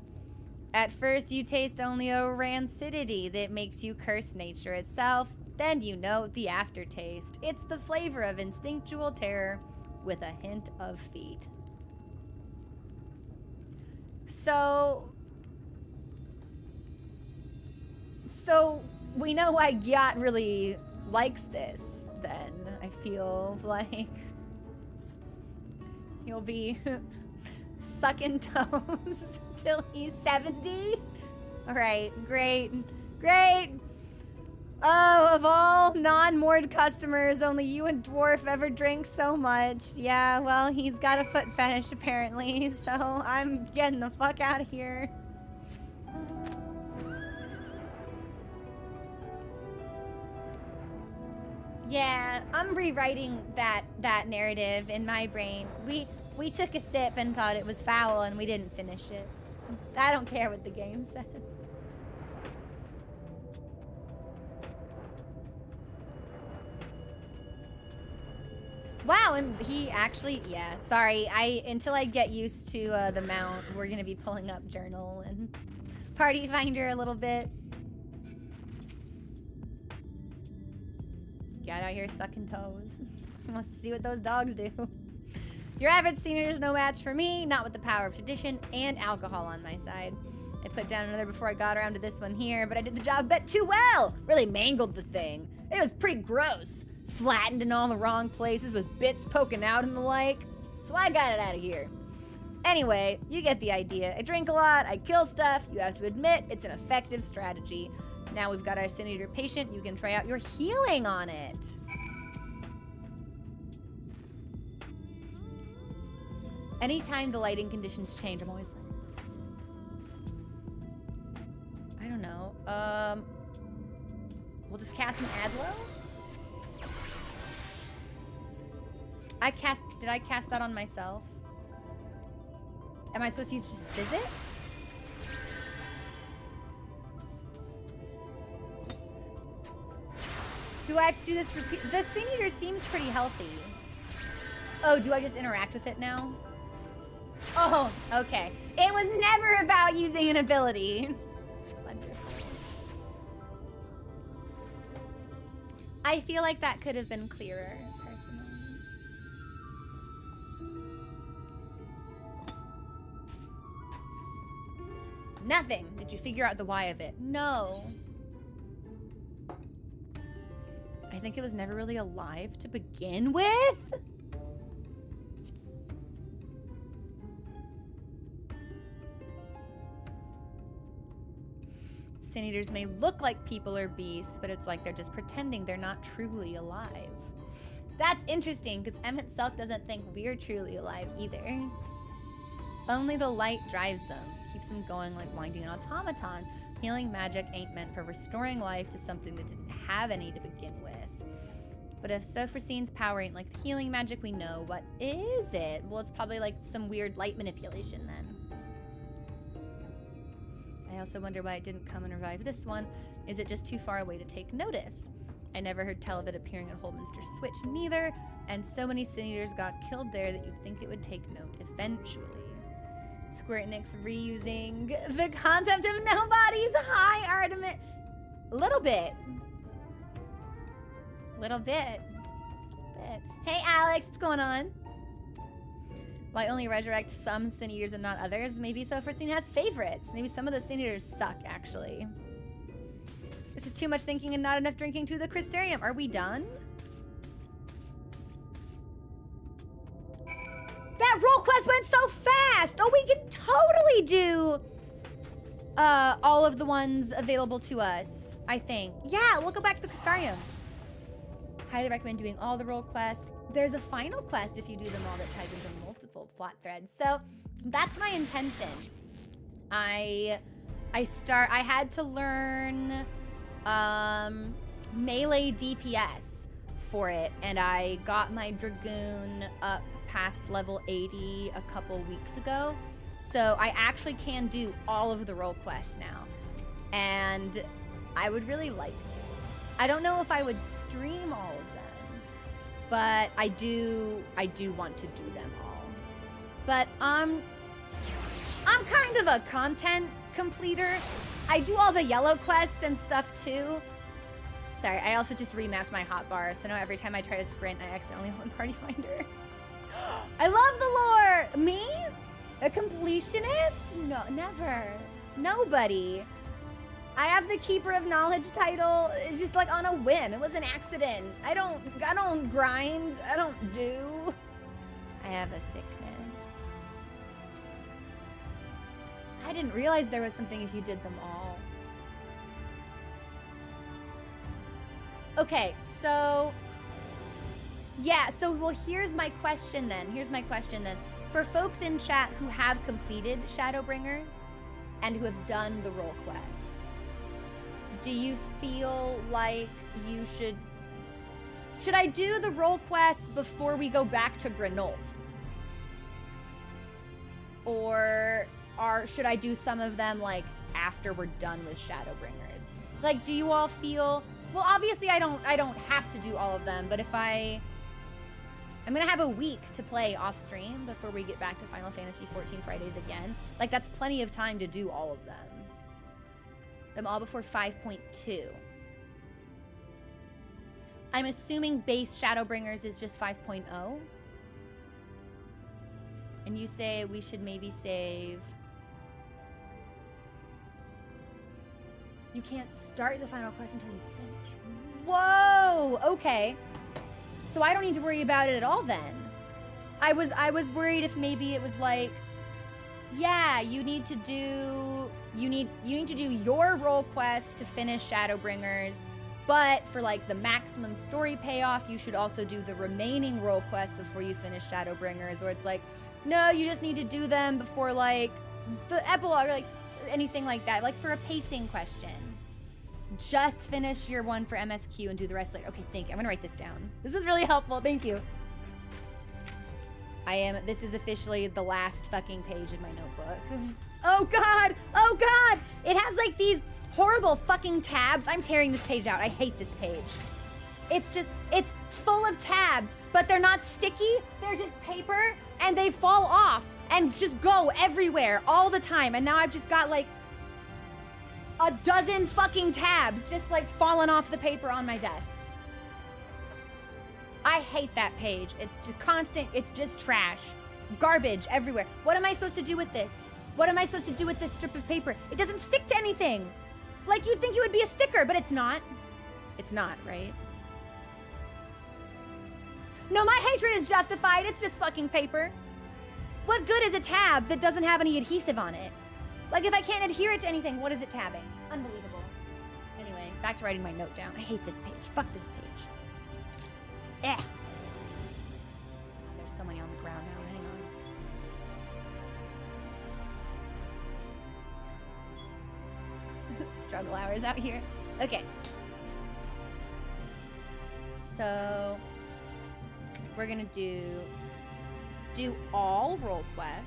At first, you taste only a rancidity that makes you curse nature itself. Then you note the aftertaste. It's the flavor of instinctual terror with a hint of feet. So we know why Gyat really likes this, then. I feel like he'll be sucking toes till he's 70. All right, great, great. Oh, of all non-moored customers, only you and Dwarf ever drink so much. Yeah, well, he's got a foot fetish apparently, so I'm getting the fuck out of here. Yeah, I'm rewriting that narrative in my brain. We took a sip and thought it was foul and we didn't finish it. I don't care what the game says. Wow, and he actually, yeah, sorry. Until I get used to the mount, we're gonna be pulling up Journal and Party Finder a little bit. Got out here sucking toes. Wants to see what those dogs do. Your average senior is no match for me, not with the power of tradition and alcohol on my side. I put down another before I got around to this one here, but I did the job a bit too well. Really mangled the thing. It was pretty gross. Flattened in all the wrong places with bits poking out and the like. So I got it out of here. Anyway, you get the idea. I drink a lot, I kill stuff. You have to admit, it's an effective strategy. Now we've got our Sin Eater patient. You can try out your healing on it. Anytime the lighting conditions change, I'm always like, I don't know. We'll just cast an Adlo. Did I cast that on myself? Am I supposed to use just visit? Do I have to do this repeat? The Sin Eater seems pretty healthy. Oh, do I just interact with it now? Oh, okay. It was never about using an ability. Wonderful. I feel like that could have been clearer, personally. Nothing. Did you figure out the why of it? No. I think it was never really alive to begin with. Sin Eaters may look like people or beasts, but it's like they're just pretending they're not truly alive. That's interesting, because Emmett Selk doesn't think we're truly alive either. Only the light drives them, keeps them going like winding an automaton. Healing magic ain't meant for restoring life to something that didn't have any to begin with. But if Sophrosine's power ain't like the healing magic we know, what is it? Well, it's probably like some weird light manipulation then. I also wonder why it didn't come and revive this one. Is it just too far away to take notice? I never heard tell of it appearing at Holdminster Switch neither, and so many Sin Eaters got killed there that you'd think it would take note eventually. Square Enix reusing the concept of nobody's high Artemis. Little bit. Hey Alex, what's going on? Why only resurrect some Sin Eaters and not others? Maybe Sophrosine has favorites. Maybe some of the Sin Eaters suck, actually. This is too much thinking and not enough drinking to the Crystarium. Are we done? That role quest went so fast. Oh, we can totally do all of the ones available to us, I think. Yeah, we'll go back to the Crystarium. Highly recommend doing all the role quests. There's a final quest if you do them all that ties into multiple plot threads. So that's my intention. I had to learn melee DPS for it, and I got my Dragoon up past level 80 a couple weeks ago. So I actually can do all of the role quests now, and I would really like to. I don't know if I would stream all of them, but I do want to do them all. But I'm kind of a content completer. I do all the yellow quests and stuff too. Sorry, I also just remapped my hotbar, so now every time I try to sprint, I accidentally open Party Finder. I love the lore! Me? A completionist? No, never. Nobody. I have the Keeper of Knowledge title. It's just like on a whim. It was an accident. I don't grind. I don't do. I have a sickness. I didn't realize there was something if you did them all. Okay, so yeah, so well, here's my question then. For folks in chat who have completed Shadowbringers and who have done the role quests, do you feel like you should I do the role quests before we go back to Grenold? Or should I do some of them like after we're done with Shadowbringers? Like, do you all feel, well, obviously I don't have to do all of them, but if I'm gonna have a week to play off stream before we get back to Final Fantasy XIV Fridays again. Like, that's plenty of time to do all of them. Them all before 5.2. I'm assuming base Shadowbringers is just 5.0. And you say we should maybe save. You can't start the final quest until you finish. Whoa, okay. So I don't need to worry about it at all then. I was worried if maybe it was like, yeah, you need to do your role quest to finish Shadowbringers, but for like the maximum story payoff, you should also do the remaining role quests before you finish Shadowbringers. Or it's like, no, you just need to do them before like the epilogue or like anything like that. Like for a pacing question. Just finish your one for MSQ and do the rest later. Okay, thank you. I'm gonna write this down. This is really helpful. Thank you. This is officially the last fucking page in my notebook. Oh God! Oh God! It has like these horrible fucking tabs. I'm tearing this page out. I hate this page. It's full of tabs, but they're not sticky. They're just paper and they fall off and just go everywhere all the time. And now I've just got like a dozen fucking tabs just like falling off the paper on my desk. I hate that page. It's constant, it's just trash. Garbage everywhere. What am I supposed to do with this? What am I supposed to do with this strip of paper? It doesn't stick to anything. Like you'd think it would be a sticker, but it's not. It's not, right? No, my hatred is justified. It's just fucking paper. What good is a tab that doesn't have any adhesive on it? Like, if I can't adhere it to anything, what is it tabbing? Unbelievable. Anyway, back to writing my note down. I hate this page. Fuck this page. Eh. There's so many on the ground now. Hang on. Struggle hours out here. Okay. So, we're gonna do all role quests.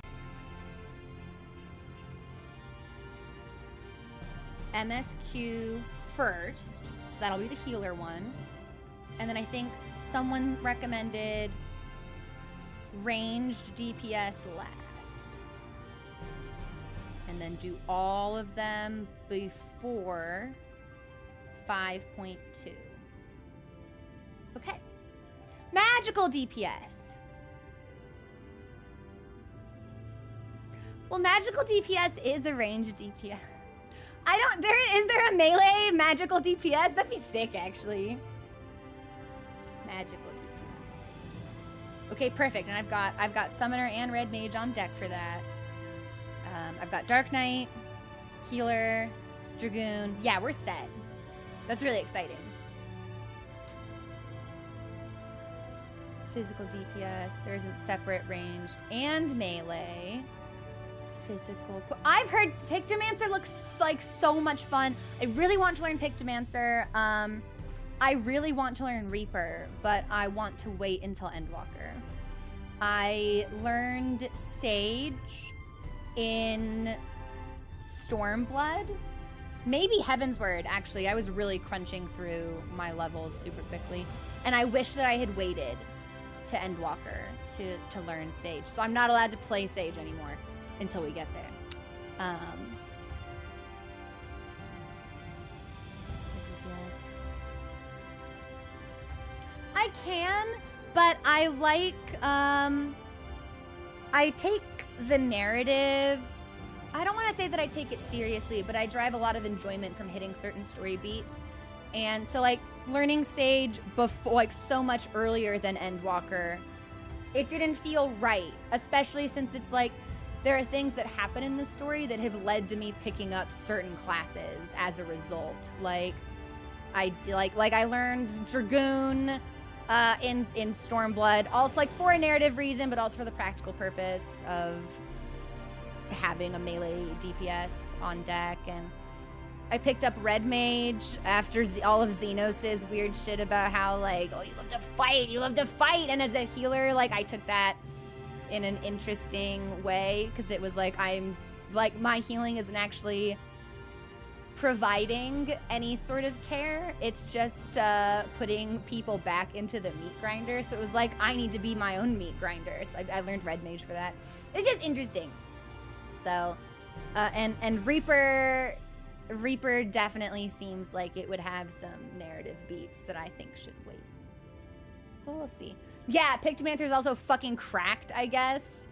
MSQ first, so that'll be the healer one. And then I think someone recommended ranged DPS last. And then do all of them before 5.2. Okay. Magical DPS. Well, magical DPS is a ranged DPS. Is there a melee magical DPS? That'd be sick, actually. Magical Okay, perfect. And I've got Summoner and Red Mage on deck for that. I've got Dark Knight, Healer, Dragoon. Yeah, we're set. That's really exciting. Physical DPS. There isn't separate ranged and melee. Physical. I've heard Pictomancer looks like so much fun. I really want to learn Pictomancer. I really want to learn Reaper, but I want to wait until Endwalker. I learned Sage in Stormblood. Maybe Heaven's Word, actually. I was really crunching through my levels super quickly. And I wish that I had waited to Endwalker to learn Sage. So I'm not allowed to play Sage anymore until we get there. I can, but I like, I take the narrative. I don't want to say that I take it seriously, but I derive a lot of enjoyment from hitting certain story beats. And so, like, learning Sage before, like, so much earlier than Endwalker, it didn't feel right, especially since it's like, there are things that happen in the story that have led to me picking up certain classes as a result. Like, I learned Dragoon in Stormblood, also like for a narrative reason, but also for the practical purpose of having a melee DPS on deck. And I picked up Red Mage after all of Xenos' weird shit about how, like, oh, you love to fight, and as a healer, like, I took that in an interesting way, because it was like, my healing isn't actually providing any sort of care. It's just putting people back into the meat grinder. So it was like, I need to be my own meat grinder. So I learned Red Mage for that. It's just interesting. So, and Reaper definitely seems like it would have some narrative beats that I think should wait. But we'll see. Yeah, Pictomancer is also fucking cracked, I guess.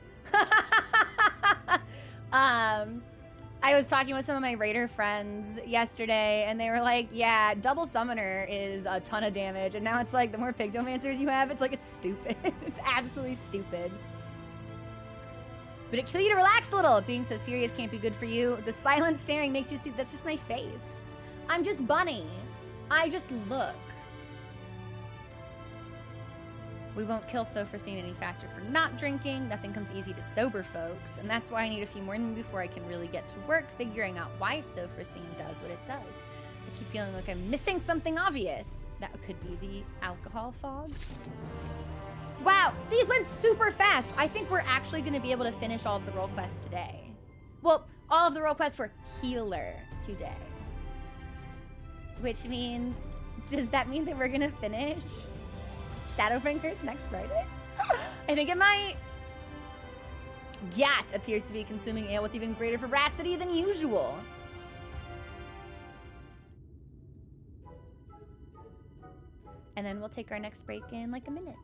I was talking with some of my Raider friends yesterday, and they were like, yeah, double Summoner is a ton of damage. And now it's like, the more Pictomancers you have, it's like, it's stupid. It's absolutely stupid. But it kills you to relax a little. Being so serious can't be good for you. The silent staring makes you see, that's just my face. I'm just Bunny. I just look. We won't kill Sophrosine any faster for not drinking. Nothing comes easy to sober folks. And that's why I need a few more in me before I can really get to work figuring out why Sophrosine does what it does. I keep feeling like I'm missing something obvious. That could be the alcohol fog. Wow, these went super fast. I think we're actually going to be able to finish all of the role quests today. Well, all of the role quests for Healer today. Which means, does that mean that we're going to finish Shadowbringers next Friday? I think it might. Gat appears to be consuming ale with even greater voracity than usual. And then we'll take our next break in like a minute.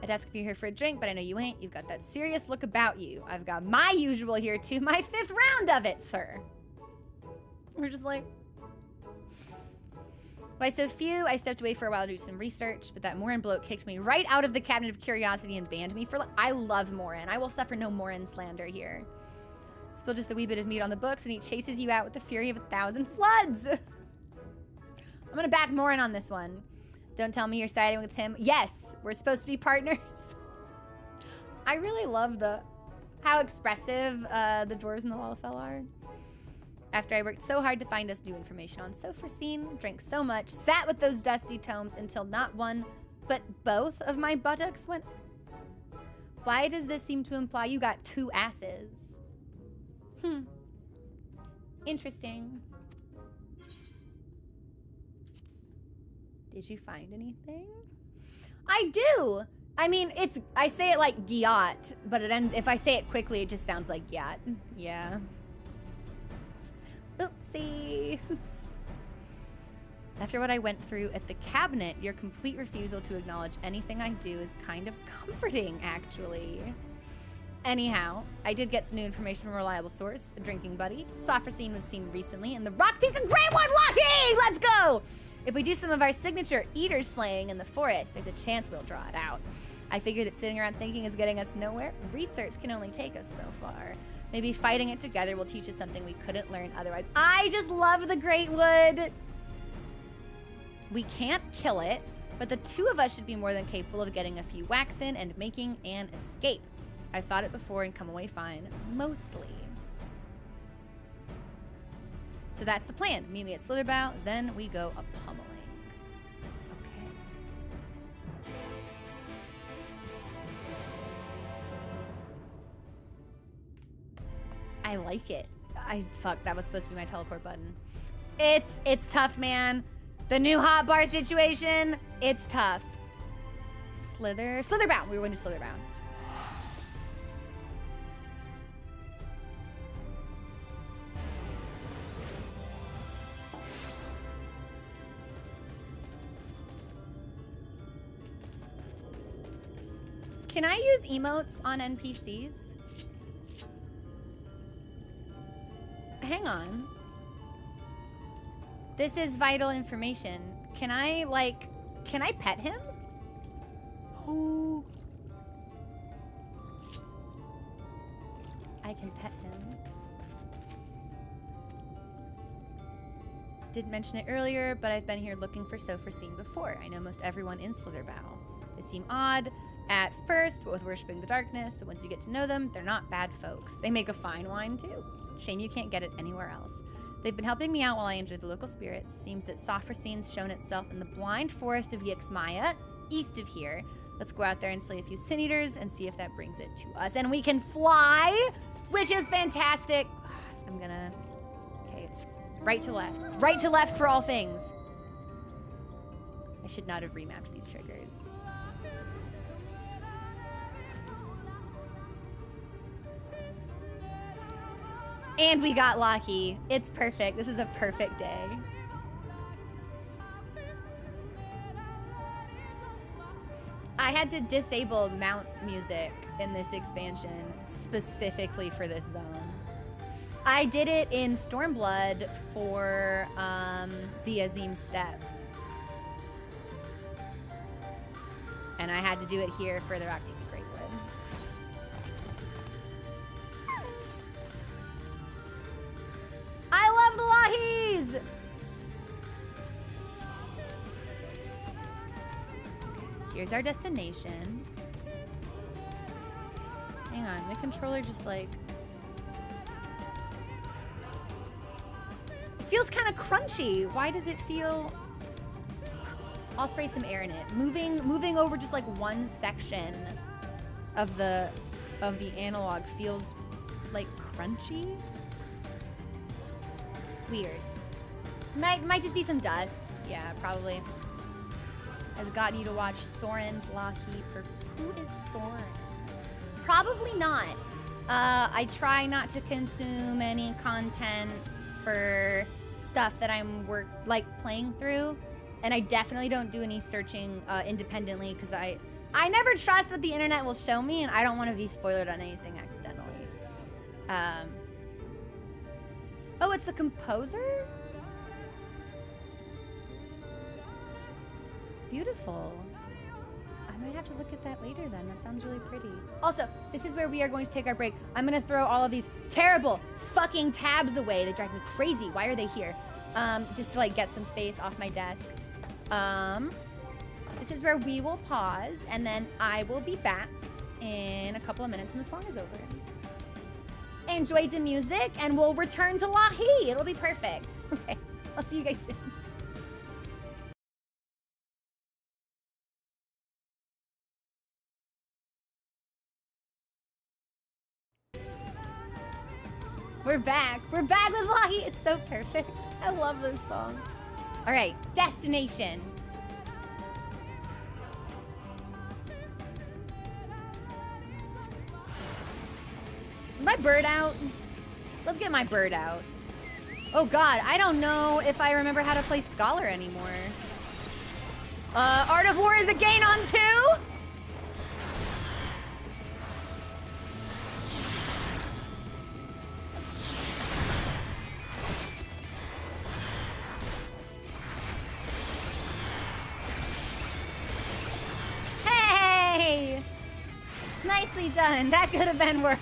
I'd ask if you're here for a drink, but I know you ain't. You've got that serious look about you. I've got my usual here too. My 5th round of it, sir. We're just like, why so few? I stepped away for a while to do some research, but that Morin bloke kicked me right out of the cabinet of curiosity and banned me for I love Morin. I will suffer no Morin slander here. Spill just a wee bit of meat on the books and he chases you out with the fury of 1,000 floods. I'm gonna back Morin on this one. Don't tell me you're siding with him. Yes, we're supposed to be partners. I really love how expressive the dwarves in the Lalafell are. After I worked so hard to find us new information on Sophrosine, drank so much, sat with those dusty tomes until not one, but both of my buttocks went... Why does this seem to imply you got 2 asses? Interesting. Did you find anything? I do! I mean, I say it like Gyat, but if I say it quickly, it just sounds like Gyat. Yeah. Oopsie. After what I went through at the cabinet, your complete refusal to acknowledge anything I do is kind of comforting, actually. Anyhow, I did get some new information from a reliable source, a drinking buddy. Sophrosine was seen recently in the Rock Take a Great One, Lucky! Let's go! If we do some of our signature eater slaying in the forest, there's a chance we'll draw it out. I figure that sitting around thinking is getting us nowhere. Research can only take us so far. Maybe fighting it together will teach us something we couldn't learn otherwise. I just love the Great Wood. We can't kill it, but the two of us should be more than capable of getting a few whacks in and making an escape. I've thought it before and come away fine, mostly. So that's the plan. Meet me at Slitherbow, then we go a pummeling. Okay. I like it. Fuck, that was supposed to be my teleport button. It's tough, man. The new hotbar situation, it's tough. Slitherbound. We were going to Slitherbound. Can I use emotes on NPCs? Hang on. This is vital information. Can I pet him? Oh. I can pet him. Didn't mention it earlier, but I've been here looking for Sophrosine before. I know most everyone in Slitherbow. They seem odd at first, with worshipping the darkness, but once you get to know them, they're not bad folks. They make a fine wine too. Shame you can't get it anywhere else. They've been helping me out while I enjoy the local spirits. Seems that Sophrosine's shown itself in the blind forest of Yixmaya, east of here. Let's go out there and slay a few sin eaters and see if that brings it to us. And we can fly, which is fantastic. Okay, it's right to left. It's right to left for all things. I should not have remapped these triggers. And we got lucky. It's perfect. This is a perfect day. I had to disable mount music in this expansion specifically for this zone. I did it in Stormblood for the Azim Step. And I had to do it here for the Rocktika Greatwood. I love the Lahis! Okay, here's our destination. Hang on, my controller just like... It feels kind of crunchy. Why does it feel... I'll spray some air in it. Moving over just like one section of the analog feels like crunchy. Weird. Might just be some dust. Yeah, probably. Has it gotten you to watch Soren's Lahi? Who is Soren? Probably not. I try not to consume any content for stuff that I'm playing through. And I definitely don't do any searching independently because I never trust what the internet will show me, and I don't want to be spoiled on anything accidentally. Oh, it's the composer? Beautiful. I might have to look at that later then. That sounds really pretty. Also, this is where we are going to take our break. I'm going to throw all of these terrible fucking tabs away. They drive me crazy. Why are they here? Just to get some space off my desk. This is where we will pause, and then I will be back in a couple of minutes when the song is over. Enjoy the music, and we'll return to Lahi. It'll be perfect. Okay, I'll see you guys soon. We're back. We're back with Lahi. It's so perfect. I love this song. All right, destination. My bird out? Let's get my bird out. Oh god, I don't know if I remember how to play Scholar anymore. Art of War is a gain on 2? nicely done. That could have been worse.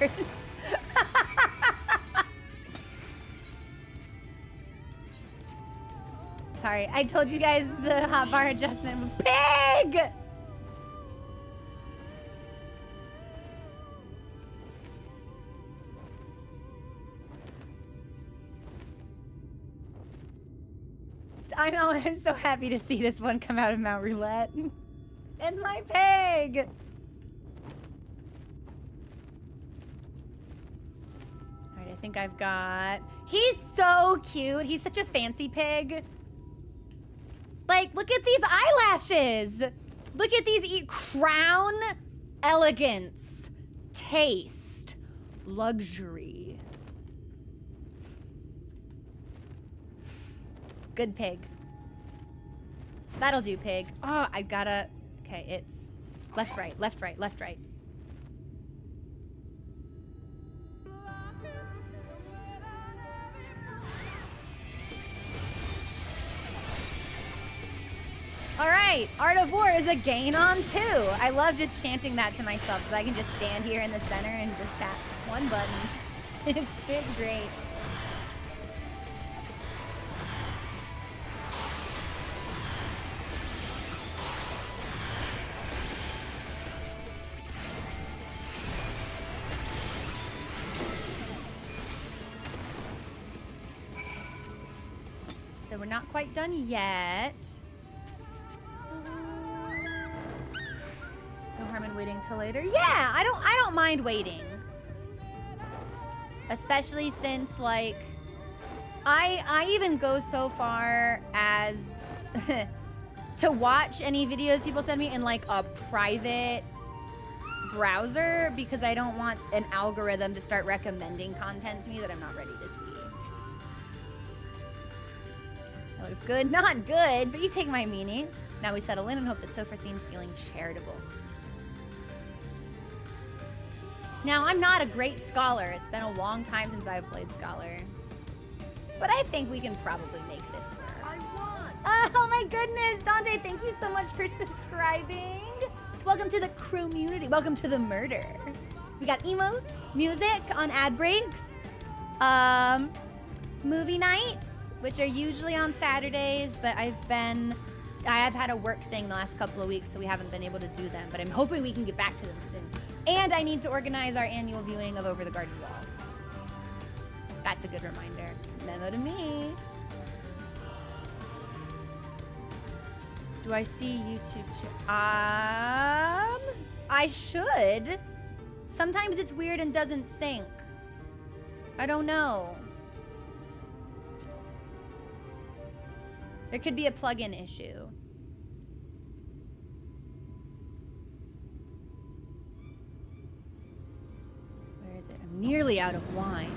Sorry, I told you guys the hotbar adjustment was big! I'm so happy to see this one come out of Mount Roulette. It's my pig! Alright, I think I've got... He's so cute. He's such a fancy pig. Like, look at these eyelashes. Look at these crown, elegance, taste, luxury. Good pig. That'll do, pig. Oh, I gotta... Okay, it's left, right, left, right, left, right. All right, Art of War is a gain on 2. I love just chanting that to myself so I can just stand here in the center and just tap one button. It's great. So we're not quite done yet. No harm in waiting till later. Yeah, I don't mind waiting. Especially since, like, I even go so far as to watch any videos people send me in like a private browser because I don't want an algorithm to start recommending content to me that I'm not ready to see. That looks good. Not good, but you take my meaning. Now we settle in and hope that Sofa seems feeling charitable. Now, I'm not a great scholar. It's been a long time since I've played Scholar. But I think we can probably make this work. I won! Oh my goodness! Dante, thank you so much for subscribing. Welcome to the community. Welcome to the murder. We got emotes, music on ad breaks, movie nights, which are usually on Saturdays, but I have had a work thing the last couple of weeks, so we haven't been able to do them, but I'm hoping we can get back to them soon. And I need to organize our annual viewing of Over the Garden Wall. That's a good reminder. Memo to me. Do I see YouTube I should. Sometimes it's weird and doesn't sync. I don't know. There could be a plugin issue. Where is it? I'm nearly out of wine.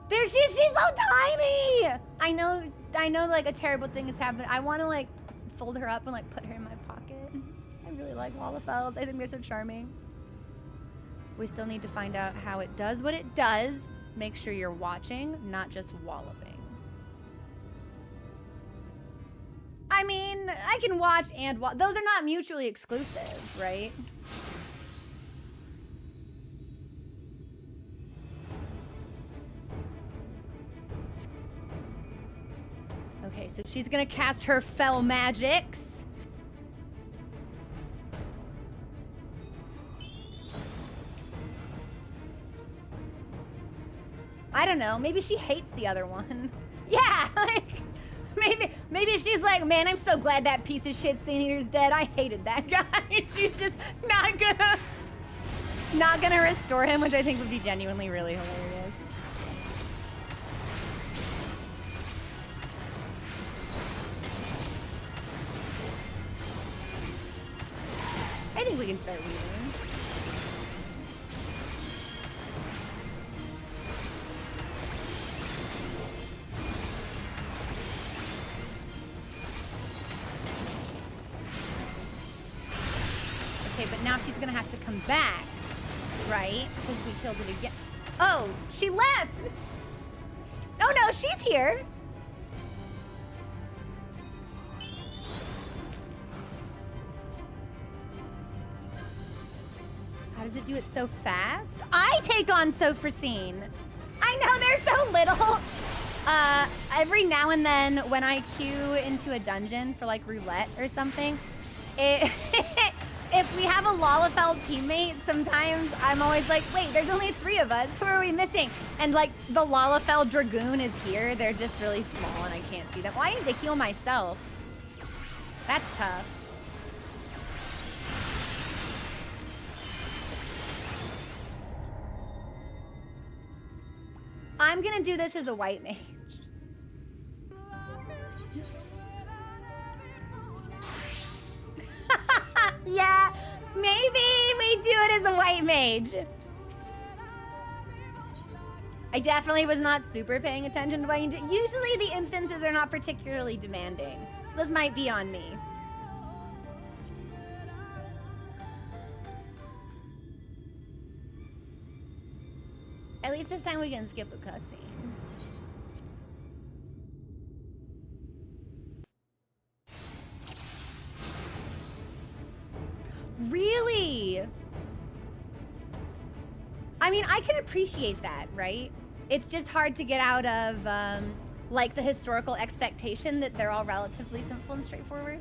There she's so tiny! I know like a terrible thing has happened. I want to like fold her up and like put her in my pocket. I really like Wallafels. I think they're so charming. We still need to find out how it does what it does. Make sure you're watching, not just walloping. I mean, I can watch and watch. Those are not mutually exclusive, right? Okay, so she's gonna cast her fell magics. I don't know, maybe she hates the other one. Yeah, like, maybe she's like, man, I'm so glad that piece of shit Sin Eater's dead. I hated that guy. She's just not gonna restore him, which I think would be genuinely really hilarious. I think we can start weaving. Okay, but now she's gonna have to come back, right? Because we killed it again. Oh, she left! Oh no, she's here! How does it do it so fast? I take on Sofrosine. I know, they're so little. Every now and then when I queue into a dungeon for like roulette or something, if we have a Lalafell teammate, sometimes I'm always like, wait, there's only 3 of us. Who are we missing? And like the Lalafell Dragoon is here. They're just really small and I can't see them. Well, I need to heal myself. That's tough. I'm gonna do this as a white mage. Yeah, maybe we do it as a white mage. I definitely was not super paying attention to what you do. Usually the instances are not particularly demanding, so this might be on me. At least this time we can skip a cutscene. Really? I mean, I can appreciate that, right? It's just hard to get out of, like, the historical expectation that they're all relatively simple and straightforward.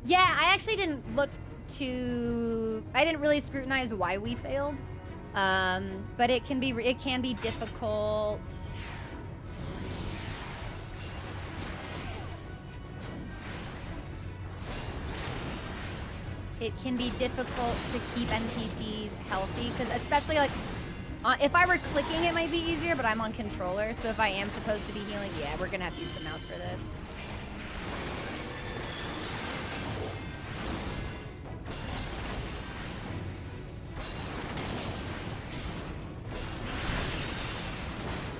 Yeah, I actually didn't look to... I didn't really scrutinize why we failed. But it can be difficult... It can be difficult to keep NPCs healthy, because especially like, if I were clicking it might be easier, but I'm on controller, so if I am supposed to be healing, yeah, we're gonna have to use the mouse for this.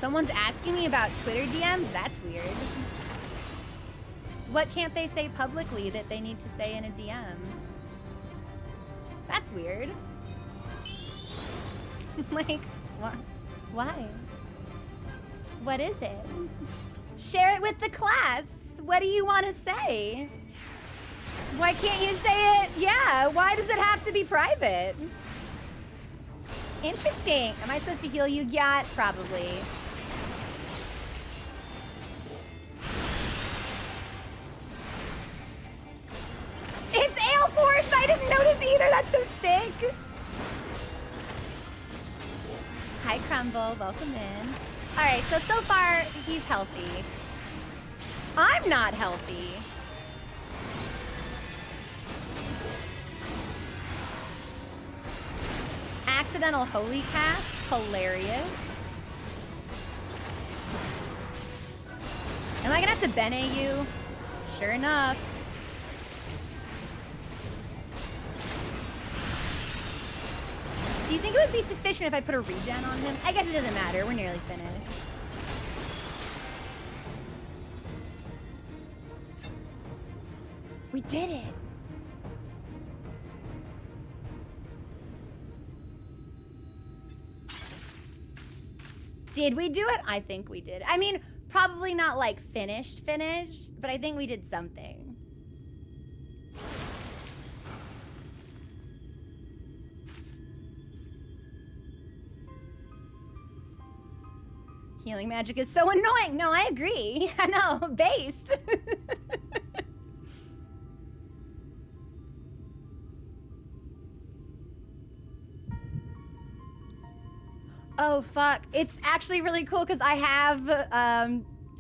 Someone's asking me about Twitter DMs? That's weird. What can't they say publicly that they need to say in a DM? That's weird. Like, what? Why? What is it? Share it with the class. What do you want to say? Why can't you say it? Yeah, why does it have to be private? Interesting. Am I supposed to heal you? Yeah, probably. It's Ale Force! I didn't notice either! That's so sick! Hi, Crumble. Welcome in. Alright, so far, he's healthy. I'm not healthy. Accidental Holy Cast. Hilarious. Am I gonna have to Bene you? Sure enough. Do you think it would be sufficient if I put a regen on him? I guess it doesn't matter. We're nearly finished. We did it. Did we do it? I think we did. I mean, probably not like finished, but I think we did something. Healing magic is so annoying. No, I agree. I know, based. Oh, fuck. It's actually really cool because I have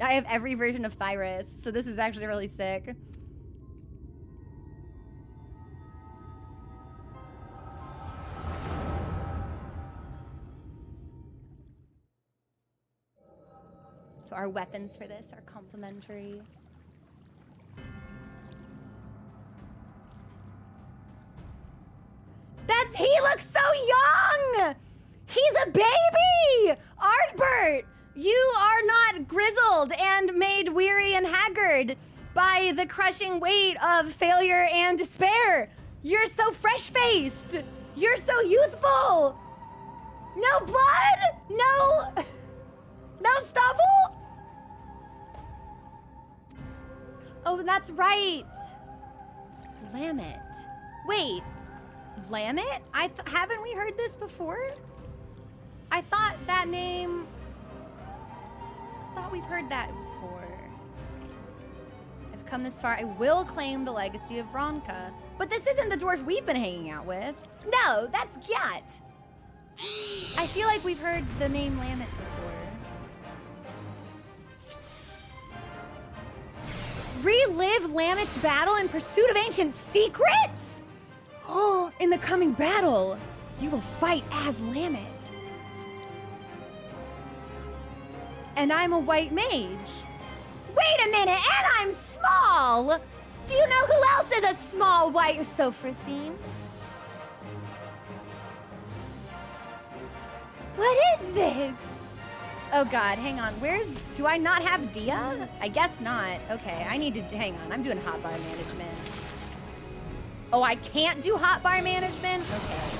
every version of Thyrus, so this is actually really sick. So our weapons for this are complementary. He looks so young! He's a baby! Artbert, you are not grizzled and made weary and haggard by the crushing weight of failure and despair. You're so fresh-faced. You're so youthful. No blood? No stubble? Oh, that's right. Lammet. Wait, Lammet? Haven't we heard this before? I thought that name... I thought we've heard that before. I've come this far. I will claim the legacy of Ronka. But this isn't the dwarf we've been hanging out with. No, that's Gyat. I feel like we've heard the name Lammet before. Relive Lammet's battle in pursuit of ancient secrets? Oh, in the coming battle, you will fight as Lammet. And I'm a white mage. Wait a minute, and I'm small! Do you know who else is a small white Sophrosine? What is this? Oh God, hang on. Do I not have Dia? I guess not. Okay, I need to, hang on. I'm doing hotbar management. Oh, I can't do hotbar management? Okay.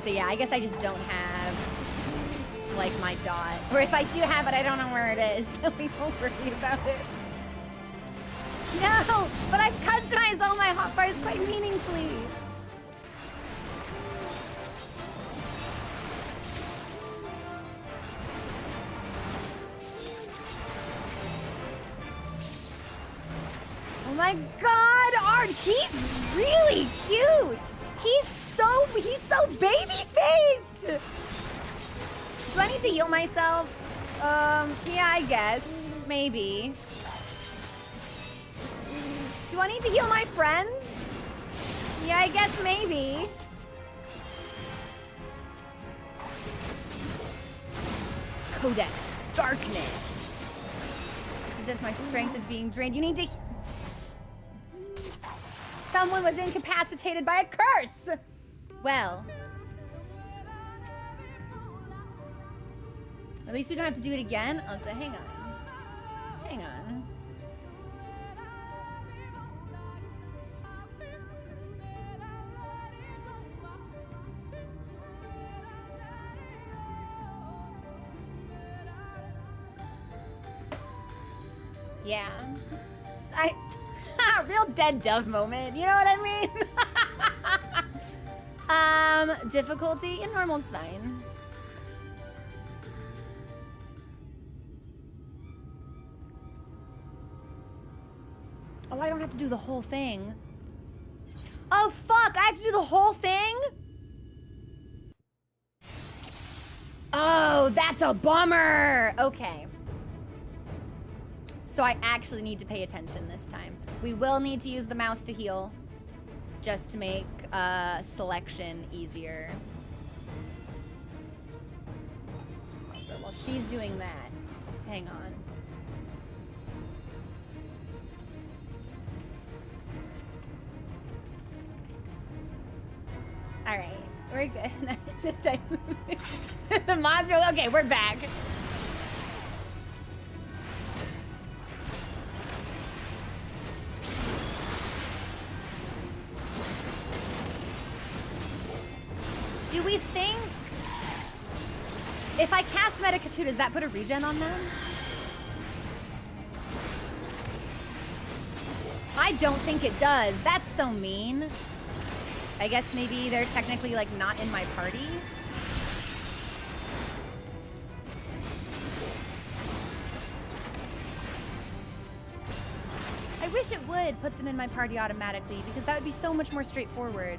So yeah, I guess I just don't have, like, my dot. Or if I do have it, I don't know where it is, so we won't worry about it. No, but I've customized all my hotbars quite meaningfully. Oh my God, Art, he's really cute. He's so baby-faced. Do I need to heal myself? Yeah, I guess. Maybe. Do I need to heal my friends? Yeah, I guess maybe. Codex Darkness. It's as if my strength is being drained. You need to... Someone was incapacitated by a curse! Well. At least we don't have to do it again. Oh, so hang on. Hang on. Yeah. Real dead dove moment. You know what I mean? Difficulty? Normal's fine. Oh, I don't have to do the whole thing. Oh, fuck! I have to do the whole thing? Oh, that's a bummer! Okay. So I actually need to pay attention this time. We will need to use the mouse to heal, just to make selection easier. So while she's doing that, hang on. All right, we're good. The mods are, okay, we're back. Do we think, if I cast Medicature, does that put a regen on them? I don't think it does. That's so mean. I guess maybe they're technically, like, not in my party. I wish it would put them in my party automatically, because that would be so much more straightforward.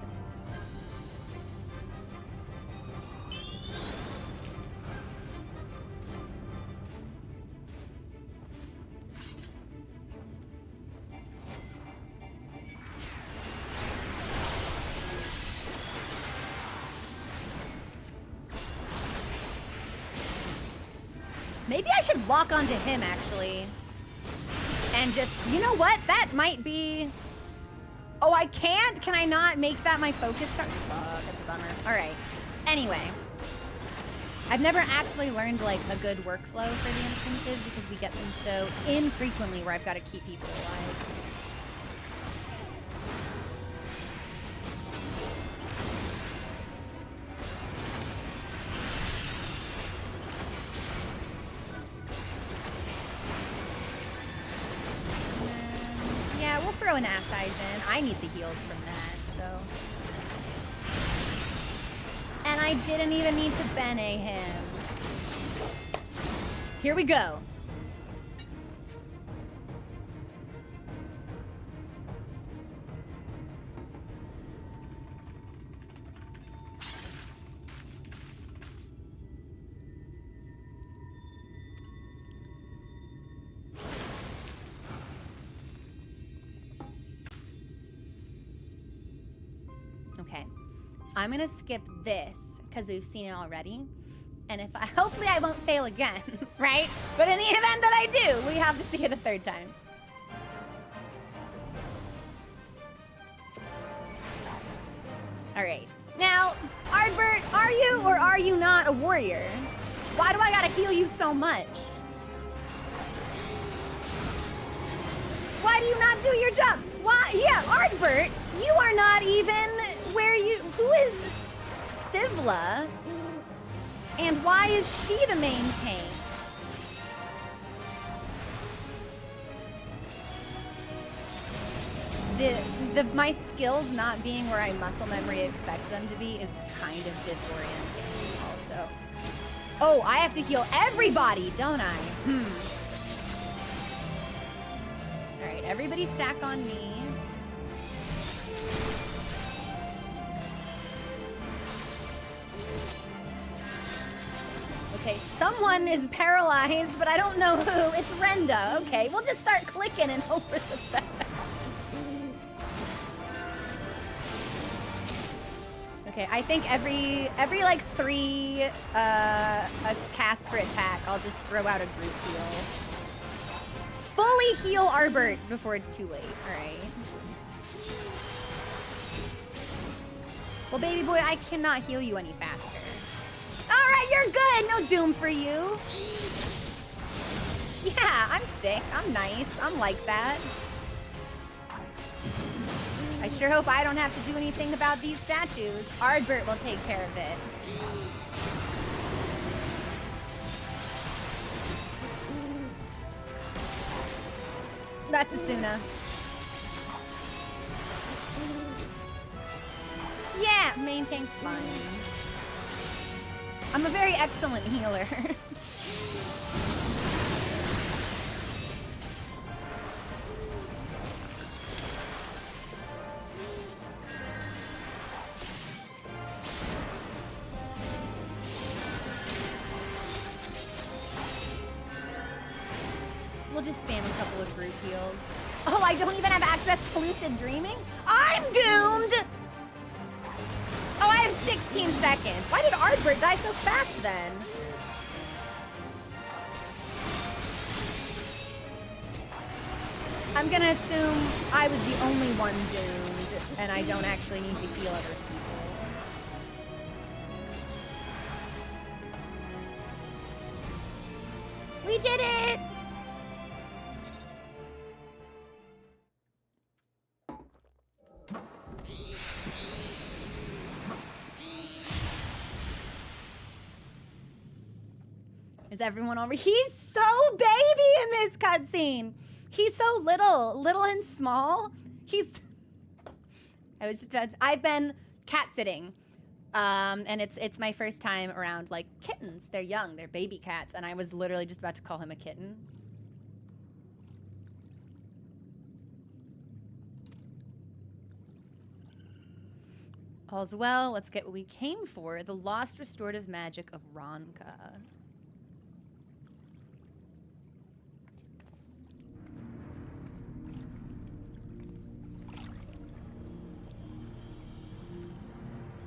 Maybe I should lock onto him, actually. And just, you know what? That might be... Oh, I can't? Can I not make that my focus card? Fuck, that's a bummer. All right. Anyway. I've never actually learned, like, a good workflow for the instances because we get them so infrequently where I've got to keep people alive. throwing ass eyes in. I need the heals from that, so. And I didn't even need to Bene him. Here we go. Okay, I'm gonna skip this because we've seen it already. And if hopefully I won't fail again, right? But in the event that I do, we have to see it a third time. All right. Now, Ardbert, are you or are you not a warrior? Why do I gotta heal you so much? Why do you not do your job? Why? Yeah, Ardbert, you are not even where you... Who is Sivla? And why is she the main tank? My skills not being where I muscle memory expect them to be is kind of disorienting also. Oh, I have to heal everybody, don't I? All right, everybody stack on me. Okay, someone is paralyzed, but I don't know who. It's Renda. Okay, we'll just start clicking and hope for the best. Okay, I think every like 3 casts for attack, I'll just throw out a group heal. Fully heal Ardbert before it's too late. All right. Well, baby boy, I cannot heal you any faster. All right, you're good. No doom for you. Yeah, I'm sick. I'm nice. I'm like that. I sure hope I don't have to do anything about these statues. Ardbert will take care of it. That's Asuna. Yeah, main tank's fine. I'm a very excellent healer. We'll just spam a couple of group heals. Oh, I don't even have access to lucid dreaming? I'm doomed! Oh, I have 16 seconds. Why did Ardbert die so fast then? I'm gonna assume I was the only one doomed, and I don't actually need to heal other people. We did it! Is everyone over? He's so baby in this cutscene. He's so little and small. I've been cat sitting, and it's my first time around like kittens. They're young, they're baby cats, and I was literally just about to call him a kitten. All's well. Let's get what we came for: the lost restorative magic of Ronka.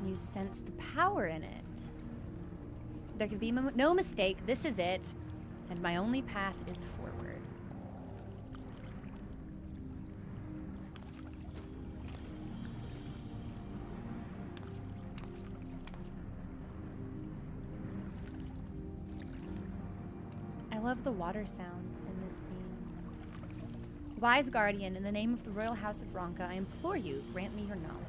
You sense the power in it. There can be no mistake. This is it, and my only path is forward. I love the water sounds in this scene. Wise Guardian, in the name of the Royal House of Ronka, I implore you, grant me your knowledge.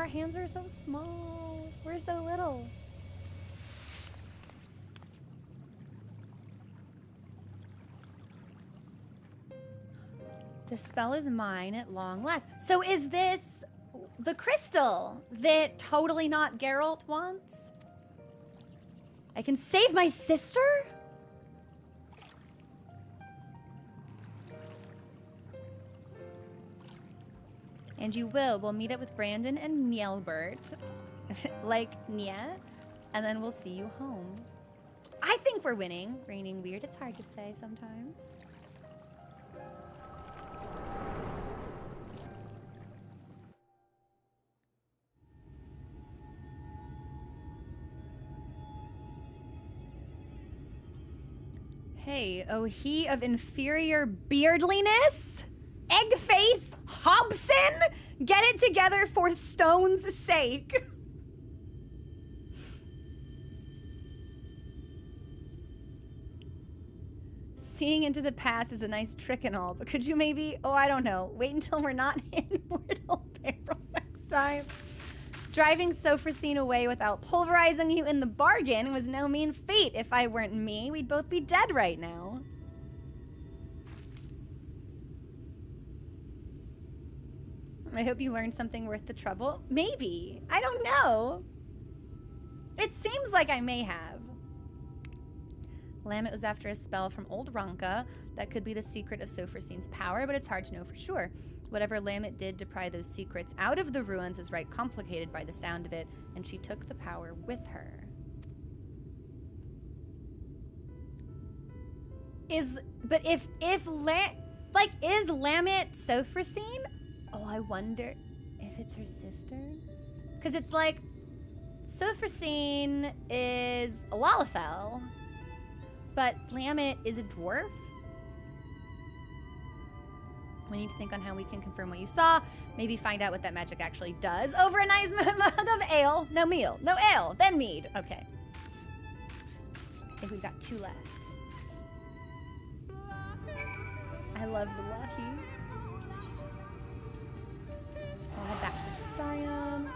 Our hands are so small. We're so little. The spell is mine at long last. So is this the crystal that totally not Geralt wants? I can save my sister? And you will. We'll meet up with Brandon and Nielbert. Like, Nia. And then we'll see you home. I think we're winning. Raining weird. It's hard to say sometimes. Hey, oh he of inferior beardliness? Eggface Hobson? Get it together for Stone's sake. Seeing into the past is a nice trick and all, but could you maybe, oh, I don't know, wait until we're not in Mortal Peril next time? Driving Sophrosine away without pulverizing you in the bargain was no mean feat. If I weren't me, we'd both be dead right now. I hope you learned something worth the trouble. Maybe. I don't know. It seems like I may have. Lamet was after a spell from old Ronka that could be the secret of Sophrosine's power, but it's hard to know for sure. Whatever Lamet did to pry those secrets out of the ruins was right complicated by the sound of it, and she took the power with her. Is Lamet Sophrosine? Oh, I wonder if it's her sister? Because it's like, Sophrosine is a Lalafell, but Lamet is a dwarf? We need to think on how we can confirm what you saw. Maybe find out what that magic actually does. Over a nice mug of ale. No meal. No ale. Then mead. Okay. I think we've got 2 left. I love the lucky. I'll head back to the Vistarium.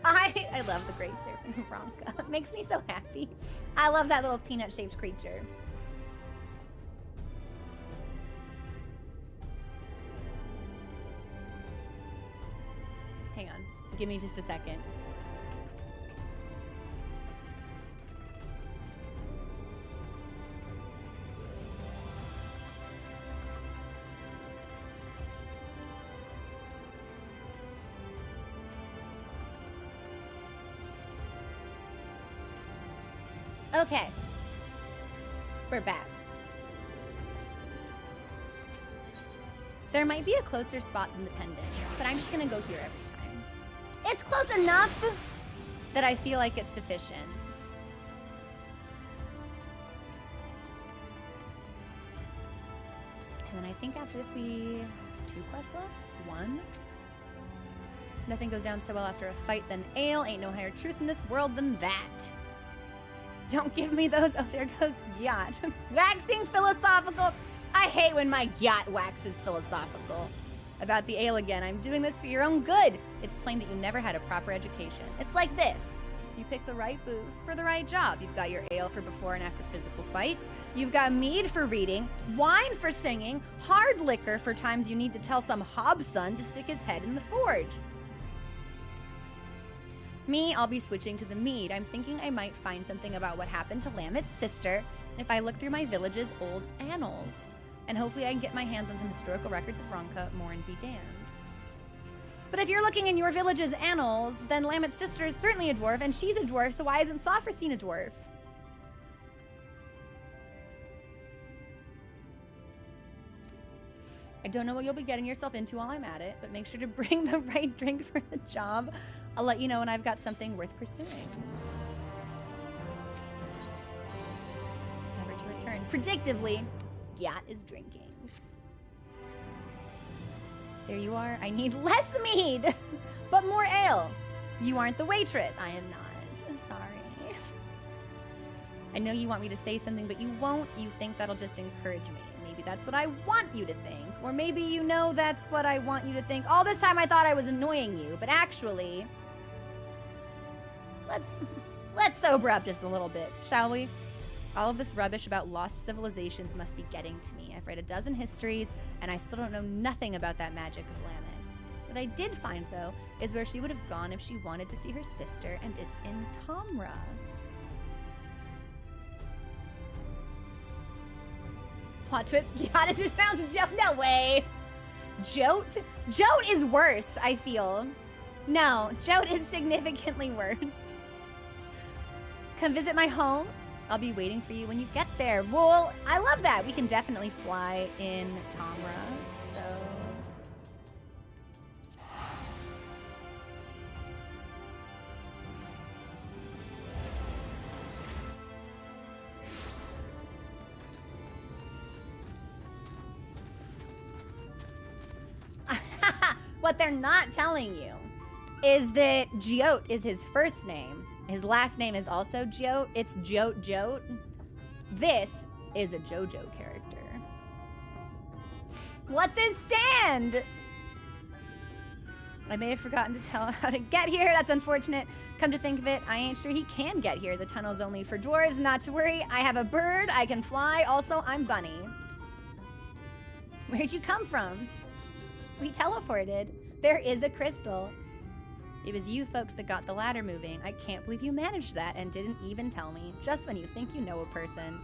I love the Great Serpent of Ronka. It makes me so happy. I love that little peanut-shaped creature. Hang on. Give me just a second. Okay. We're back. There might be a closer spot than the pendant, but I'm just gonna go here every time. It's close enough that I feel like it's sufficient. And then I think after this we have 2 quests left? 1. Nothing goes down so well after a fight than ale. Ain't no higher truth in this world than that. Don't give me those. Oh, there goes Yacht. Waxing philosophical. I hate when my Yacht waxes philosophical. About the ale again. I'm doing this for your own good. It's plain that you never had a proper education. It's like this. You pick the right booze for the right job. You've got your ale for before and after physical fights. You've got mead for reading, wine for singing, hard liquor for times you need to tell some Hobson to stick his head in the forge. Me, I'll be switching to the mead. I'm thinking I might find something about what happened to Lamet's sister if I look through my village's old annals. And hopefully I can get my hands on some historical records of Ronka, more and be damned. But if you're looking in your village's annals, then Lamet's sister is certainly a dwarf, and she's a dwarf, so why isn't Sophrosine a dwarf? I don't know what you'll be getting yourself into while I'm at it, but make sure to bring the right drink for the job. I'll let you know when I've got something worth pursuing. Never to return. Predictably, Gyat is drinking. There you are. I need less mead, but more ale. You aren't the waitress. I am not. Sorry. I know you want me to say something, but you won't. You think that'll just encourage me. Maybe that's what I want you to think. Or maybe you know that's what I want you to think. All this time I thought I was annoying you, but actually... Let's sober up just a little bit, shall we? All of this rubbish about lost civilizations must be getting to me. I've read a dozen histories, and I still don't know nothing about that magic of Lamet's. What I did find, though, is where she would have gone if she wanted to see her sister, and it's in Tomra. Plot twist, Giannis just found a joke. No way. Jote? Jote is worse, I feel. No, Jote is significantly worse. Come visit my home. I'll be waiting for you when you get there. Well, I love that. We can definitely fly in Tomra, so... What they're not telling you is that Jote is his first name. His last name is also Jote. It's Jote Jote. This is a JoJo character. What's his stand? I may have forgotten to tell him how to get here. That's unfortunate. Come to think of it, I ain't sure he can get here. The tunnel's only for dwarves. Not to worry. I have a bird. I can fly. Also, I'm Bunny. Where'd you come from? We teleported. There is a crystal. It was you folks that got the ladder moving. I can't believe you managed that and didn't even tell me. Just when you think you know a person.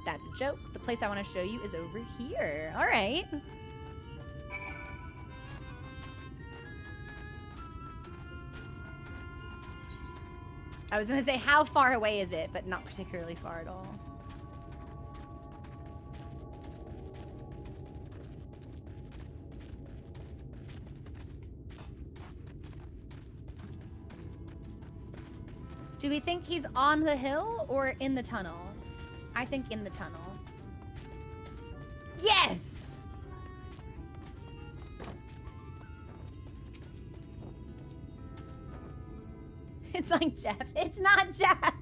That's a joke. The place I want to show you is over here. All right. I was going to say, how far away is it? But not particularly far at all. Do we think he's on the hill or in the tunnel? I think in the tunnel. Yes! It's like Jeff. It's not Jeff!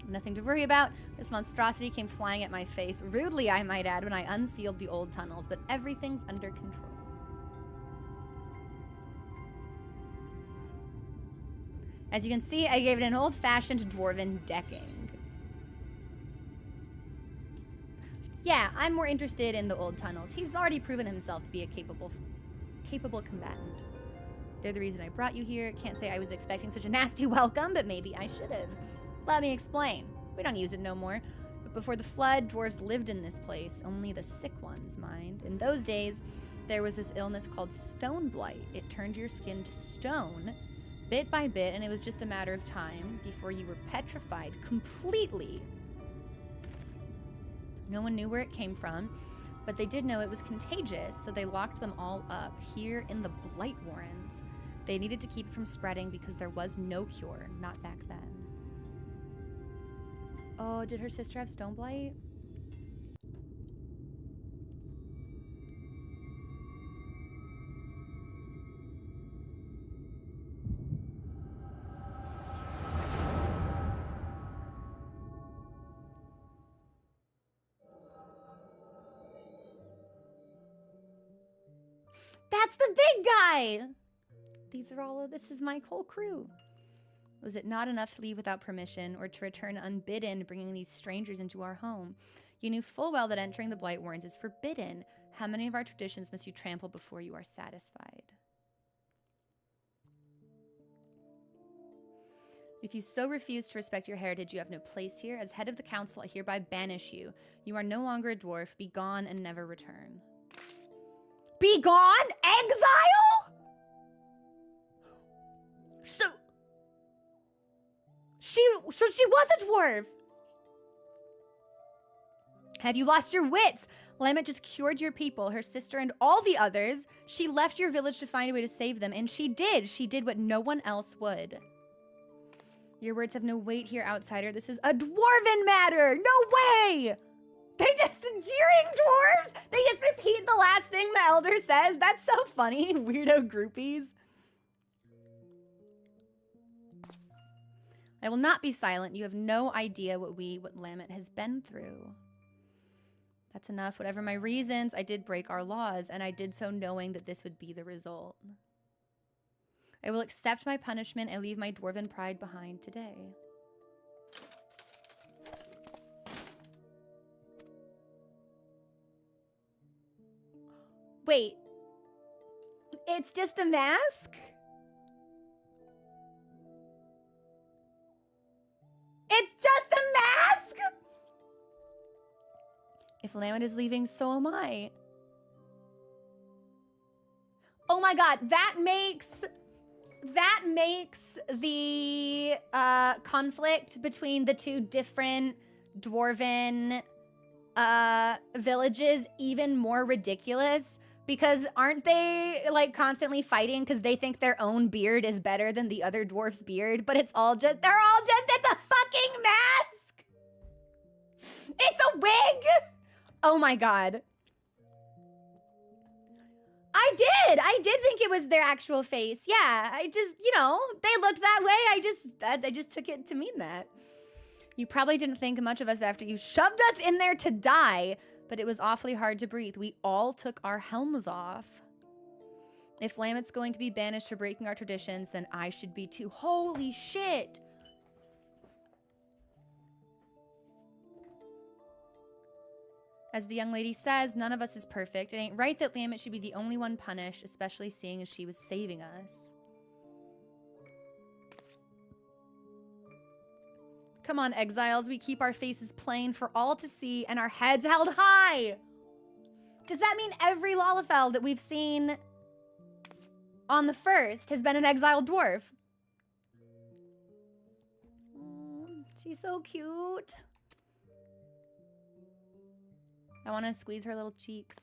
Nothing to worry about. This monstrosity came flying at my face. Rudely, I might add, when I unsealed the old tunnels, but everything's under control. As you can see, I gave it an old-fashioned dwarven decking. Yeah, I'm more interested in the old tunnels. He's already proven himself to be a capable combatant. They're the reason I brought you here. Can't say I was expecting such a nasty welcome, but maybe I should have. Let me explain. We don't use it no more. But before the flood, dwarves lived in this place. Only the sick ones, mind. In those days, there was this illness called stone blight. It turned your skin to stone, bit by bit, and it was just a matter of time before you were petrified completely. No one knew where it came from, but they did know it was contagious, so they locked them all up here in the Blight Warrens. They needed to keep it from spreading because there was no cure, not back then. Oh, did her sister have stone blight? That's the big guy! This is my whole crew. Was it not enough to leave without permission or to return unbidden, bringing these strangers into our home? You knew full well that entering the Blight Warrens is forbidden. How many of our traditions must you trample before you are satisfied? If you so refuse to respect your heritage, you have no place here. As head of the council, I hereby banish you. You are no longer a dwarf. Be gone and never return. Be gone? Exile? So she was a dwarf. Have you lost your wits? Lamet just cured your people, her sister and all the others. She left your village to find a way to save them, and she did. She did what no one else would. Your words have no weight here, outsider. This is a dwarven matter. No way! They just jeering dwarves. They just repeat the last thing the elder says. That's so funny. Weirdo groupies. I will not be silent. You have no idea what Lamet has been through. That's enough. Whatever my reasons, I did break our laws, and I did so knowing that this would be the result. I will accept my punishment and leave my dwarven pride behind today. Wait. It's just a mask? It's just a mask? If Lamet is leaving, so am I. Oh my god, that makes the conflict between the two different dwarven villages even more ridiculous, because aren't they like constantly fighting because they think their own beard is better than the other dwarf's beard, but it's a fucking mask. It's a wig. Oh my god. I did think it was their actual face. Yeah, I just, you know, they looked that way. I just took it to mean that. You probably didn't think much of us after you shoved us in there to die, but it was awfully hard to breathe. We all took our helms off. If Lamet's going to be banished for breaking our traditions, then I should be too. Holy shit! As the young lady says, none of us is perfect. It ain't right that Lamet should be the only one punished, especially seeing as she was saving us. Come on, exiles. We keep our faces plain for all to see and our heads held high. Does that mean every Lalafell that we've seen on the first has been an exiled dwarf? Oh, she's so cute. I want to squeeze her little cheeks.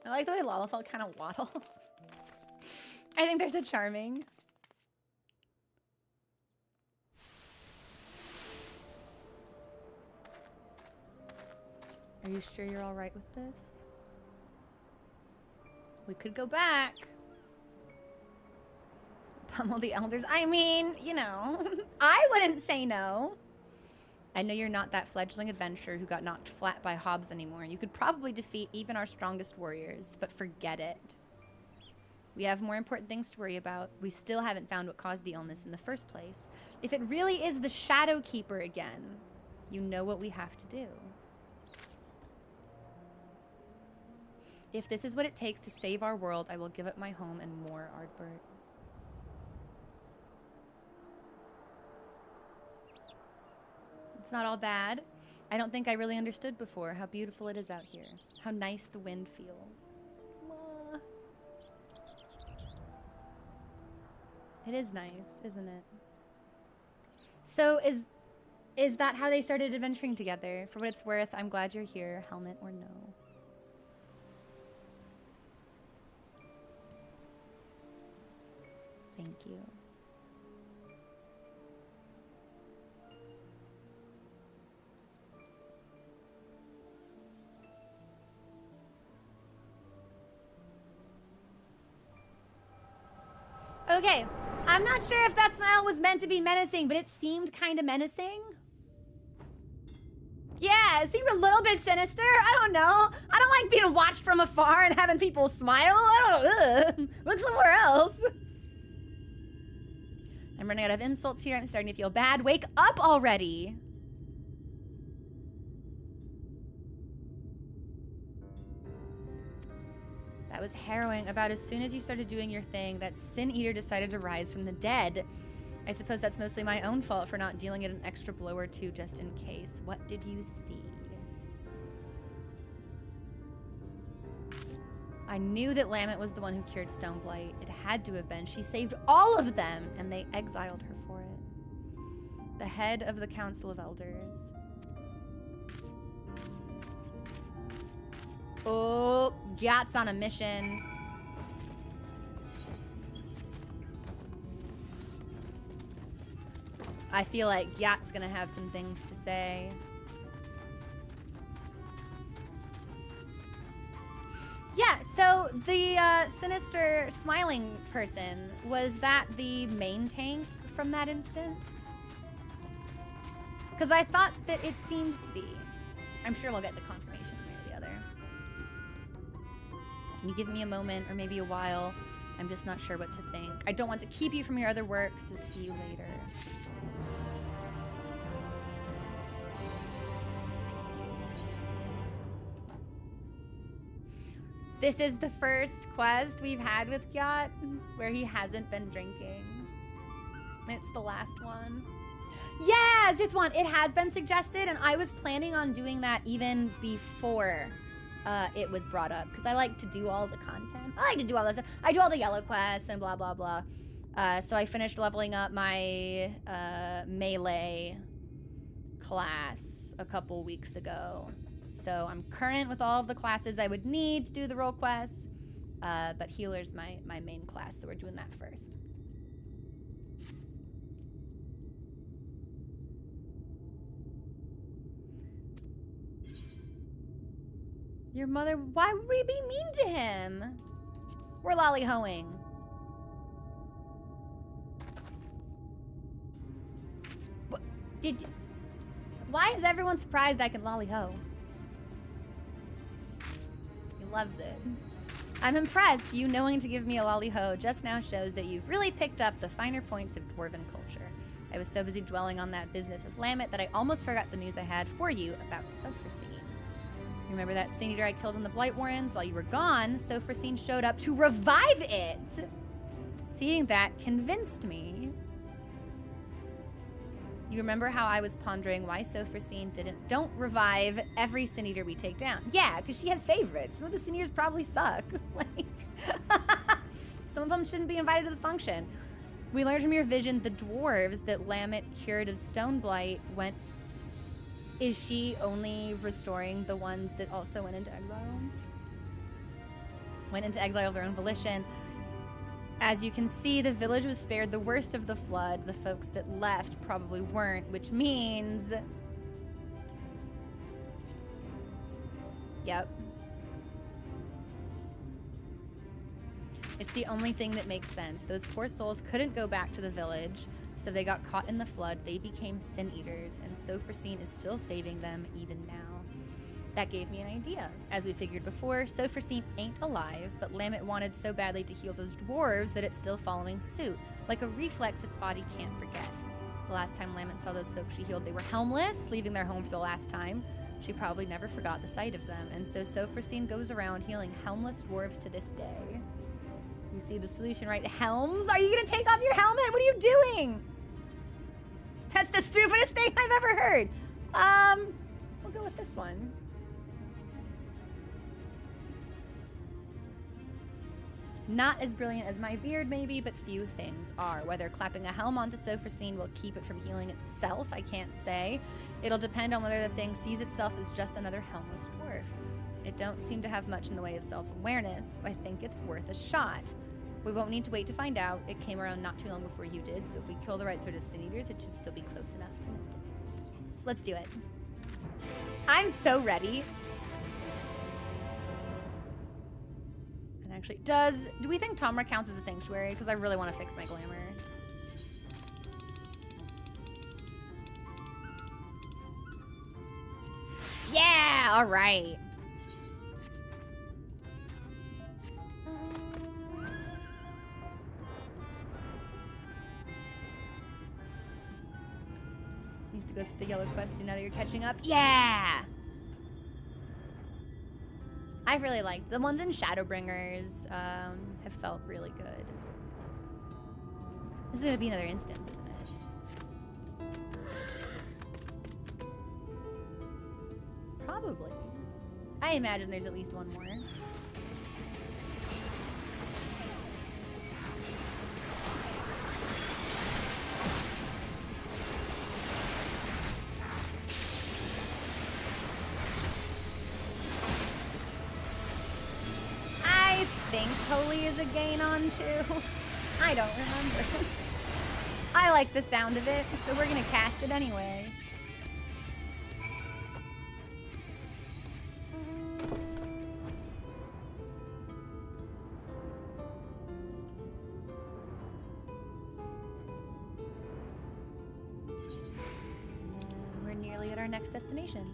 I like the way Lalafell kind of waddle. I think they're so charming. Are you sure you're all right with this? We could go back. Pummel the elders. I mean, you know, I wouldn't say no. I know you're not that fledgling adventurer who got knocked flat by Hobbs anymore. You could probably defeat even our strongest warriors, but forget it. We have more important things to worry about. We still haven't found what caused the illness in the first place. If it really is the Shadowkeeper again, you know what we have to do. If this is what it takes to save our world, I will give up my home and more, Ardbert. It's not all bad. I don't think I really understood before how beautiful it is out here. How nice the wind feels. Mwah. It is nice, isn't it? So is that how they started adventuring together? For what it's worth, I'm glad you're here, helmet or no. Thank you. Okay, I'm not sure if that smile was meant to be menacing, but it seemed kind of menacing. Yeah, it seemed a little bit sinister. I don't know. I don't like being watched from afar and having people smile. I don't, look somewhere else. I'm running out of insults here. I'm starting to feel bad. Wake up already. That was harrowing. About as soon as you started doing your thing, that Sin Eater decided to rise from the dead. I suppose that's mostly my own fault for not dealing it an extra blow or two just in case. What did you see? I knew that Lamet was the one who cured Stoneblight. It had to have been. She saved all of them, and they exiled her for it. The head of the Council of Elders. Oh, Gyat's on a mission. I feel like Yacht's gonna have some things to say. Yeah, so the sinister smiling person, was that the main tank from that instance? Because I thought that it seemed to be. I'm sure we'll get the confirmation one way or the other. Can you give me a moment or maybe a while? I'm just not sure what to think. I don't want to keep you from your other work, so see you later. This is the first quest we've had with Yacht where he hasn't been drinking. It's the last one. Yeah, Zithwan, it has been suggested, and I was planning on doing that even before it was brought up, because I like to do all the content. I like to do all this stuff. I do all the yellow quests and blah, blah, blah. So I finished leveling up my melee class a couple weeks ago. So I'm current with all of the classes I would need to do the role quests, but healer's my main class, so we're doing that first. Your mother, why would we be mean to him? We're lolly-hoing. What, did you, why is everyone surprised I can lolly-ho? He loves it. I'm impressed. You knowing to give me a lolly-ho just now shows that you've really picked up the finer points of dwarven culture. I was so busy dwelling on that business with Lamet that I almost forgot the news I had for you about Sophrosine. Remember that Sin Eater I killed in the Blight Warrens? While you were gone, Sophrosine showed up to revive it. Seeing that convinced me. You remember how I was pondering why Sophrosine don't revive every Sin Eater we take down? Yeah, because she has favorites. Some of the Sin Eaters probably suck. Like, some of them shouldn't be invited to the function. We learned from your vision the dwarves that Lamet cured of Stone Blight went. Is she only restoring the ones that also went into exile? Went into exile of their own volition. As you can see, the village was spared the worst of the flood. The folks that left probably weren't, which means... Yep. It's the only thing that makes sense. Those poor souls couldn't go back to the village. So they got caught in the flood, they became Sin Eaters, and Sophrosine is still saving them even now. That gave me an idea. As we figured before, Sophrosine ain't alive, but Lamet wanted so badly to heal those dwarves that it's still following suit. Like a reflex its body can't forget. The last time Lamet saw those folks she healed, they were helmless, leaving their home for the last time. She probably never forgot the sight of them, and so Sophrosine goes around healing helmless dwarves to this day. You see the solution, right? Helms? Are you gonna take off your helmet? What are you doing? That's the stupidest thing I've ever heard. We'll go with this one. Not as brilliant as my beard, maybe, but few things are. Whether clapping a helm onto Sophrosine will keep it from healing itself, I can't say. It'll depend on whether the thing sees itself as just another helmless dwarf. It don't seem to have much in the way of self-awareness. I think it's worth a shot. We won't need to wait to find out. It came around not too long before you did, so if we kill the right sort of Sin Eaters, it should still be close enough to notice. Yes, let's do it. I'm so ready. And actually, do we think Tomra counts as a sanctuary? Because I really want to fix my glamour. Yeah, all right. Needs to go through the yellow quest soon now that you're catching up. Yeah! I really liked the ones in Shadowbringers. Have felt really good. This is gonna be another instance, isn't it? Probably. I imagine there's at least one more. I think Holy is a gain on too. I don't remember. I like the sound of it, so we're gonna cast it anyway. We're nearly at our next destination.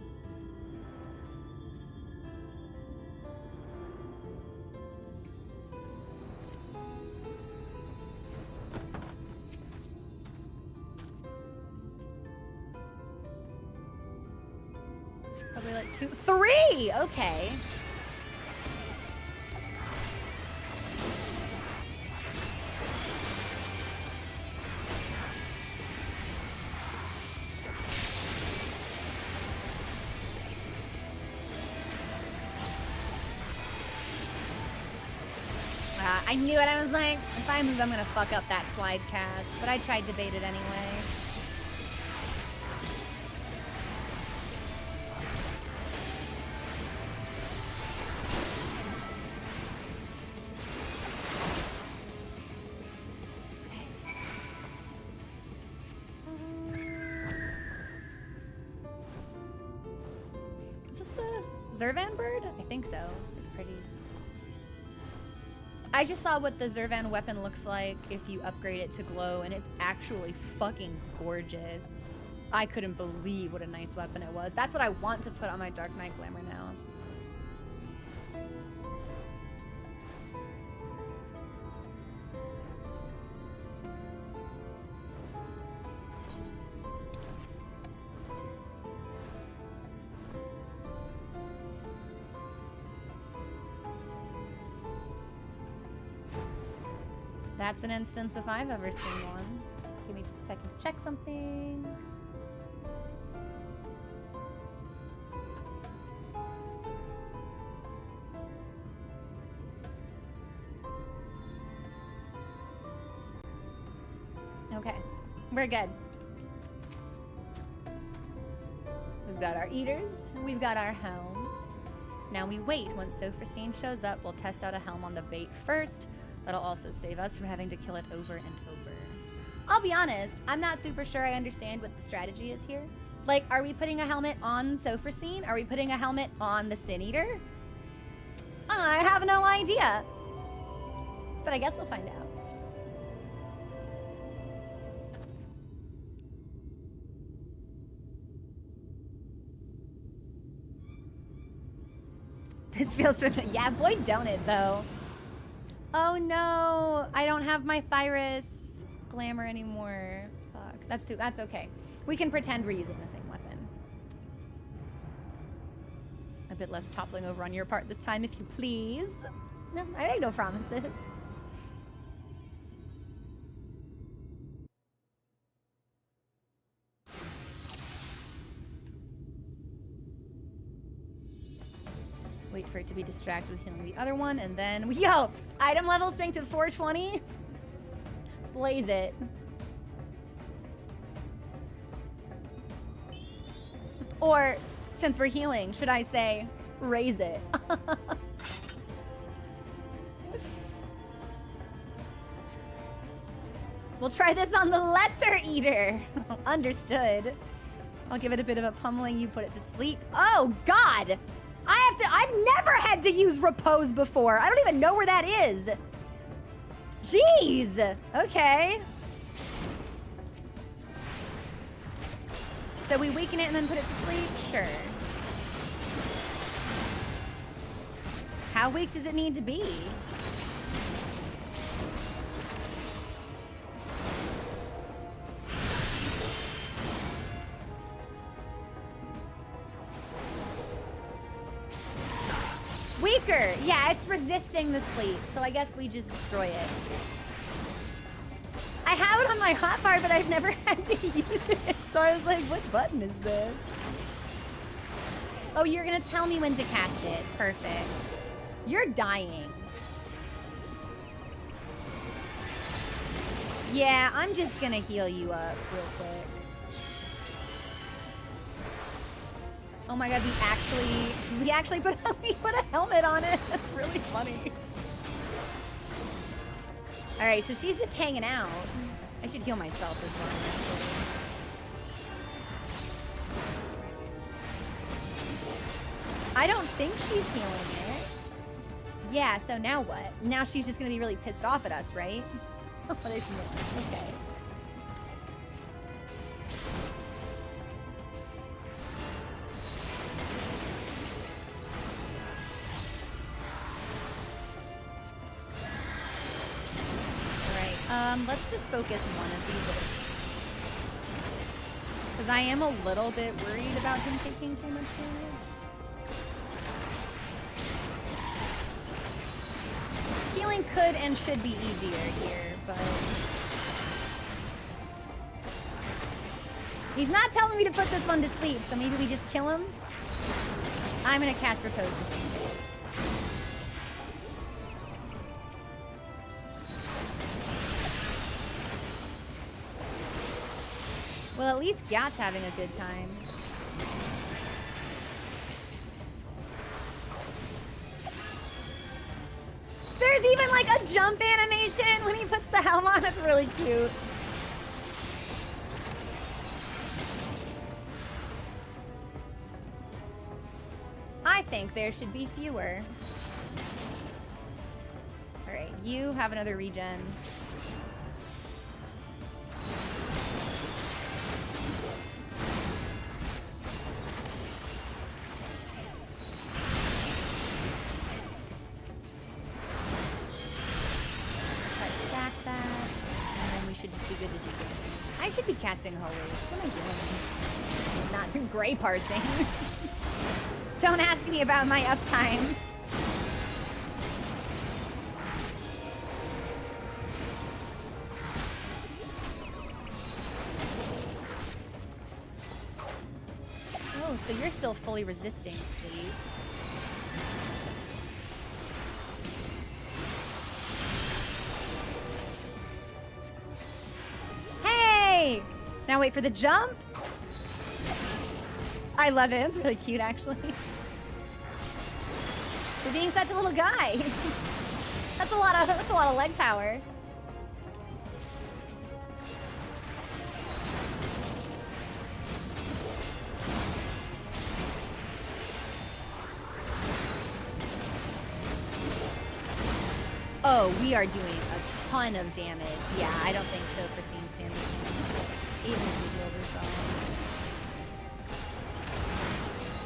Probably like 2, 3! Okay. I knew it. I was like, if I move, I'm gonna fuck up that slide cast. But I tried to bait it anyway. Is this the Zurvan bird? I think so. It's pretty. I just saw what the Zurvan weapon looks like if you upgrade it to glow, and it's actually fucking gorgeous. I couldn't believe what a nice weapon it was. That's what I want to put on my Dark Knight Glamour now. That's an instance if I've ever seen one. Give me just a second to check something. Okay, we're good. We've got our eaters, we've got our helms. Now we wait. Once Sophrosine shows up, we'll test out a helm on the bait first. That'll also save us from having to kill it over and over. I'll be honest, I'm not super sure I understand what the strategy is here. Like, are we putting a helmet on Sophrosine? Are we putting a helmet on the Sin Eater? I have no idea. But I guess we'll find out. This feels familiar. Yeah, boy, don't it, though. Oh no, I don't have my Thyrus glamour anymore. Fuck, that's okay. We can pretend we're using the same weapon. A bit less toppling over on your part this time, if you please. No, I make no promises. Wait for it to be distracted with healing the other one, and then yo, item level synced to 420. Blaze it. Or, since we're healing, should I say, raise it? We'll try this on the Lesser Eater. Understood. I'll give it a bit of a pummeling. You put it to sleep. Oh, God! I've never had to use repose before. I don't even know where that is. Jeez. Okay. So we weaken it and then put it to sleep? Sure. How weak does it need to be? Weaker! Yeah, it's resisting the sleep, so I guess we just destroy it. I have it on my hotbar, but I've never had to use it, so I was like, what button is this? Oh, you're gonna tell me when to cast it. Perfect. You're dying. Yeah, I'm just gonna heal you up real quick. Oh my god, did we actually put a helmet on it? That's really funny. Alright, so she's just hanging out. I should heal myself as well. I don't think she's healing it. Yeah, so now what? Now she's just gonna be really pissed off at us, right? Oh, there's more. Okay. Let's just focus one of these. Because I am a little bit worried about him taking too much damage. Healing could and should be easier here, but... He's not telling me to put this one to sleep, so maybe we just kill him? I'm gonna cast Repose just in case. Well, at least Gyat's having a good time. There's even like a jump animation when he puts the helm on. That's really cute. I think there should be fewer. All right, you have another regen. I should be casting Holy. What am I doing? Not gray parsing. Don't ask me about my uptime. Oh, so you're still fully resisting sleep. Now wait for the jump. I love it. It's really cute, actually. For being such a little guy. That's a lot of leg power. Oh, we are doing a ton of damage. Yeah, I don't think so for seeing standard damage. Even if the heals are strong.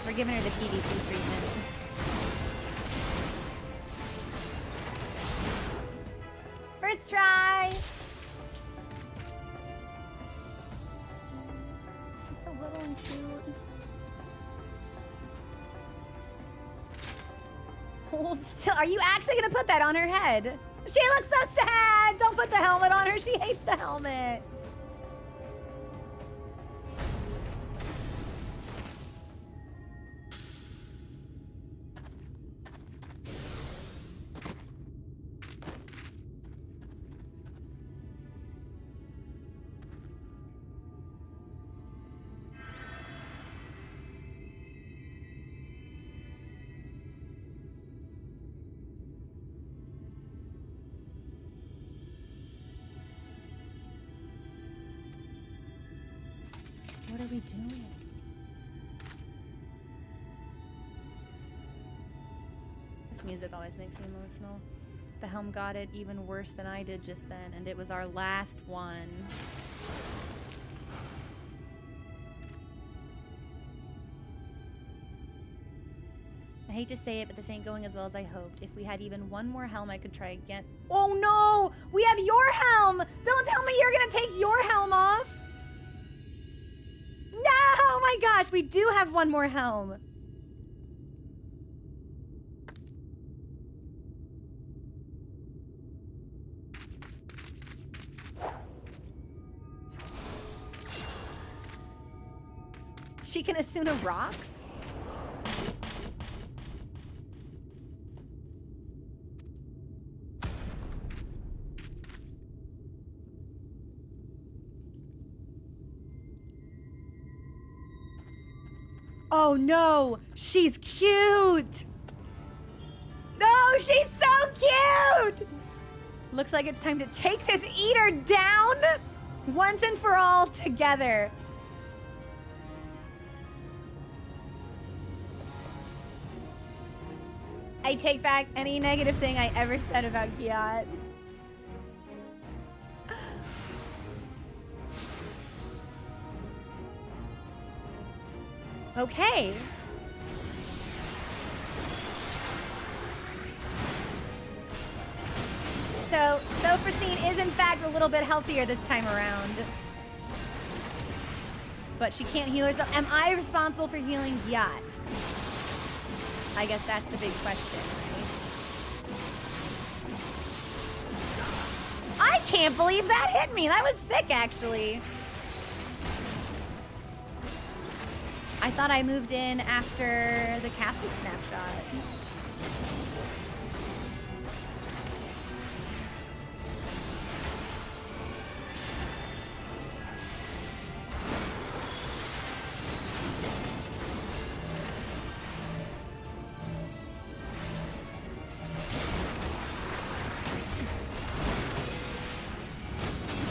We're giving her the PvP treatment. First try! She's so little and cute. Hold still. Are you actually gonna put that on her head? She looks so sad! Don't put the helmet on her. She hates the helmet. What are we doing? This music always makes me emotional. The helm got it even worse than I did just then, and it was our last one. I hate to say it, but this ain't going as well as I hoped. If we had even one more helm, I could try again. Oh no! We have your helm! Don't tell me you're gonna take your helm off! No! Oh my gosh, we do have one more helm. She can Asuna rocks? Oh no, she's cute. No, she's so cute. Looks like it's time to take this eater down. Once and for all, together. I take back any negative thing I ever said about Giat. Okay. So, Sophrosine is in fact a little bit healthier this time around. But she can't heal herself. Am I responsible for healing Giat? I guess that's the big question, right? I can't believe that hit me. That was sick, actually. I thought I moved in after the casting snapshot.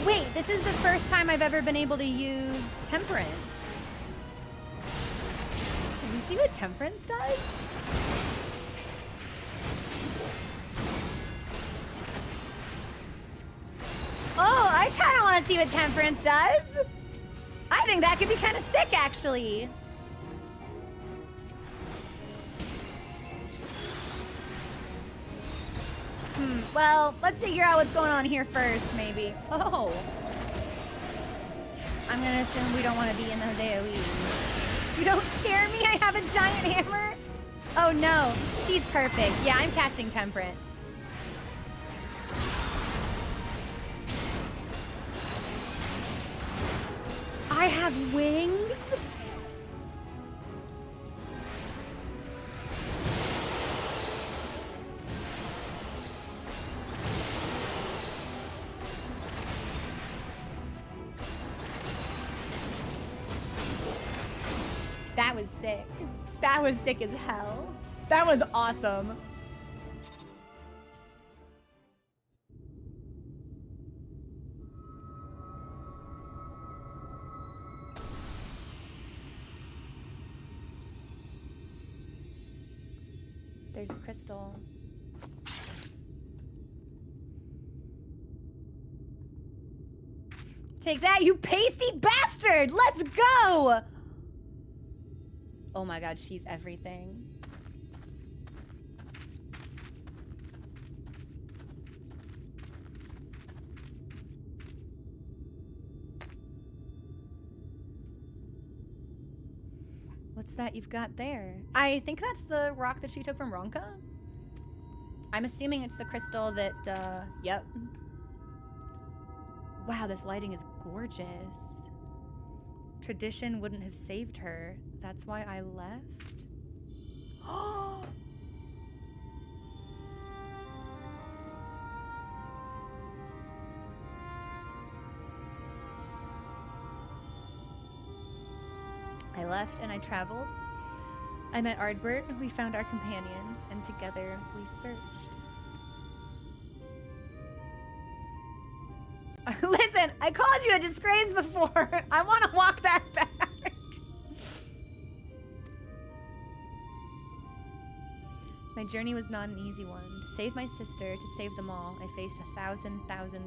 Wait, this is the first time I've ever been able to use Temperance. Can we see what Temperance does? Oh, I kind of want to see what Temperance does. I think that could be kind of sick, actually. Well, let's figure out what's going on here first, maybe. Oh. I'm gonna assume we don't want to be in those AoEs. You don't scare me, I have a giant hammer. Oh no, she's perfect. Yeah, I'm casting Temperance. I have wings? That was sick. That was sick as hell. That was awesome. There's a crystal. Take that, you pasty bastard! Let's go! Oh my god, she's everything. What's that you've got there? I think that's the rock that she took from Ronka. I'm assuming it's the crystal that, yep. Wow, this lighting is gorgeous. Tradition wouldn't have saved her. That's why I left? Oh! I left and I traveled. I met Ardbert, we found our companions, and together we searched. Listen, I called you a disgrace before. I want to walk that back. My journey was not an easy one. To save my sister, to save them all, I faced 1,000 foes.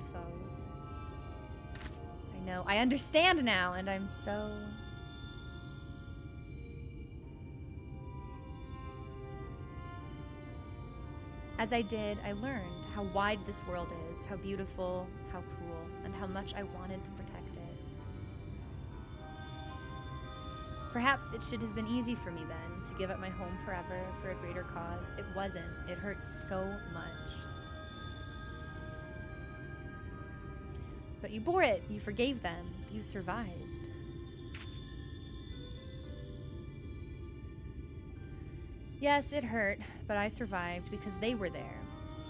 I know. I understand now, and I'm so... As I did, I learned how wide this world is, how beautiful, how cruel, and how much I wanted to protect it. Perhaps it should have been easy for me then, to give up my home forever for a greater cause. It wasn't. It hurt so much. But you bore it. You forgave them. You survived. Yes, it hurt, but I survived because they were there.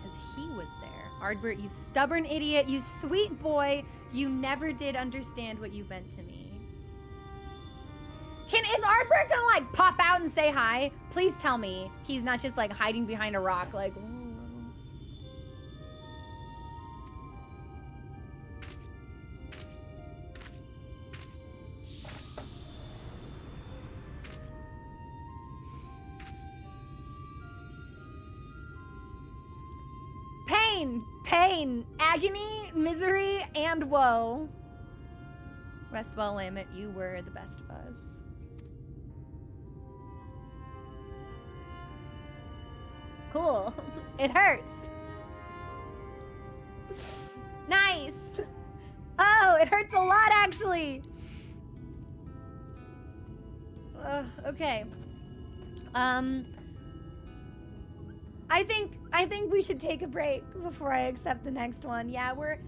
Because he was there. Ardbert, you stubborn idiot, you sweet boy. You never did understand what you meant to me. Is Ardbert gonna, like, pop out and say hi? Please tell me he's not just, like, hiding behind a rock, like... Ooh. pain, agony, misery, and woe. Rest well, Lamet, you were the best of us. Cool. It hurts. Nice. Oh, it hurts a lot, actually. Okay. I think we should take a break before I accept the next one. Yeah, we're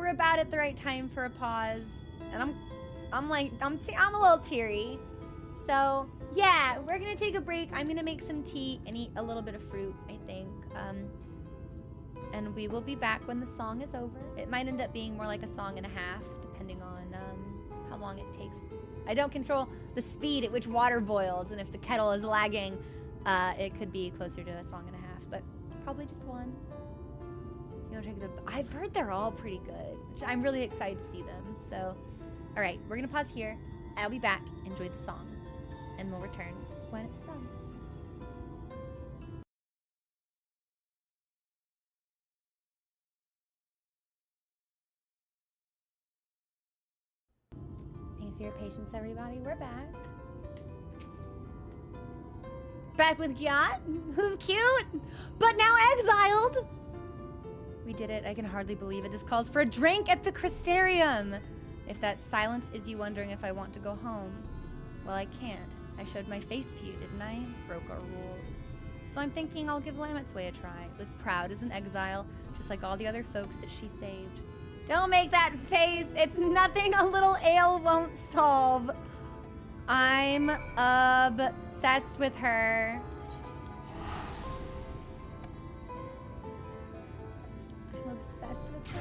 about at the right time for a pause, and I'm a little teary. So yeah, we're gonna take a break. I'm gonna make some tea and eat a little bit of fruit, I think. And we will be back when the song is over. It might end up being more like a song and a half, depending on how long it takes. I don't control the speed at which water boils, and if the kettle is lagging, it could be closer to a song and a half, but probably just one. You know, I've heard they're all pretty good, which I'm really excited to see them. So, all right, we're gonna pause here. I'll be back. Enjoy the song, and we'll return when it's done. Thanks for your patience, everybody. We're back. Back with Gyat, who's cute, but now exiled. We did it. I can hardly believe it. This calls for a drink at the Crystarium. If that silence is you wondering if I want to go home, well, I can't. I showed my face to you, didn't I? Broke our rules. So I'm thinking I'll give Lamet's way a try. Live proud as an exile, just like all the other folks that she saved. Don't make that face. It's nothing a little ale won't solve. I'm obsessed with her. I'm obsessed with her.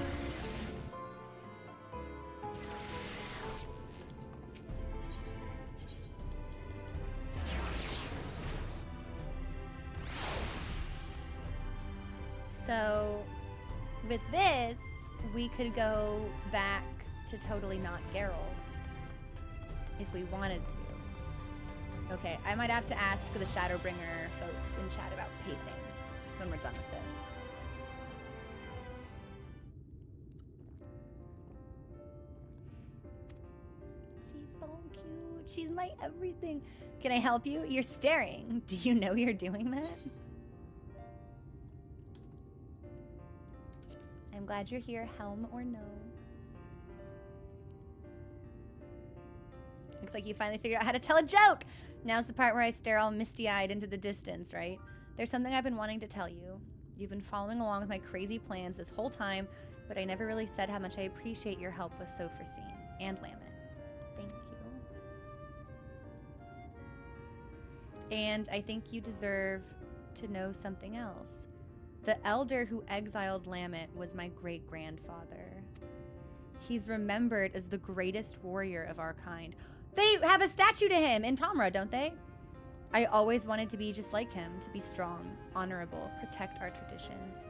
So, with this, we could go back to totally not Geralt. If we wanted to. Okay, I might have to ask the Shadowbringer folks in chat about pacing when we're done with this. She's so cute. She's my everything. Can I help you? You're staring. Do you know you're doing that? I'm glad you're here, helm or no. Looks like you finally figured out how to tell a joke. Now's the part where I stare all misty-eyed into the distance, right? There's something I've been wanting to tell you. You've been following along with my crazy plans this whole time, but I never really said how much I appreciate your help with Sophrosine and Lamet. Thank you. And I think you deserve to know something else. The elder who exiled Lamet was my great-grandfather. He's remembered as the greatest warrior of our kind. They have a statue to him in Tomra, don't they? I always wanted to be just like him, to be strong, honorable, protect our traditions.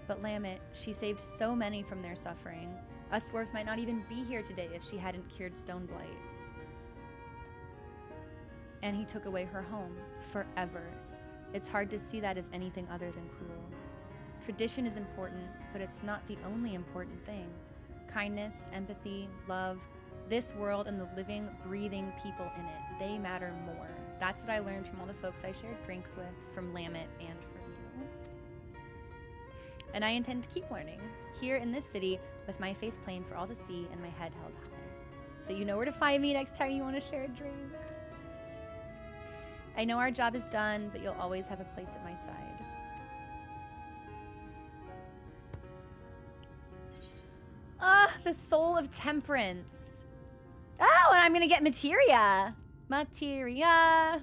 But Lamet, she saved so many from their suffering. Us dwarves might not even be here today if she hadn't cured Stoneblight. And he took away her home, forever. It's hard to see that as anything other than cruel. Tradition is important, but it's not the only important thing. Kindness, empathy, love, this world and the living, breathing people in it, they matter more. That's what I learned from all the folks I shared drinks with, from Lamet and from you. And I intend to keep learning, here in this city, with my face plain for all to see and my head held high. So you know where to find me next time you want to share a drink. I know our job is done, but you'll always have a place at my side. The soul of temperance. Oh, and I'm gonna get materia. Materia.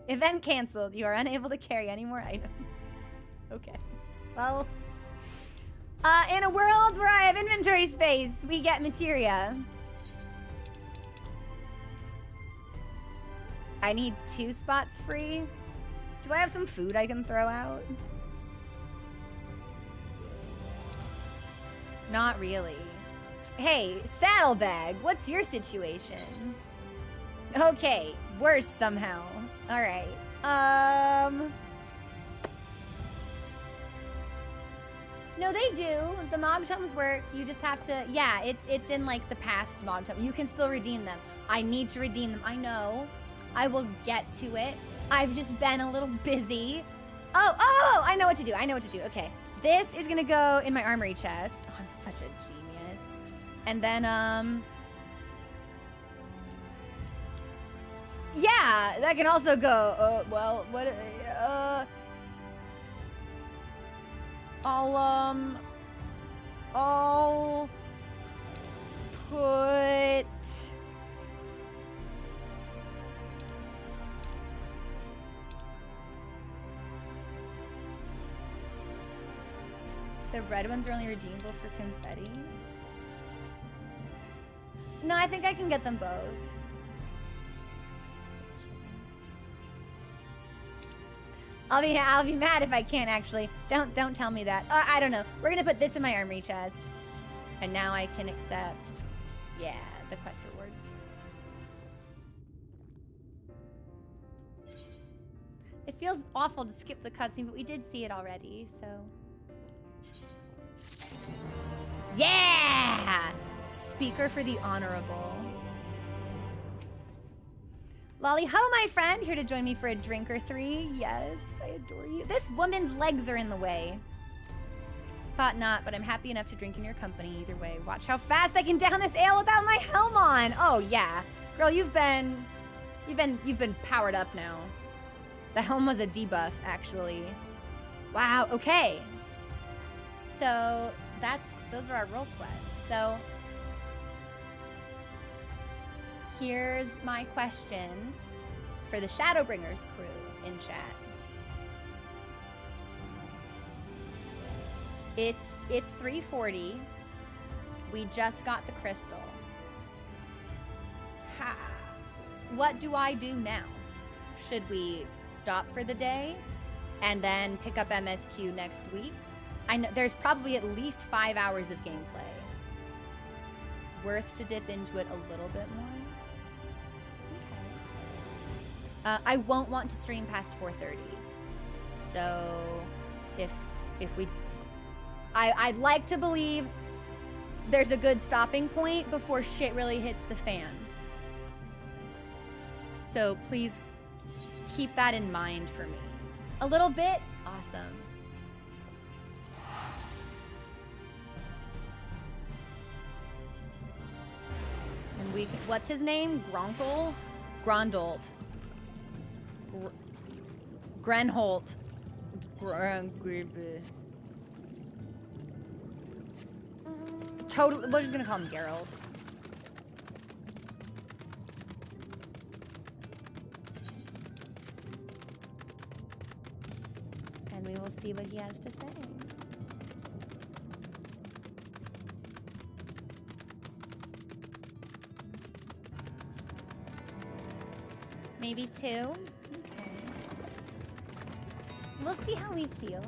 Event canceled. You are unable to carry any more items. Okay. Well, in a world where I have inventory space, we get materia. I need 2 spots free. Do I have some food I can throw out? Not really. Hey, Saddlebag, what's your situation? Okay, worse somehow. All right. No, they do. The mob totems work. You just have to, yeah, it's in like the past mob totem. You can still redeem them. I need to redeem them. I know. I will get to it. I've just been a little busy. Oh, I know what to do. I know what to do. Okay. This is gonna go in my armory chest. Oh, I'm such a genius. And then, yeah, that can also go, well, what, I'll put the red ones are only redeemable for confetti. No, I think I can get them both. I'll be mad if I can't actually. Don't tell me that. I don't know. We're gonna put this in my armory chest. And now I can accept, yeah, the quest reward. It feels awful to skip the cutscene, but we did see it already, so. Yeah! Speaker for the honorable. Lolly ho, my friend, here to join me for a drink or three. Yes, I adore you. This woman's legs are in the way. Thought not, but I'm happy enough to drink in your company either way. Watch how fast I can down this ale without my helm on. Oh yeah, girl, you've been powered up now. The helm was a debuff, actually. Wow. Okay. So those are our role quests. So. Here's my question for the Shadowbringers crew in chat. It's 3:40. We just got the crystal. What do I do now? Should we stop for the day and then pick up MSQ next week? I know there's probably at least 5 hours of gameplay. Worth to dip into it a little bit more. I won't want to stream past 4:30. So if we I'd like to believe there's a good stopping point before shit really hits the fan. So please keep that in mind for me. A little bit? Awesome. And what's his name? Gronkel? Grondolt. Grenholt. Totally, we're just gonna call him Geralt. And we will see what he has to say. Maybe 2? Okay. We'll see how we feel.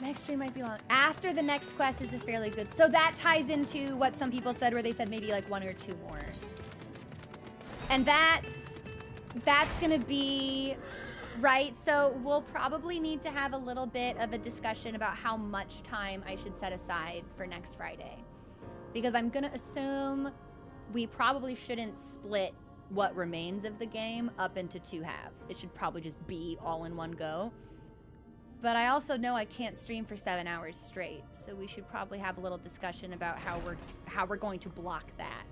Next stream might be long. After the next quest is a fairly good. So that ties into what some people said, where they said maybe like 1 or 2 more. And that's gonna be right. So we'll probably need to have a little bit of a discussion about how much time I should set aside for next Friday, because I'm gonna assume we probably shouldn't split what remains of the game up into 2 halves. It should probably just be all in one go. But I also know I can't stream for 7 hours straight, so we should probably have a little discussion about how we're going to block that,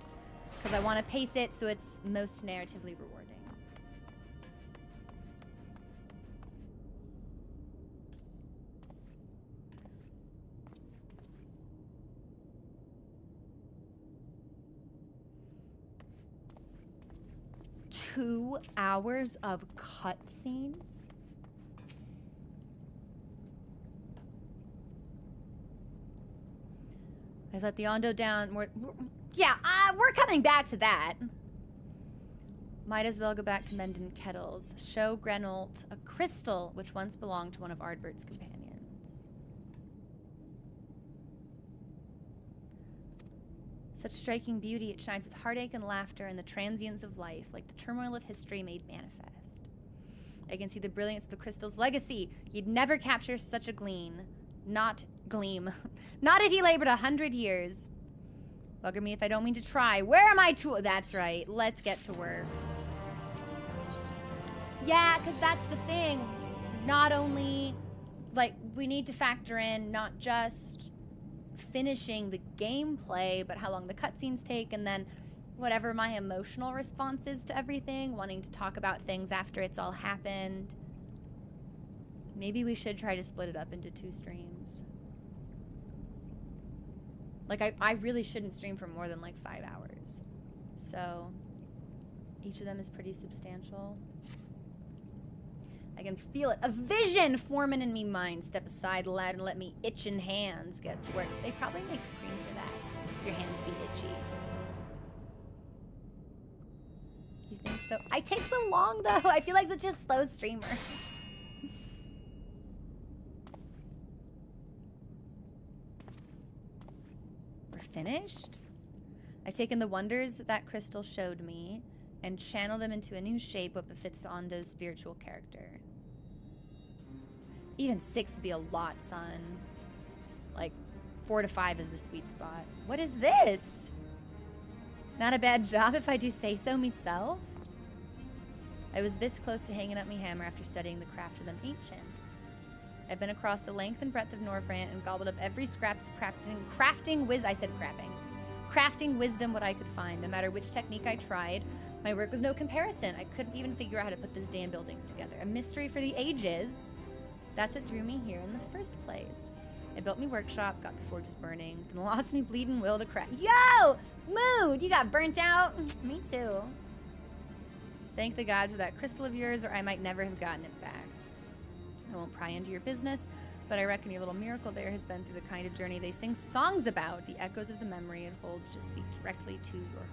because I want to pace it so it's most narratively rewarding. Two hours of cutscenes? I let the Ondo down more. Yeah, we're coming back to that. Might as well go back to Menden Kettles. Show Grenolt a crystal which once belonged to one of Ardbert's companions. Such striking beauty, it shines with heartache and laughter and the transience of life, like the turmoil of history made manifest. I can see the brilliance of the crystal's legacy. You'd never capture such a gleam. Not if he labored 100 years. Bugger me if I don't mean to try. Where are my tools? That's right. Let's get to work. Yeah, because that's the thing. Not only, like, we need to factor in not just finishing the gameplay, but how long the cutscenes take, and then whatever my emotional response is to everything, wanting to talk about things after it's all happened. Maybe we should try to split it up into 2 streams. Like, I really shouldn't stream for more than, like, 5 hours. So, each of them is pretty substantial. I can feel it. A vision forming in me mind. Step aside, lad, and let me itching hands get to work. They probably make cream for that, if your hands be itchy. You think so? I take so long, though. I feel like such a slow streamer. We're finished? I've taken the wonders that crystal showed me and channeled them into a new shape what befits the Ondo's spiritual character. Even 6 would be a lot, son. Like, 4 to 5 is the sweet spot. What is this? Not a bad job if I do say so myself. I was this close to hanging up me hammer after studying the craft of them ancients. I've been across the length and breadth of Northrant and gobbled up every scrap of crafting wisdom what I could find. No matter which technique I tried, my work was no comparison. I couldn't even figure out how to put those damn buildings together. A mystery for the ages. That's what drew me here in the first place. I built me workshop, got the forges burning, then lost me bleeding will to craft. Yo! Mood! You got burnt out? Me too. Thank the gods for that crystal of yours, or I might never have gotten it back. I won't pry into your business, but I reckon your little miracle there has been through the kind of journey they sing songs about. The echoes of the memory it holds just speak directly to your heart.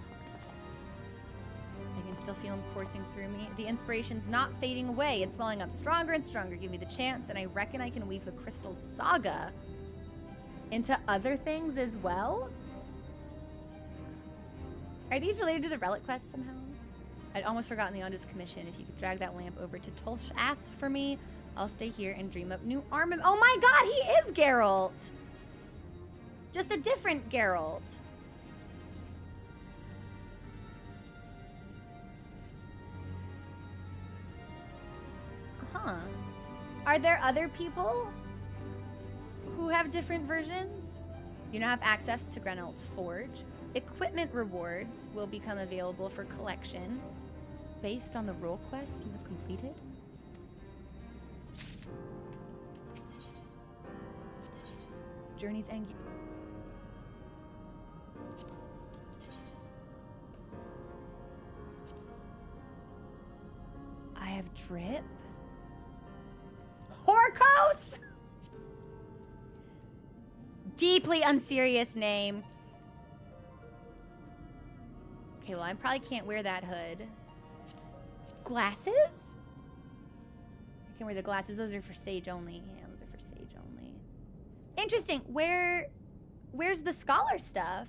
I can still feel them coursing through me. The inspiration's not fading away. It's welling up stronger and stronger. Give me the chance, and I reckon I can weave the crystal saga into other things as well. Are these related to the relic quest somehow? I'd almost forgotten the Ondo's commission. If you could drag that lamp over to Tolshath for me, I'll stay here and dream up new armament. Oh my god, he is Geralt! Just a different Geralt. Huh. Are there other people who have different versions? You now have access to Grenelt's Forge. Equipment rewards will become available for collection based on the role quests you have completed. Journey's End. I have drip. Horkos! Deeply unserious name. Okay, well, I probably can't wear that hood. Glasses? I can wear the glasses. Those are for stage only. Yeah, those are for stage only. Interesting. Where's the scholar stuff?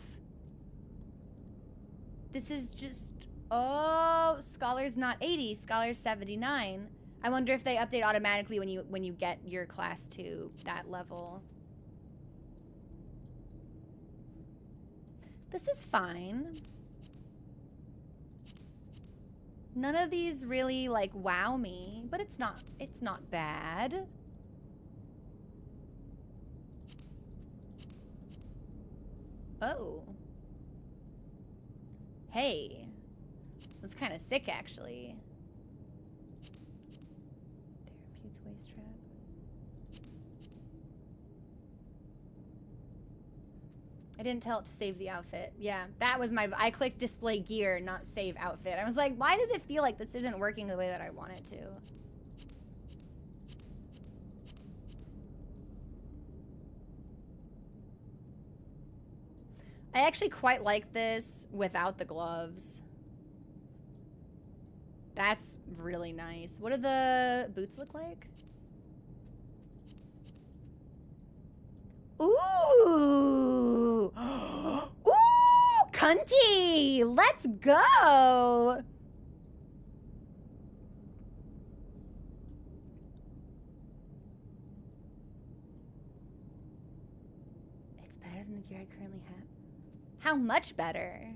This is just... Oh, scholar's not 80. Scholar's 79. I wonder if they update automatically when you get your class to that level. This is fine. None of these really like wow me, but it's not bad. Oh. Hey. That's kind of sick actually. Therapeut's waist trap. I didn't tell it to save the outfit. Yeah, that was my... I clicked display gear, not save outfit. I was like, why does it feel like this isn't working the way that I want it to? I actually quite like this without the gloves. That's really nice. What do the boots look like? Ooh! Ooh! Cunty! Let's go! It's better than the gear I currently have. How much better?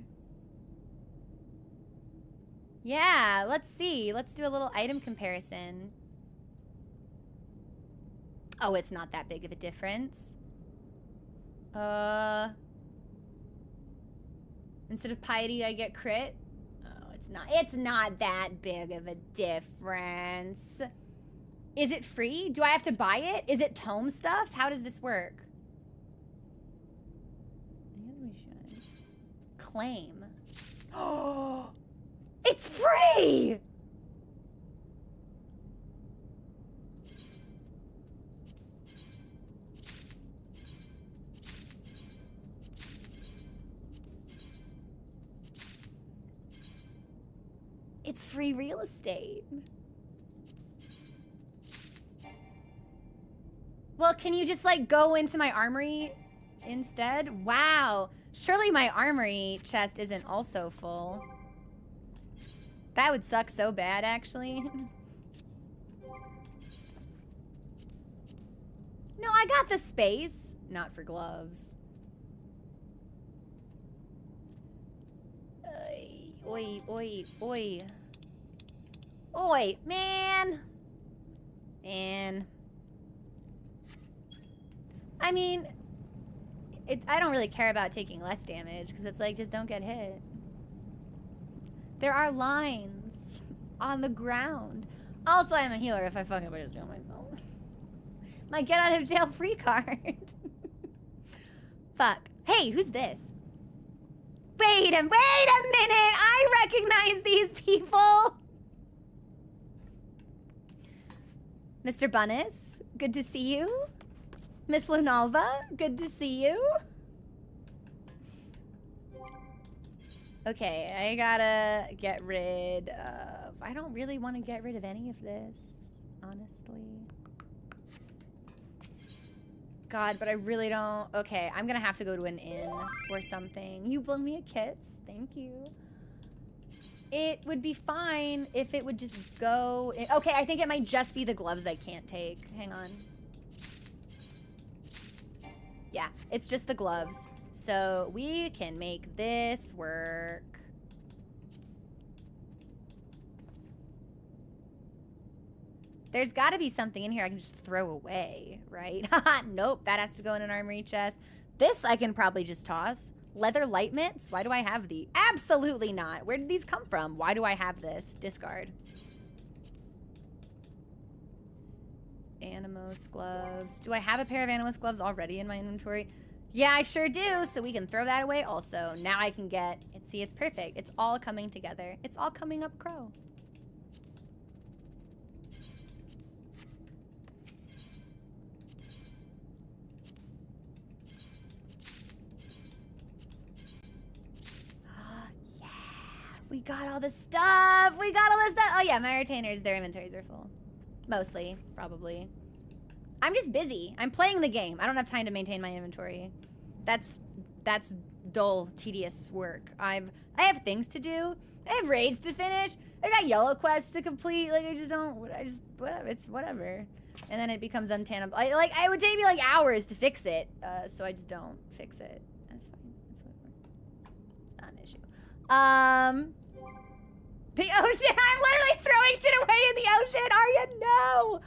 Yeah, let's see. Let's do a little item comparison. Oh, it's not that big of a difference. Instead of piety, I get crit. Oh, it's not that big of a difference. Is it free? Do I have to buy it? Is it tome stuff? How does this work? Claim. Oh, it's free! It's free real estate. Well, can you just like go into my armory instead? Wow. Surely my armory chest isn't also full. That would suck so bad, actually. No, I got the space. Not for gloves. Oi, oi, oi. Oi, man. And I mean, I don't really care about taking less damage because it's like, just don't get hit. There are lines on the ground. Also, I'm a healer if I fucking just kill myself. My get out of jail free card. Fuck. Hey, who's this? Wait a minute! I recognize these people! Mr. Bunnis, good to see you. Miss Lunalva, good to see you. Okay, I gotta get rid of... I don't really want to get rid of any of this, honestly. God, but I really don't... Okay, I'm gonna have to go to an inn or something. You blow me a kiss. Thank you. It would be fine if it would just go... Okay, I think it might just be the gloves I can't take. Hang on. Yeah, it's just the gloves. So we can make this work. There's got to be something in here I can just throw away, right? Nope, that has to go in an armory chest. This I can probably just toss. Leather light mitts? Why do I have these? Absolutely not. Where did these come from? Why do I have this? Discard. Animos gloves. Do I have a pair of Animos gloves already in my inventory? Yeah, I sure do. So we can throw that away also. Now I can get it. See, it's perfect. It's all coming together. It's all coming up crow. Yeah. We got all the stuff. We got all the stuff. Oh yeah, my retainers, their inventories are full. Mostly, probably. I'm just busy. I'm playing the game. I don't have time to maintain my inventory. That's dull, tedious work. I have things to do. I have raids to finish. I got yellow quests to complete. Like, whatever. It's whatever. And then it becomes untenable. Like, it would take me like hours to fix it. So I just don't fix it. That's fine. That's whatever. It's not an issue. The ocean. I'm literally throwing shit away in the ocean. Arya, no.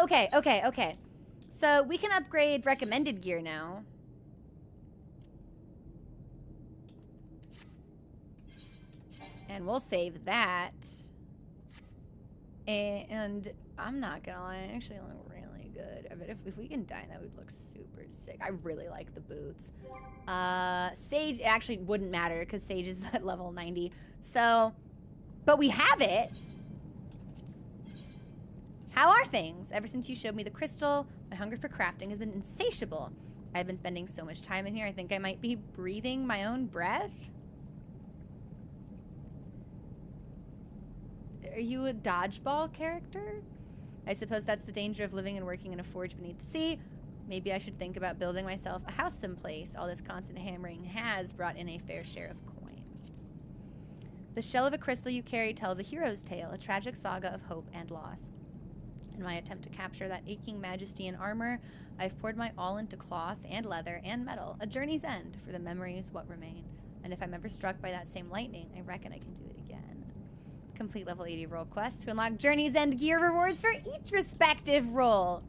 Okay. So we can upgrade recommended gear now. And we'll save that. And I'm not gonna lie, I actually look really good. I bet if we can dye, that would look super sick. I really like the boots. Sage, it actually wouldn't matter because Sage is at level 90. So, but we have it. How are things? Ever since you showed me the crystal, my hunger for crafting has been insatiable. I've been spending so much time in here, I think I might be breathing my own breath. Are you a dodgeball character? I suppose that's the danger of living and working in a forge beneath the sea. Maybe I should think about building myself a house someplace. All this constant hammering has brought in a fair share of coin. The shell of a crystal you carry tells a hero's tale, a tragic saga of hope and loss. In my attempt to capture that aching majesty in armor, I've poured my all into cloth and leather and metal, a journey's end, for the memories what remain. And if I'm ever struck by that same lightning, I reckon I can do it again. Complete level 80 role quests to unlock journey's end gear rewards for each respective role.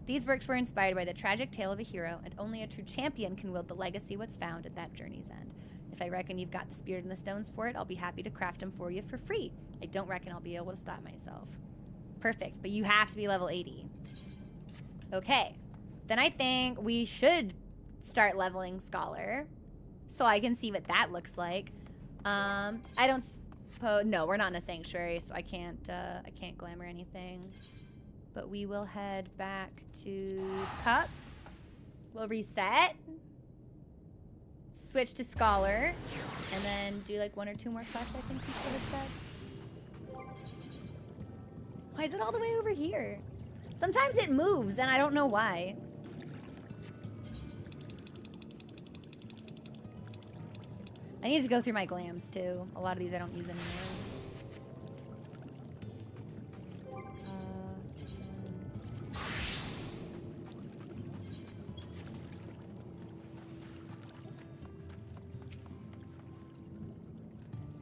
These works were inspired by the tragic tale of a hero, and only a true champion can wield the legacy what's found at that journey's end. If I reckon you've got the spirit and the stones for it, I'll be happy to craft them for you for free. I don't reckon I'll be able to stop myself. Perfect, but you have to be level 80. Okay, then I think we should start leveling Scholar, so I can see what that looks like. I don't suppose, no, we're not in a sanctuary, so I can't glamour anything. But we will head back to Cups. We'll reset, switch to Scholar, and then do like 1 or 2 more quests, I think people had said. Why is it all the way over here? Sometimes it moves, and I don't know why. I need to go through my glams, too. A lot of these I don't use anymore.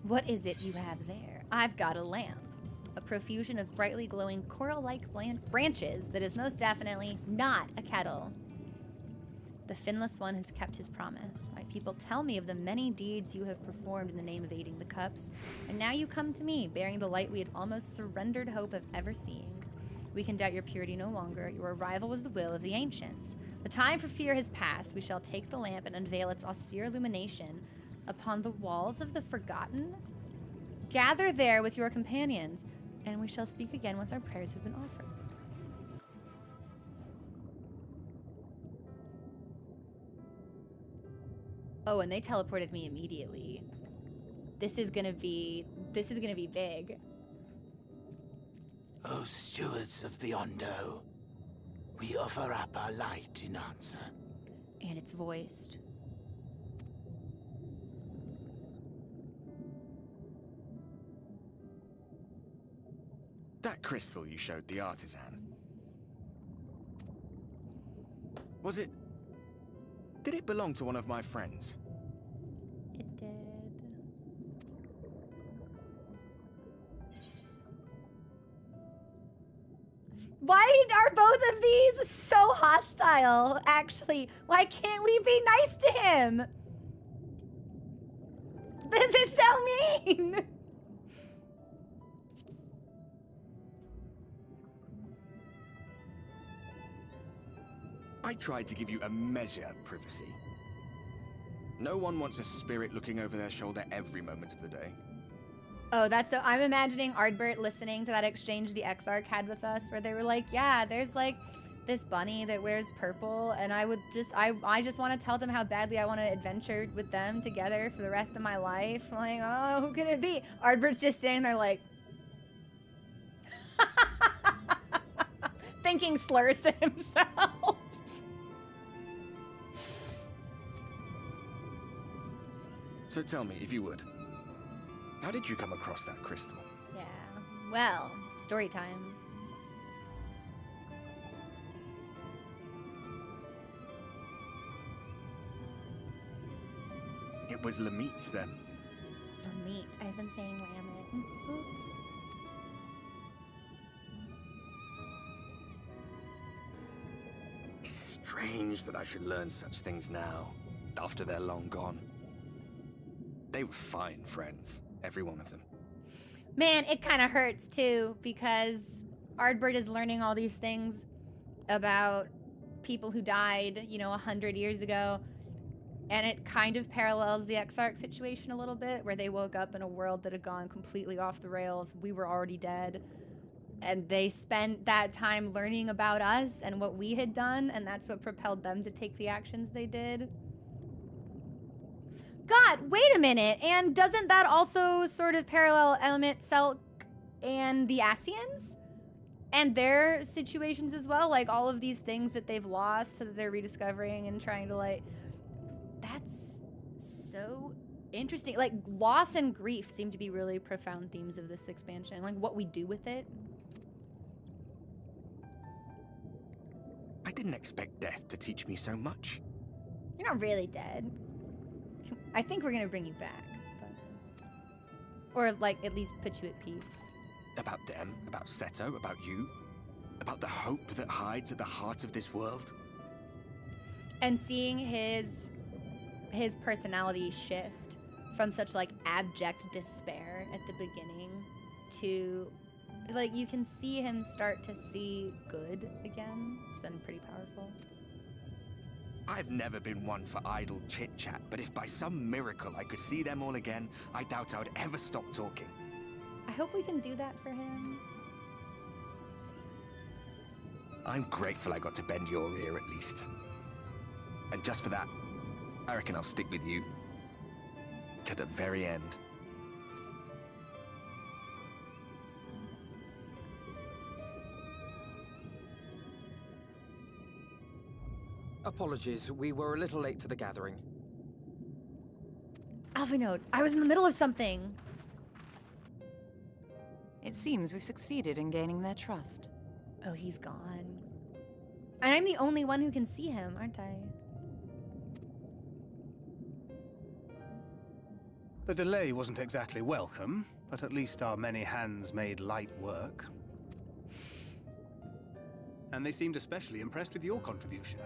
What is it you have there? I've got a lamp. A profusion of brightly glowing coral-like branches that is most definitely not a kettle. The finless one has kept his promise. My people tell me of the many deeds you have performed in the name of aiding the Cups, and now you come to me, bearing the light we had almost surrendered hope of ever seeing. We can doubt your purity no longer. Your arrival was the will of the ancients. The time for fear has passed. We shall take the lamp and unveil its austere illumination upon the walls of the Forgotten. Gather there with your companions, and we shall speak again once our prayers have been offered. Oh, and they teleported me immediately. This is gonna be big. O stewards of the Ondo, we offer up our light in answer. And it's voiced. That crystal you showed the artisan. Did it belong to one of my friends? It did. Why are both of these so hostile, actually? Why can't we be nice to him? This is so mean! I tried to give you a measure of privacy. No one wants a spirit looking over their shoulder every moment of the day. Oh, that's so. I'm imagining Ardbert listening to that exchange the Exarch had with us, where they were like, "Yeah, there's like this bunny that wears purple, and I just want to tell them how badly I want to adventure with them together for the rest of my life." I'm like, oh, who could it be? Ardbert's just standing there like, thinking slurs to himself. So tell me, if you would, how did you come across that crystal? Yeah, well, story time. It was Lamit's then. Meat. I've been saying lamb. Oops. It's strange that I should learn such things now, after they're long gone. They were fine friends, every one of them. Man, it kind of hurts too, because Ardbert is learning all these things about people who died, 100 years ago. And it kind of parallels the Exarch situation a little bit, where they woke up in a world that had gone completely off the rails. We were already dead. And they spent that time learning about us and what we had done, and that's what propelled them to take the actions they did. God, wait a minute. And doesn't that also sort of parallel Element, Selk, and the Asians? And their situations as well? Like, all of these things that they've lost, so that they're rediscovering and trying to, like... That's so interesting. Like, loss and grief seem to be really profound themes of this expansion. Like, what we do with it. didn't expect death to teach me so much. You're not really dead. I think we're gonna bring you back, but... Or, like, at least put you at peace. About them, about Seto, about you. About the hope that hides at the heart of this world. And seeing his personality shift from such, like, abject despair at the beginning to, like, you can see him start to see good again. It's been pretty powerful. I've never been one for idle chit-chat, but if by some miracle I could see them all again, I doubt I would ever stop talking. I hope we can do that for him. I'm grateful I got to bend your ear at least. And just for that, I reckon I'll stick with you. To the very end. Apologies, we were a little late to the gathering. Alvinode, I was in the middle of something. It seems we succeeded in gaining their trust. Oh, he's gone. And I'm the only one who can see him, aren't I? The delay wasn't exactly welcome, but at least our many hands made light work. And they seemed especially impressed with your contribution.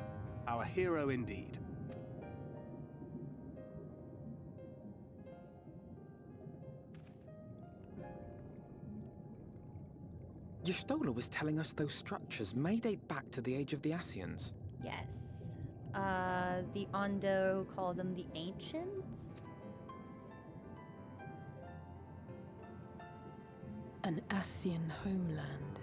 Our hero indeed. Y'shtola was telling us those structures may date back to the age of the Ascians. Yes. The Ondo call them the Ancients? An Ascian homeland.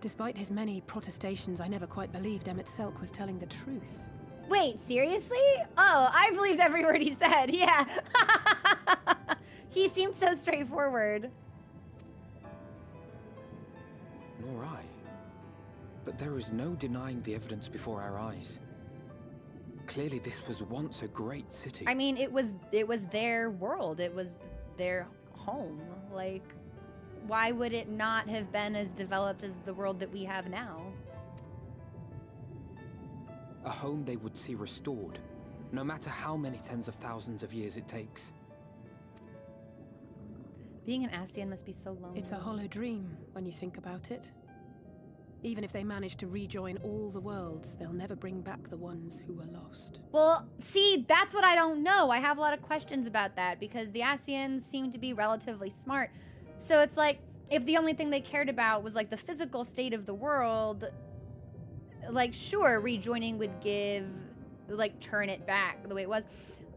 Despite his many protestations, I never quite believed Emmett Selk was telling the truth. Wait, seriously? Oh, I believed every word he said, yeah. He seemed so straightforward. Nor I. But there is no denying the evidence before our eyes. Clearly this was once a great city. I mean, it was their world. It was their home. Like, why would it not have been as developed as the world that we have now? A home they would see restored, no matter how many tens of thousands of years it takes. Being an Ascian must be so lonely. It's a hollow dream when you think about it. Even if they manage to rejoin all the worlds, they'll never bring back the ones who were lost. Well, see, that's what I don't know. I have a lot of questions about that because the Ascians seem to be relatively smart. So it's like, if the only thing they cared about was like the physical state of the world, like sure, rejoining would turn it back the way it was.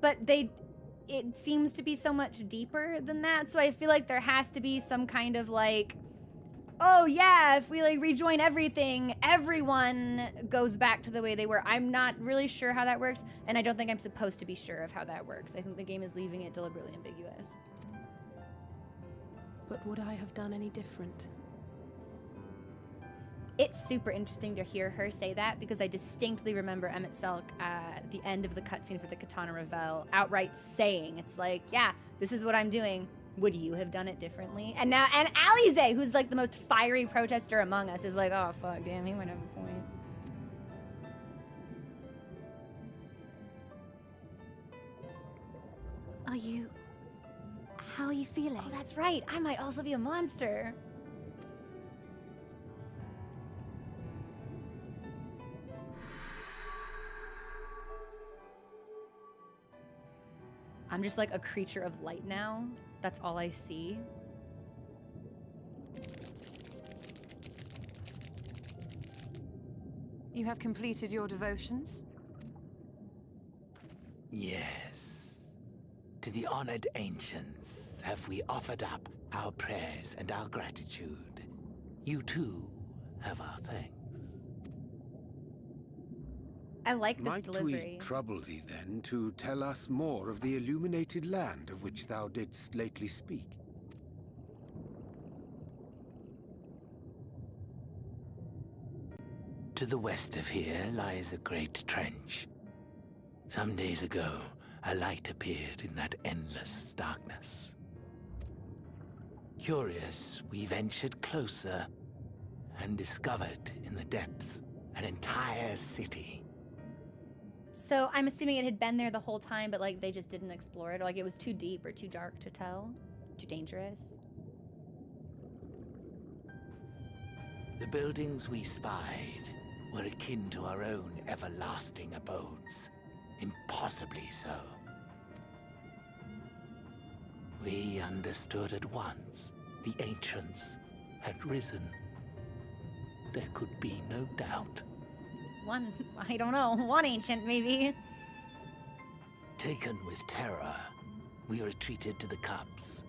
But it seems to be so much deeper than that. So I feel like there has to be some kind of like, oh yeah, if we like rejoin everything, everyone goes back to the way they were. I'm not really sure how that works, and I don't think I'm supposed to be sure of how that works. I think the game is leaving it deliberately ambiguous. But would I have done any different? It's super interesting to hear her say that because I distinctly remember Emmett Selk at the end of the cutscene for the Katana Revel outright saying, it's like, yeah, this is what I'm doing. Would you have done it differently? And now, and Alize, who's like the most fiery protester among us, is like, oh fuck, damn, he might have a point. How are you feeling? Oh, that's right. I might also be a monster. I'm just like a creature of light now. That's all I see. You have completed your devotions? Yes. To the honored ancients have we offered up our prayers and our gratitude. You too have our thanks. I like this Might delivery. we trouble thee then to tell us more of the illuminated land of which thou didst lately speak? To the west of here lies a great trench. Some days ago, a light appeared in that endless darkness. Curious, we ventured closer and discovered in the depths an entire city. So I'm assuming it had been there the whole time, but like they just didn't explore it, or like it was too deep or too dark to tell, too dangerous. The buildings we spied were akin to our own everlasting abodes, impossibly so. We understood at once the ancients had risen. There could be no doubt. One, I don't know, one ancient maybe. Taken with terror, we retreated to the cups,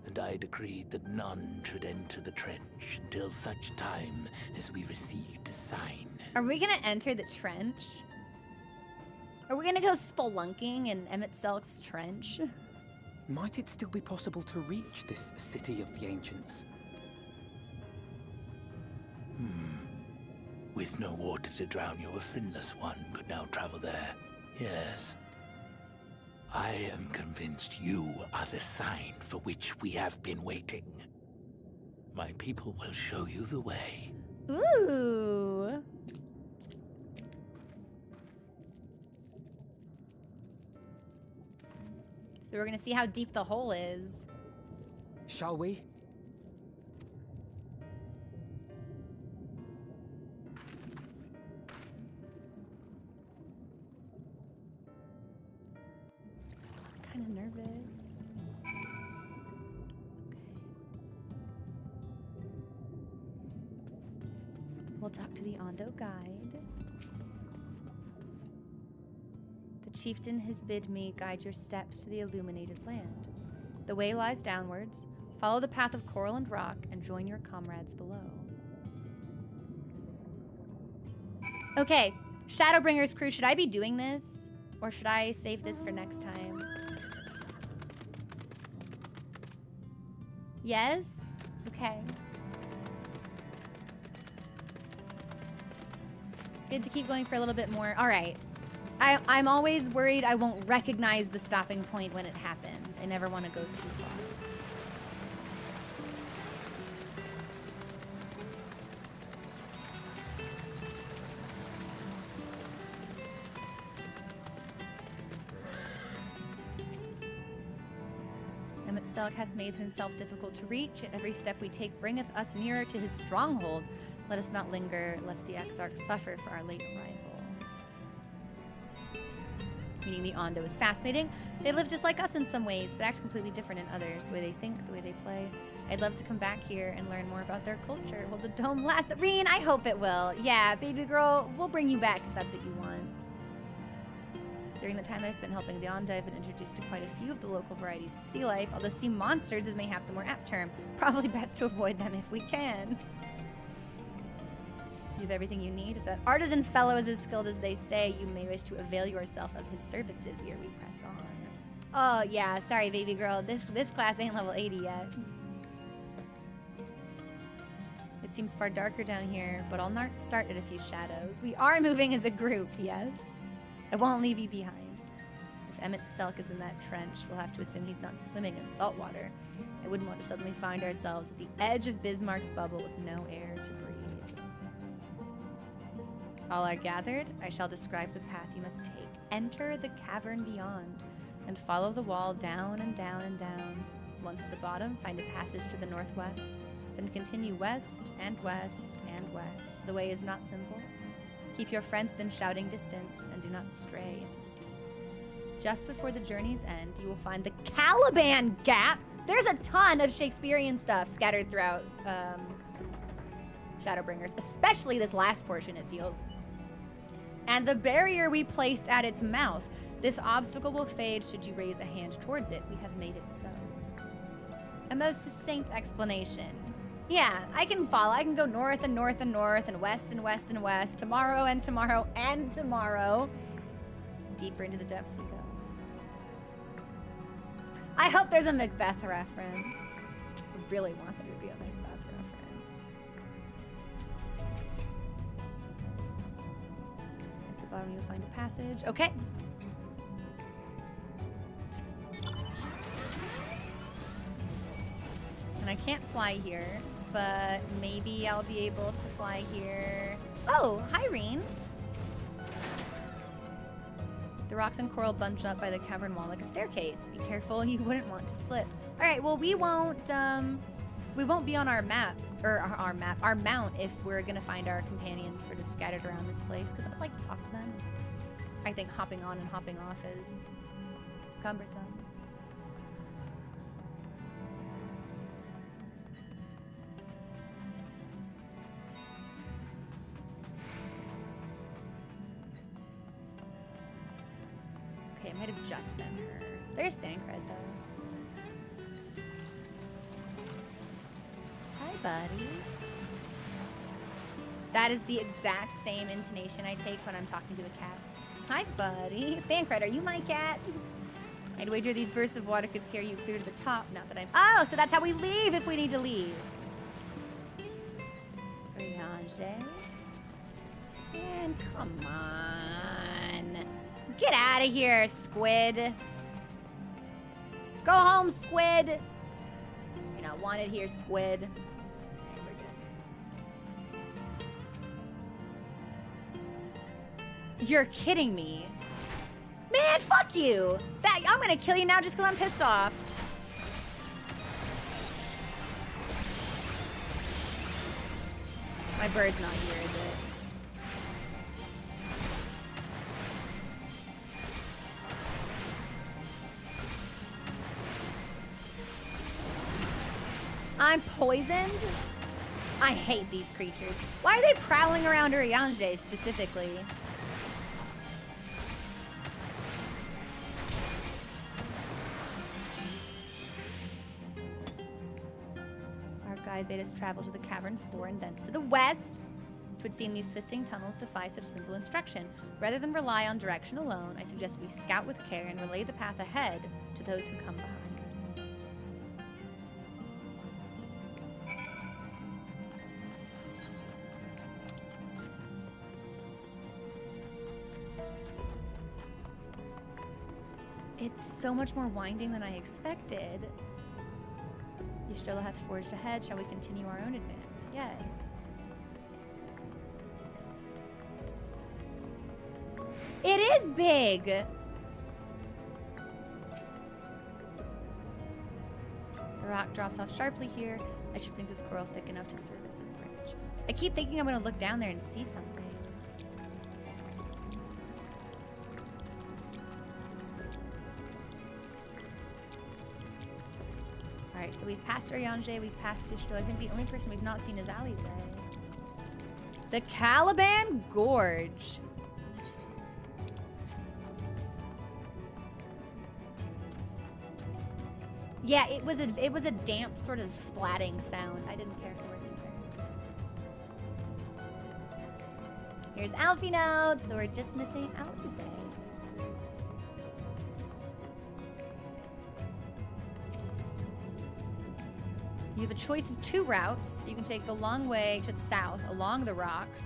and I decreed that none should enter the trench until such time as we received a sign. Are we gonna enter the trench? Are we gonna go spelunking in Emmett Selk's trench? Might it still be possible to reach this city of the ancients? With no water to drown you, a finless one could now travel there. Yes. I am convinced you are the sign for which we have been waiting. My people will show you the way. Ooh. So we're gonna see how deep the hole is. Shall we? Kind of nervous. Okay. We'll talk to the Ondo guide. The chieftain has bid me guide your steps to the illuminated land. The way lies downwards. Follow the path of coral and rock and join your comrades below. Okay, Shadowbringers crew, should I be doing this? Or should I save this for next time? Yes? Okay. Good to keep going for a little bit more. All right. I'm always worried I won't recognize the stopping point when it happens. I never want to go too far. Emmett Selk has made himself difficult to reach. At every step we take bringeth us nearer to his stronghold. Let us not linger, lest the Exarch suffer for our late arrival. Meeting the Ondo is fascinating. They live just like us in some ways, but act completely different in others. The way they think, the way they play. I'd love to come back here and learn more about their culture. Will the dome last? Reen, I hope it will. Yeah, baby girl, we'll bring you back if that's what you want. During the time I've spent helping the Ondo, I've been introduced to quite a few of the local varieties of sea life, although sea monsters is mayhap the more apt term. Probably best to avoid them if we can. You have everything you need. If that artisan fellow is as skilled as they say, you may wish to avail yourself of his services ere we press on. Oh yeah, sorry baby girl, this class ain't level 80 yet. It seems far darker down here, but I'll not start at a few shadows. We are moving as a group, yes. I won't leave you behind. If Emmett Selk is in that trench, we'll have to assume he's not swimming in salt water. I wouldn't want to suddenly find ourselves at the edge of Bismarck's bubble with no air to breathe. All are gathered, I shall describe the path you must take. Enter the cavern beyond, and follow the wall down and down and down. Once at the bottom, find a passage to the northwest, then continue west and west and west. The way is not simple. Keep your friends within shouting distance, and do not stray into the deep. Just before the journey's end, you will find the Caliban Gap. There's a ton of Shakespearean stuff scattered throughout Shadowbringers, especially this last portion, it feels. And the barrier we placed at its mouth. This obstacle will fade should you raise a hand towards it. We have made it so. A most succinct explanation. Yeah, I can follow. I can go north and north and north and west and west and west. Tomorrow and tomorrow and tomorrow. Deeper into the depths we go. I hope there's a Macbeth reference. I really want there to be a Macbeth reference. At the bottom you'll find a passage. Okay. And I can't fly here. but maybe I'll be able to fly here. Oh, hi, Reen. The rocks and coral bunch up by the cavern wall like a staircase. Be careful, you wouldn't want to slip. All right, well, we won't be on our map, or our mount if we're gonna find our companions sort of scattered around this place, because I'd like to talk to them. I think hopping on and hopping off is cumbersome. Okay, it might have just been her. There's Thancred, though. Hi, buddy. That is the exact same intonation I take when I'm talking to a cat. Hi, buddy. Thancred, are you my cat? I'd wager these bursts of water could carry you clear to the top. Not that I'm... Oh, so that's how we leave if we need to leave. Riange. And come on. Get out of here, squid. Go home, squid. You're not wanted here, squid. You're kidding me. Man, fuck you. I'm gonna kill you now just because I'm pissed off. My bird's not here, is it? I'm poisoned? I hate these creatures. Why are they prowling around Urianger specifically? Our guide bade us travel to the cavern floor and thence to the west. It would seem these twisting tunnels defy such simple instruction. Rather than rely on direction alone, I suggest we scout with care and relay the path ahead to those who come behind. It's so much more winding than I expected. Y'shtola hath forged ahead. Shall we continue our own advance? Yes. It is big! The rock drops off sharply here. I should think this coral thick enough to serve as a bridge. I keep thinking I'm gonna look down there and see something. Alright, so we've passed Urianger, we've passed Y'shtola. I think the only person we've not seen is Alize. The Caliban Gorge. Yeah, it was a damp sort of splatting sound. I didn't care for it either. Here's Alfie notes, so we're just missing Alize. You have a choice of two routes. You can take the long way to the south along the rocks,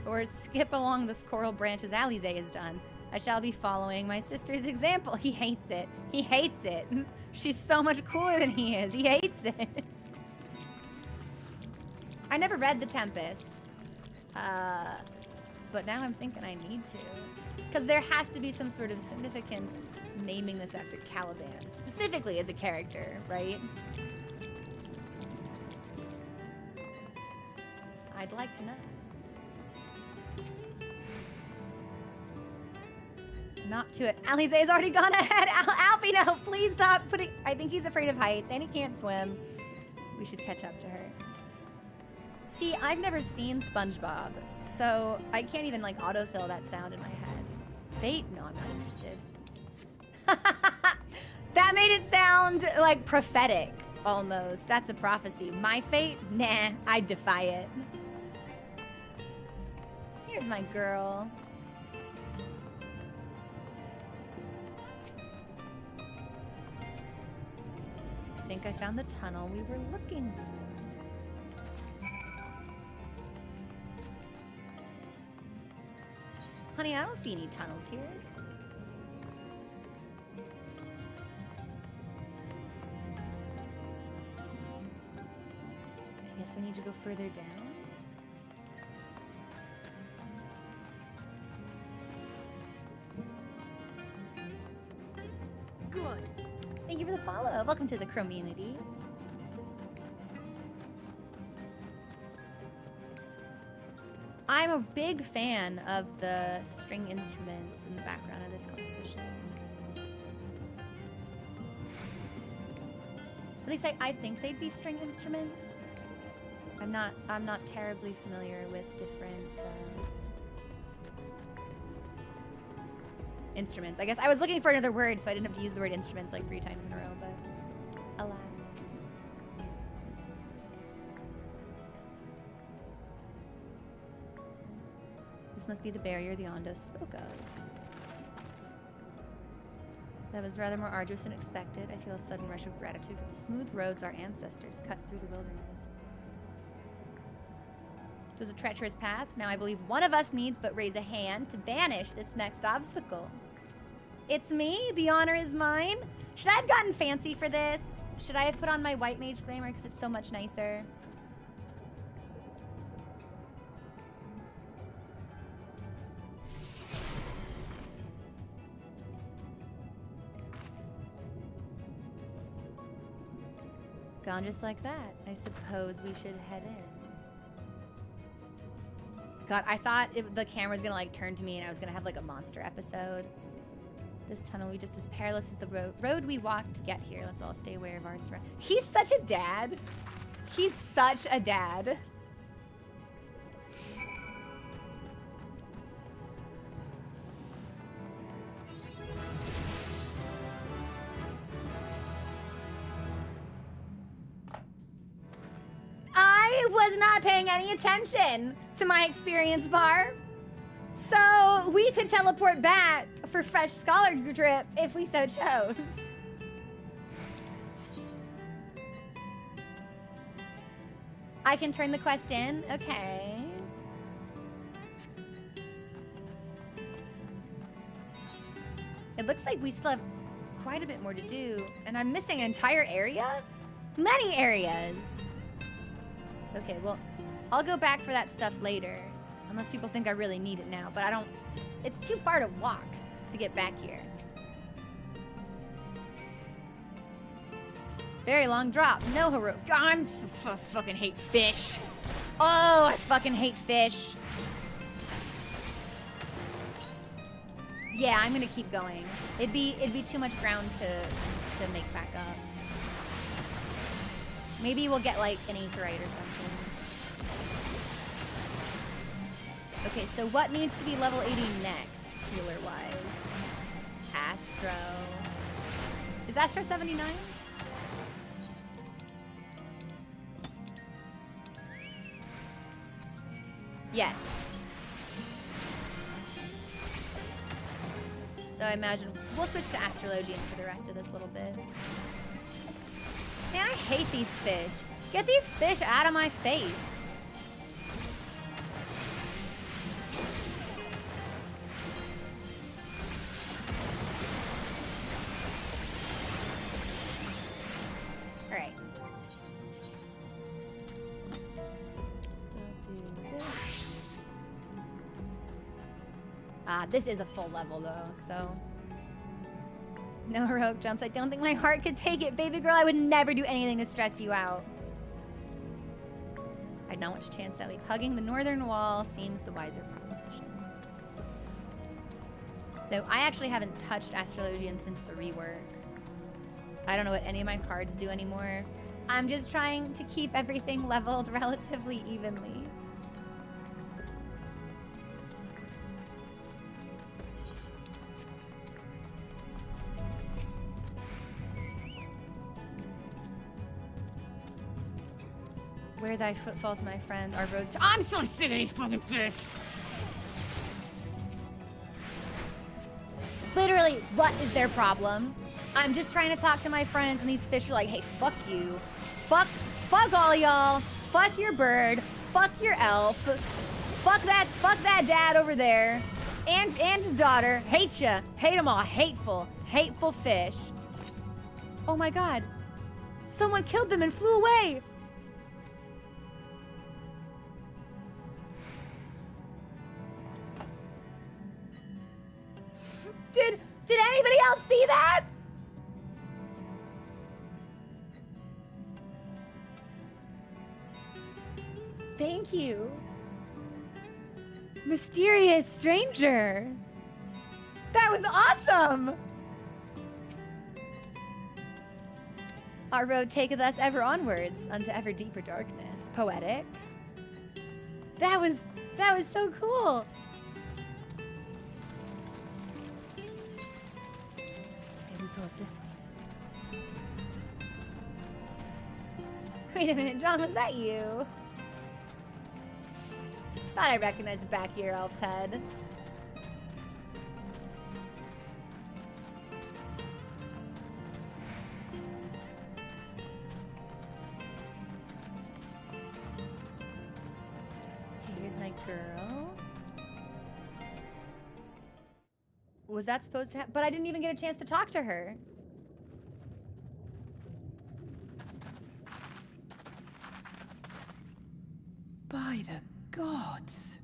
or skip along this coral branch as Alize has done. I shall be following my sister's example. He hates it. He hates it. She's so much cooler than he is. He hates it. I never read The Tempest. But now I'm thinking I need to. Because there has to be some sort of significance naming this after Caliban, specifically as a character, right? I'd like to know. Not to it. Alize's already gone ahead. Alfie, no, please stop putting... I think he's afraid of heights and he can't swim. We should catch up to her. See, I've never seen SpongeBob, so I can't even like autofill that sound in my head. Fate? No, I'm not interested. That made it sound like prophetic, almost. That's a prophecy. My fate? Nah, I defy it. Here's my girl. I think I found the tunnel we were looking for. Honey, I don't see any tunnels here. I guess we to go further down? Good. Thank you for the follow. Welcome to the community. I'm a big fan of the string instruments in the background of this composition. At least I think they'd be string instruments. I'm not terribly familiar with different instruments. I guess I was looking for another word, so I didn't have to use the word instruments like 3 times in a row, but alas. This must be the barrier the Ondos spoke of. That was rather more arduous than expected. I feel a sudden rush of gratitude for the smooth roads our ancestors cut through the wilderness. It was a treacherous path. Now I believe one of us needs but raise a hand to banish this next obstacle. It's me. The honor is mine. Should I have gotten fancy for this? Should I have put on my white mage glamour because it's so much nicer? Gone just like that. I suppose we should head in. God, I thought the camera was gonna like turn to me and I was gonna have like a monster episode. This tunnel will be just as perilous as the road we walked to get here. Let's all stay aware of our surroundings. He's such a dad. He's such a dad. I was not paying any attention to my experience bar. So we could teleport back for fresh scholar drip if we so chose. I can turn the quest in? Okay. It looks like we still have quite a bit more to do. And I'm missing an entire area? Many areas. Okay, well, I'll go back for that stuff later. Unless people think I really need it now, but I don't... It's too far to walk to get back here. Very long drop. No heroic... I fucking hate fish. Oh, I fucking hate fish. Yeah, I'm gonna keep going. It'd be too much ground to make back up. Maybe we'll get like an aetheryte or something. Okay, so what needs to be level 80 next, healer-wise? Astro. Is Astro 79? Yes. So I imagine we'll switch to Astrologian for the rest of this little bit. Man, I hate these fish. Get these fish out of my face. All right. This is a full level though, so. No heroic jumps. I don't think my heart could take it. Baby girl, I would never do anything to stress you out. I'd not much chance at leap. Hugging the northern wall seems the wiser proposition. So I actually haven't touched Astrologian since the rework. I don't know what any of my cards do anymore. I'm just trying to keep everything leveled relatively evenly. Where thy footfalls, my friend, are roads. I'm so sick of these fucking fish! Literally, what is their problem? I'm just trying to talk to my friends, and these fish are like, hey, fuck you. Fuck all y'all. Fuck your bird. Fuck your elf. Fuck that dad over there. And his daughter. Hate ya. Hate them all. Hateful fish. Oh my god. Someone killed them and flew away. Did anybody else see that? Thank you. Mysterious stranger. That was awesome. Our road taketh us ever onwards unto ever deeper darkness. Poetic. That was so cool. Maybe go up this way. Wait a minute, John, was that you? Thought I recognized the back of your elf's head. Here's my girl. Was that supposed to happen? But I didn't even get a chance to talk to her. By the gods.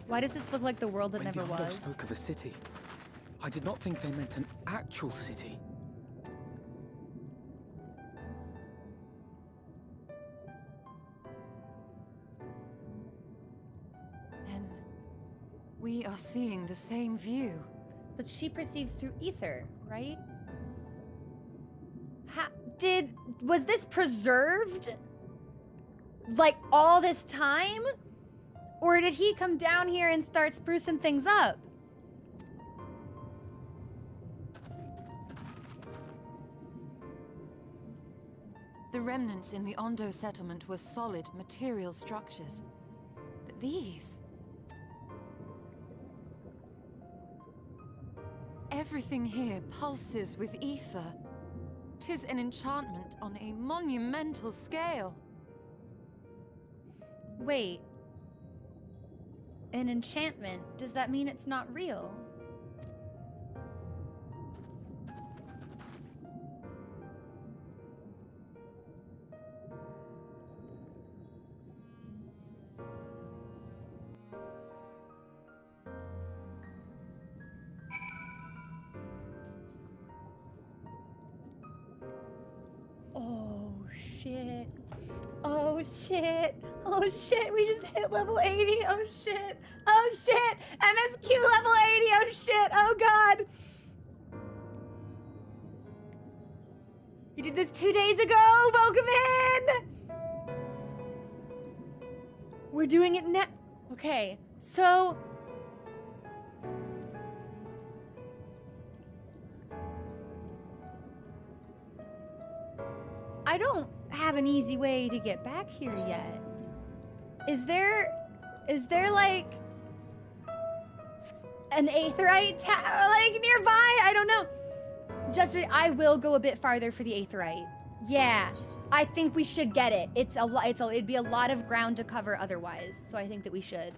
Why does this look like the world that When never the Ondo was? spoke of a city, I did not think they meant an actual city. Then we are seeing the same view. But she perceives through ether, right? Was this preserved like all this time? Or did he come down here and start sprucing things up? The remnants in the Ondo settlement were solid material structures. But these... everything here pulses with ether. 'Tis an enchantment on a monumental scale. Wait. An enchantment? Does that mean it's not real? Oh shit. Oh shit. Oh shit. We just hit level 80. Oh shit. Oh shit. MSQ level 80. Oh shit. Oh god. You did this 2 days ago. Welcome in. We're doing it now. Okay. So I don't have an easy way to get back here yet. Is there like an aetheryte like nearby? I don't know. I will go a bit farther for the aetheryte. Yeah, I think we should get it. It'd be a lot of ground to cover otherwise, so I think that we should.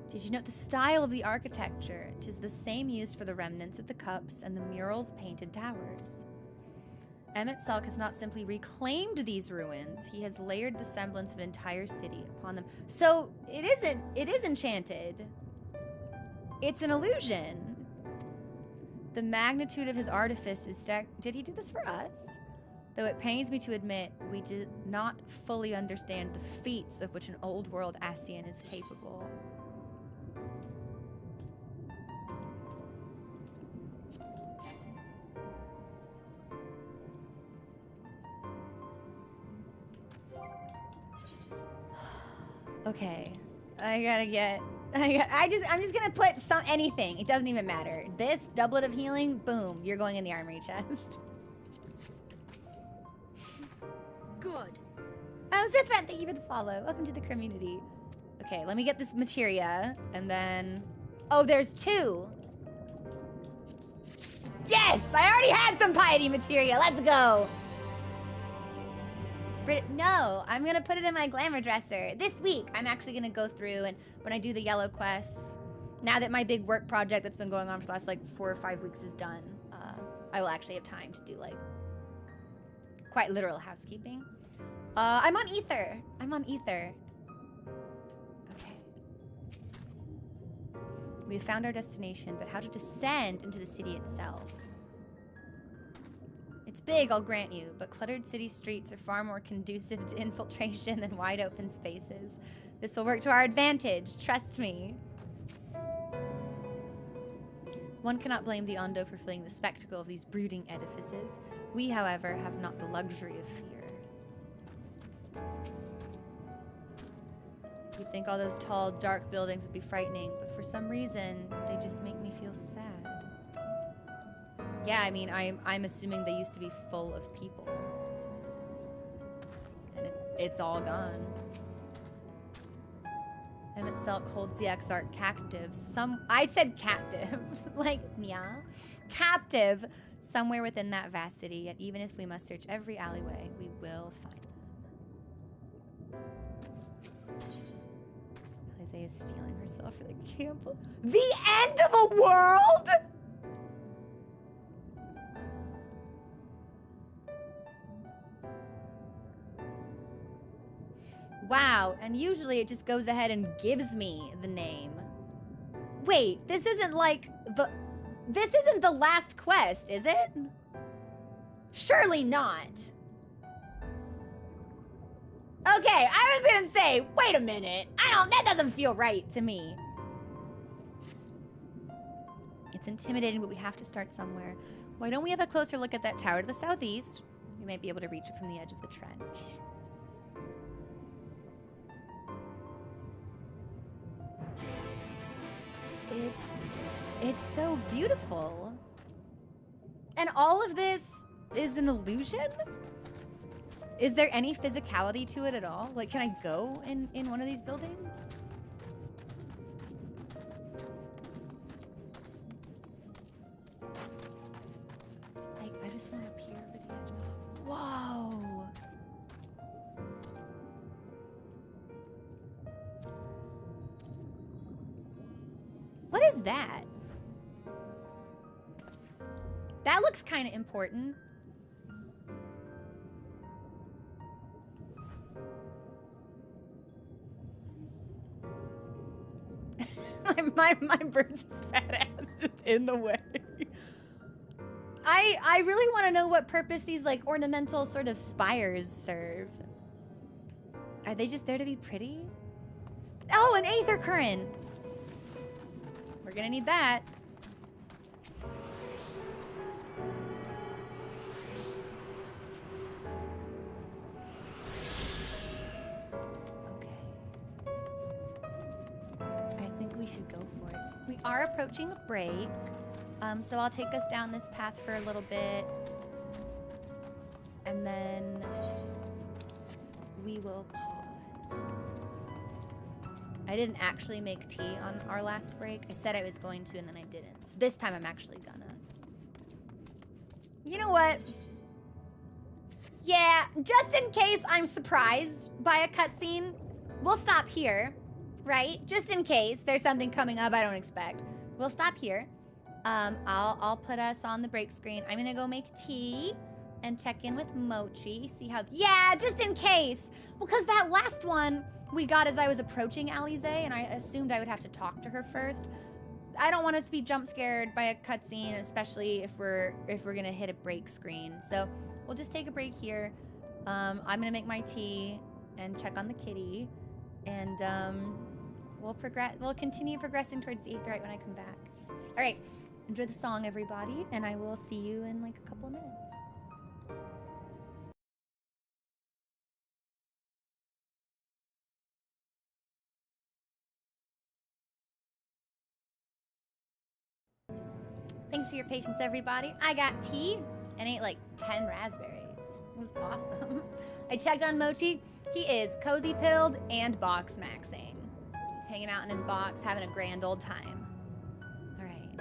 Did you note the style of the architecture? 'Tis the same used for the remnants of the cups and the murals painted towers. Emmett Salk has not simply reclaimed these ruins, he has layered the semblance of an entire city upon them. So it is enchanted. It's an illusion. The magnitude of his artifice is did he do this for us? Though it pains me to admit, we did not fully understand the feats of which an old world Ascian is capable. Okay, I'm just gonna put anything. It doesn't even matter. This doublet of healing, boom, you're going in the armory chest. Good. Oh, Zipfan, thank you for the follow. Welcome to the community. Okay, let me get this materia, and then... Oh, there's 2. Yes! I already had some piety materia. Let's go. No, I'm gonna put it in my glamour dresser. This week, I'm actually gonna go through and when I do the yellow quests, now that my big work project that's been going on for the last like 4 or 5 weeks is done, I will actually have time to do like quite literal housekeeping. I'm on Ether. I'm on Ether. Okay. We have found our destination, but how to descend into the city itself? It's big, I'll grant you, but cluttered city streets are far more conducive to infiltration than wide open spaces. This will work to our advantage, trust me. One cannot blame the Ondo for fleeing the spectacle of these brooding edifices. We, however, have not the luxury of fear. You'd think all those tall, dark buildings would be frightening, but for some reason, they just make me feel sad. Yeah, I mean, I'm assuming they used to be full of people. And it's all gone. Emmett Selk holds the Exarch captive. I said captive. Like, yeah. Captive somewhere within that vast city, yet even if we must search every alleyway, we will find them. Isaiah is stealing herself for the camp. The end of a world?! Wow, and usually it just goes ahead and gives me the name. Wait, this isn't the last quest, is it? Surely not. Okay, I was gonna say, wait a minute. That doesn't feel right to me. It's intimidating, but we have to start somewhere. Why don't we have a closer look at that tower to the southeast? We might be able to reach it from the edge of the trench. It's so beautiful. And all of this is an illusion? Is there any physicality to it at all? Like, can I go in one of these buildings? I just want to peer over the edge. Whoa. What is that? That looks kind of important. my bird's fat ass just in the way. I really want to know what purpose these like ornamental sort of spires serve. Are they just there to be pretty? Oh, an aether current. We're gonna need that. Okay. I think we should go for it. We are approaching a break, so I'll take us down this path for a little bit, and then we will pause. I didn't actually make tea on our last break. I said I was going to, and then I didn't. So this time I'm actually gonna. You know what? Yeah, just in case I'm surprised by a cutscene, we'll stop here, right? Just in case there's something coming up I don't expect. We'll stop here. I'll put us on the break screen. I'm gonna go make tea and check in with Mochi, see how, yeah, just in case. Because that last one we got as I was approaching Alize, and I assumed I would have to talk to her first. I don't want us to be jump scared by a cutscene, especially if we're gonna hit a break screen. So we'll just take a break here. I'm gonna make my tea and check on the kitty, and we'll continue progressing towards the Aetheryte when I come back. All right, enjoy the song, everybody, and I will see you in like a couple of minutes. Thanks for your patience, everybody. I got tea and ate like 10 raspberries. It was awesome. I checked on Mochi. He is cozy pilled and box maxing. He's hanging out in his box, having a grand old time. All right,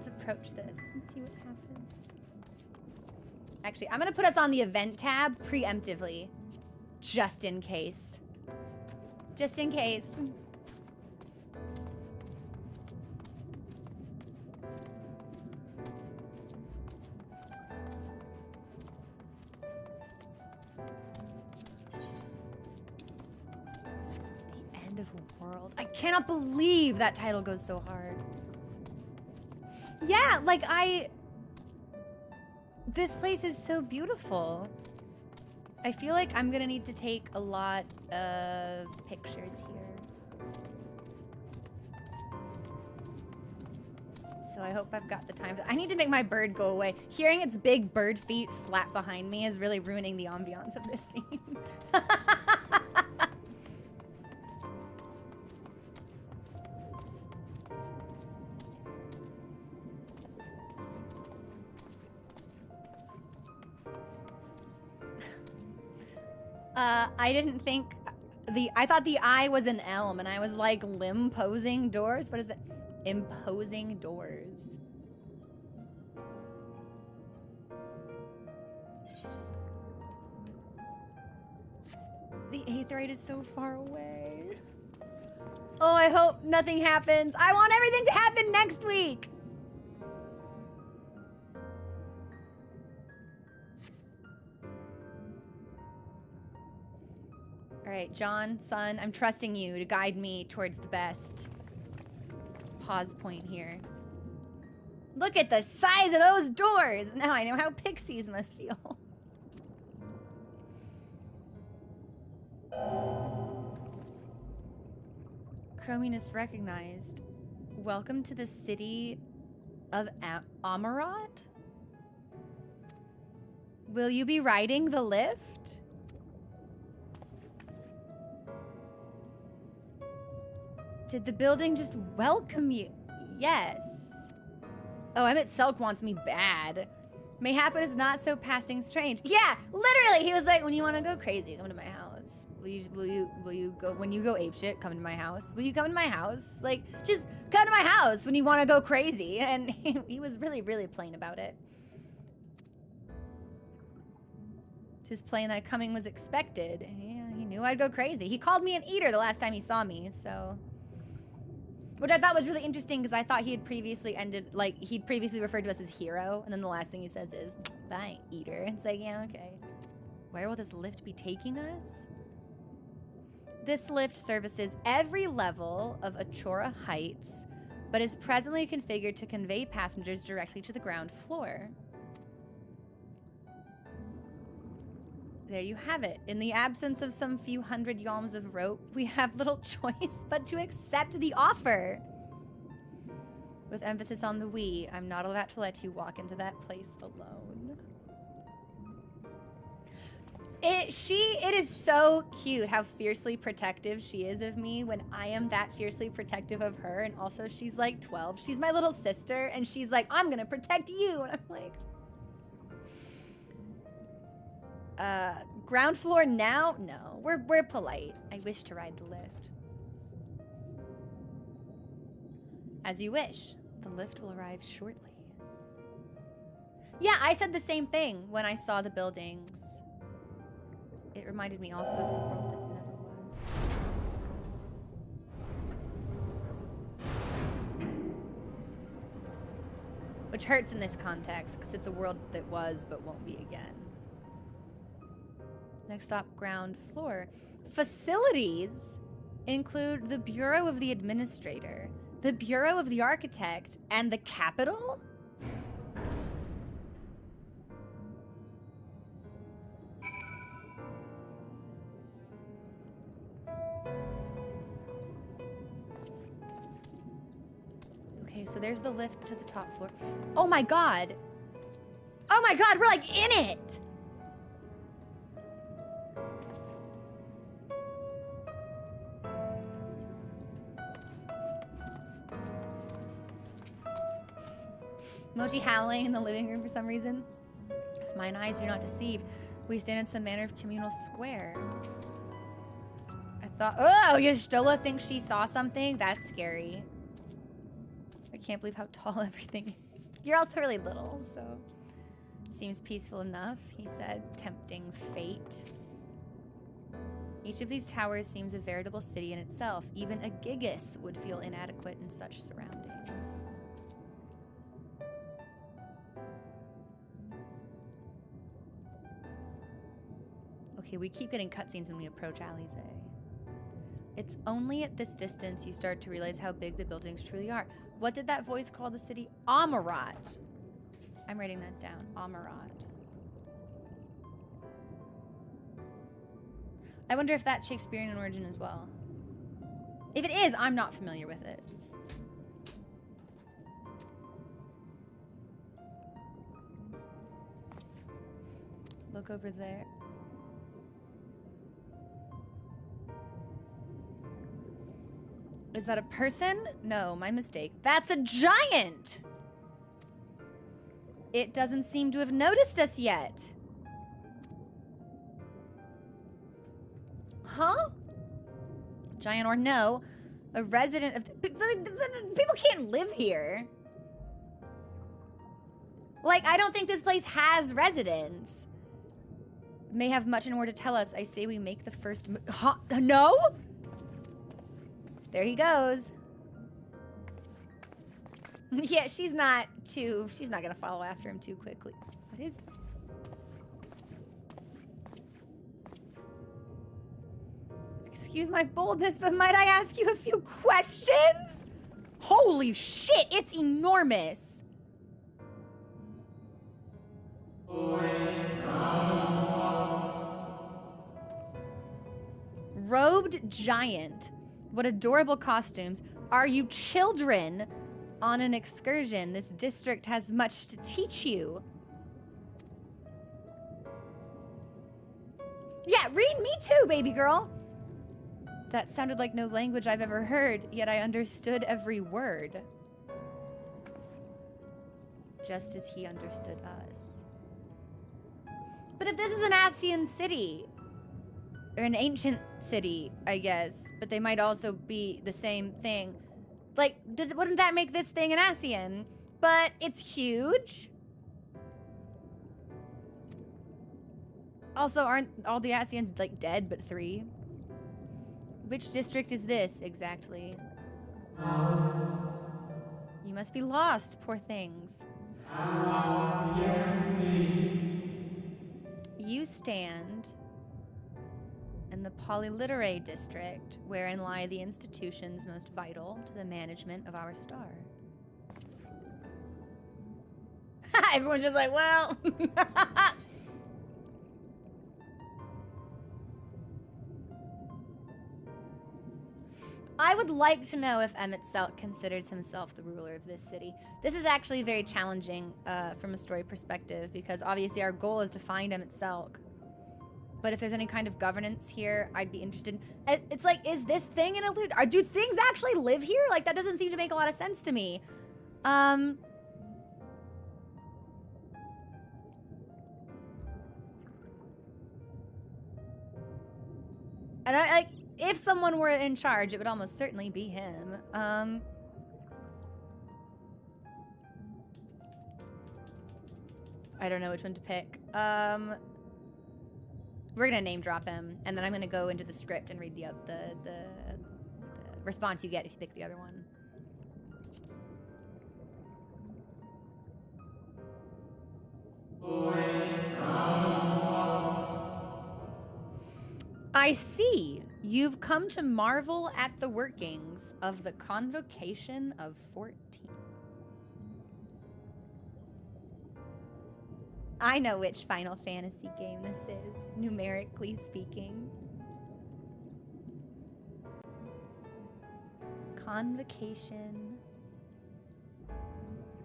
Let's approach this and see what happens. Actually, I'm gonna put us on the event tab preemptively. Just in case. Just in case. The end of a world. I cannot believe that title goes so hard. Yeah, like this place is so beautiful. I feel like I'm gonna need to take a lot of pictures here. So I hope I've got the time. I need to make my bird go away. Hearing its big bird feet slap behind me is really ruining the ambiance of this scene. I didn't think I thought the I was an elm, and I was like limposing doors. What is it? Imposing doors. The Aetheryte is so far away. Oh, I hope nothing happens. I want everything to happen next week. All right, John, son, I'm trusting you to guide me towards the best pause point here. Look at the size of those doors. Now I know how pixies must feel. Chrominus recognized. Welcome to the city of Amarat? Will you be riding the lift? Did the building just welcome you? Yes. Oh, I bet Selk wants me bad. Mayhap it is not so passing strange. Yeah, literally, he was like, when you want to go crazy, come to my house. Will you go, when you go apeshit, come to my house? Will you come to my house? Like, just come to my house when you want to go crazy. And he was really, really plain about it. Just plain that coming was expected. Yeah, he knew I'd go crazy. He called me an eater the last time he saw me, so. Which I thought was really interesting because I thought he had previously he'd previously referred to us as hero, and then the last thing he says is, bye, eater. It's like, yeah, okay. Where will this lift be taking us? This lift services every level of Achora Heights, but is presently configured to convey passengers directly to the ground floor. There you have it. In the absence of some few hundred yalms of rope, we have little choice but to accept the offer. With emphasis on the we, I'm not allowed to let you walk into that place alone. It is so cute how fiercely protective she is of me when I am that fiercely protective of her, and also she's like 12. She's my little sister, and she's like, I'm gonna protect you, and I'm like... ground floor now? No, we're polite. I wish to ride the lift. As you wish. The lift will arrive shortly. Yeah, I said the same thing when I saw the buildings. It reminded me also of the world that never was. Which hurts in this context, because it's a world that was but won't be again. Next stop, ground floor. Facilities include the Bureau of the Administrator, the Bureau of the Architect, and the Capitol? Okay, so there's the lift to the top floor. Oh my god! Oh my god, we're like in it! Mochi howling in the living room for some reason. If mine eyes do not deceive, we stand in some manner of communal square. I thought, oh, Y'shtola thinks she saw something? That's scary. can't believe how tall everything is. You're also really little, so... Seems peaceful enough, he said, tempting fate. Each of these towers seems a veritable city in itself. Even a gigas would feel inadequate in such surroundings. Okay, we keep getting cutscenes when we approach Alizé. It's only at this distance you start to realize how big the buildings truly are. What did that voice call the city? Amarat. I'm writing that down. Amarat. I wonder if that's Shakespearean in origin as well. If it is, I'm not familiar with it. Look over there. Is that a person? No, my mistake. That's a giant! It doesn't seem to have noticed us yet. Huh? Giant or no, a resident of... People can't live here. Like, I don't think this place has residents. May have much more to tell us. I say we make the first... Huh? No? There he goes. Yeah, she's not gonna follow after him too quickly. What is this? Excuse my boldness, but might I ask you a few questions? Holy shit, it's enormous. Robed giant. What adorable costumes. Are you children on an excursion? This district has much to teach you. Yeah, read me too, baby girl. That sounded like no language I've ever heard, yet I understood every word. Just as he understood us. But if this is an Asian city, or an ancient city, I guess, but they might also be the same thing. Like, wouldn't that make this thing an Asian? But it's huge. Also, aren't all the Asians, like, dead but 3? Which district is this, exactly? You must be lost, poor things. You stand in the Polyliterate district, wherein lie the institutions most vital to the management of our star. Everyone's just like, well... I would like to know if Emmett Selk considers himself the ruler of this city. This is actually very challenging from a story perspective, because obviously our goal is to find Emmett Selk. But if there's any kind of governance here, I'd be interested. It's like, is this thing an illusion? Do things actually live here? Like, that doesn't seem to make a lot of sense to me. And like, if someone were in charge, it would almost certainly be him. I don't know which one to pick. We're gonna name drop him, and then I'm gonna go into the script and read the response you get if you pick the other one. I see. You've come to marvel at the workings of the Convocation of 14. I know which Final Fantasy game this is, numerically speaking. Convocation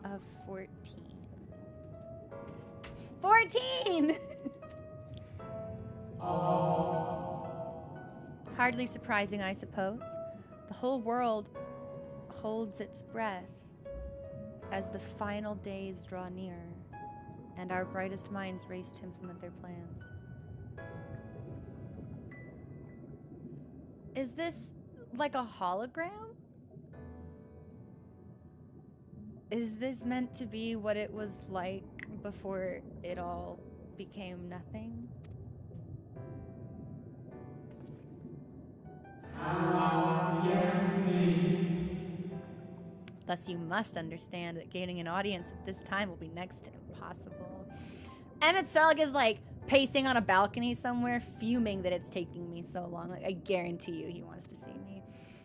of 14. 14! Hardly surprising, I suppose. The whole world holds its breath as the final days draw near, and our brightest minds race to implement their plans. Is this like a hologram? Is this meant to be what it was like before it all became nothing? Thus, you must understand that gaining an audience at this time will be next to impossible. Emmett Selg is like pacing on a balcony somewhere, fuming that it's taking me so long. Like, I guarantee you he wants to see me.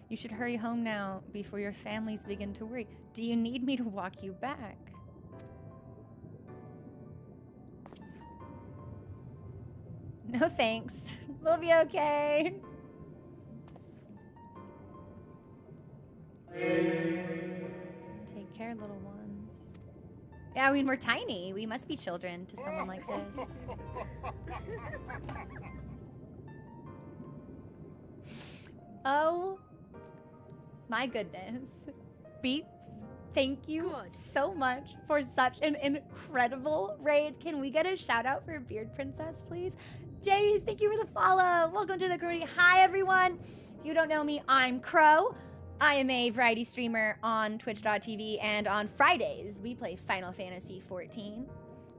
You should hurry home now before your families begin to worry. Do you need me to walk you back? No thanks. We'll be okay. Take care, little ones. Yeah, I mean, we're tiny. We must be children to someone like this. Oh my goodness. Beeps, thank you so much for such an incredible raid. Can we get a shout out for Beard Princess, please? Jace, thank you for the follow. Welcome to the community. Hi, everyone. If you don't know me, I'm Crow. I am a variety streamer on twitch.tv, and on Fridays, we play Final Fantasy XIV.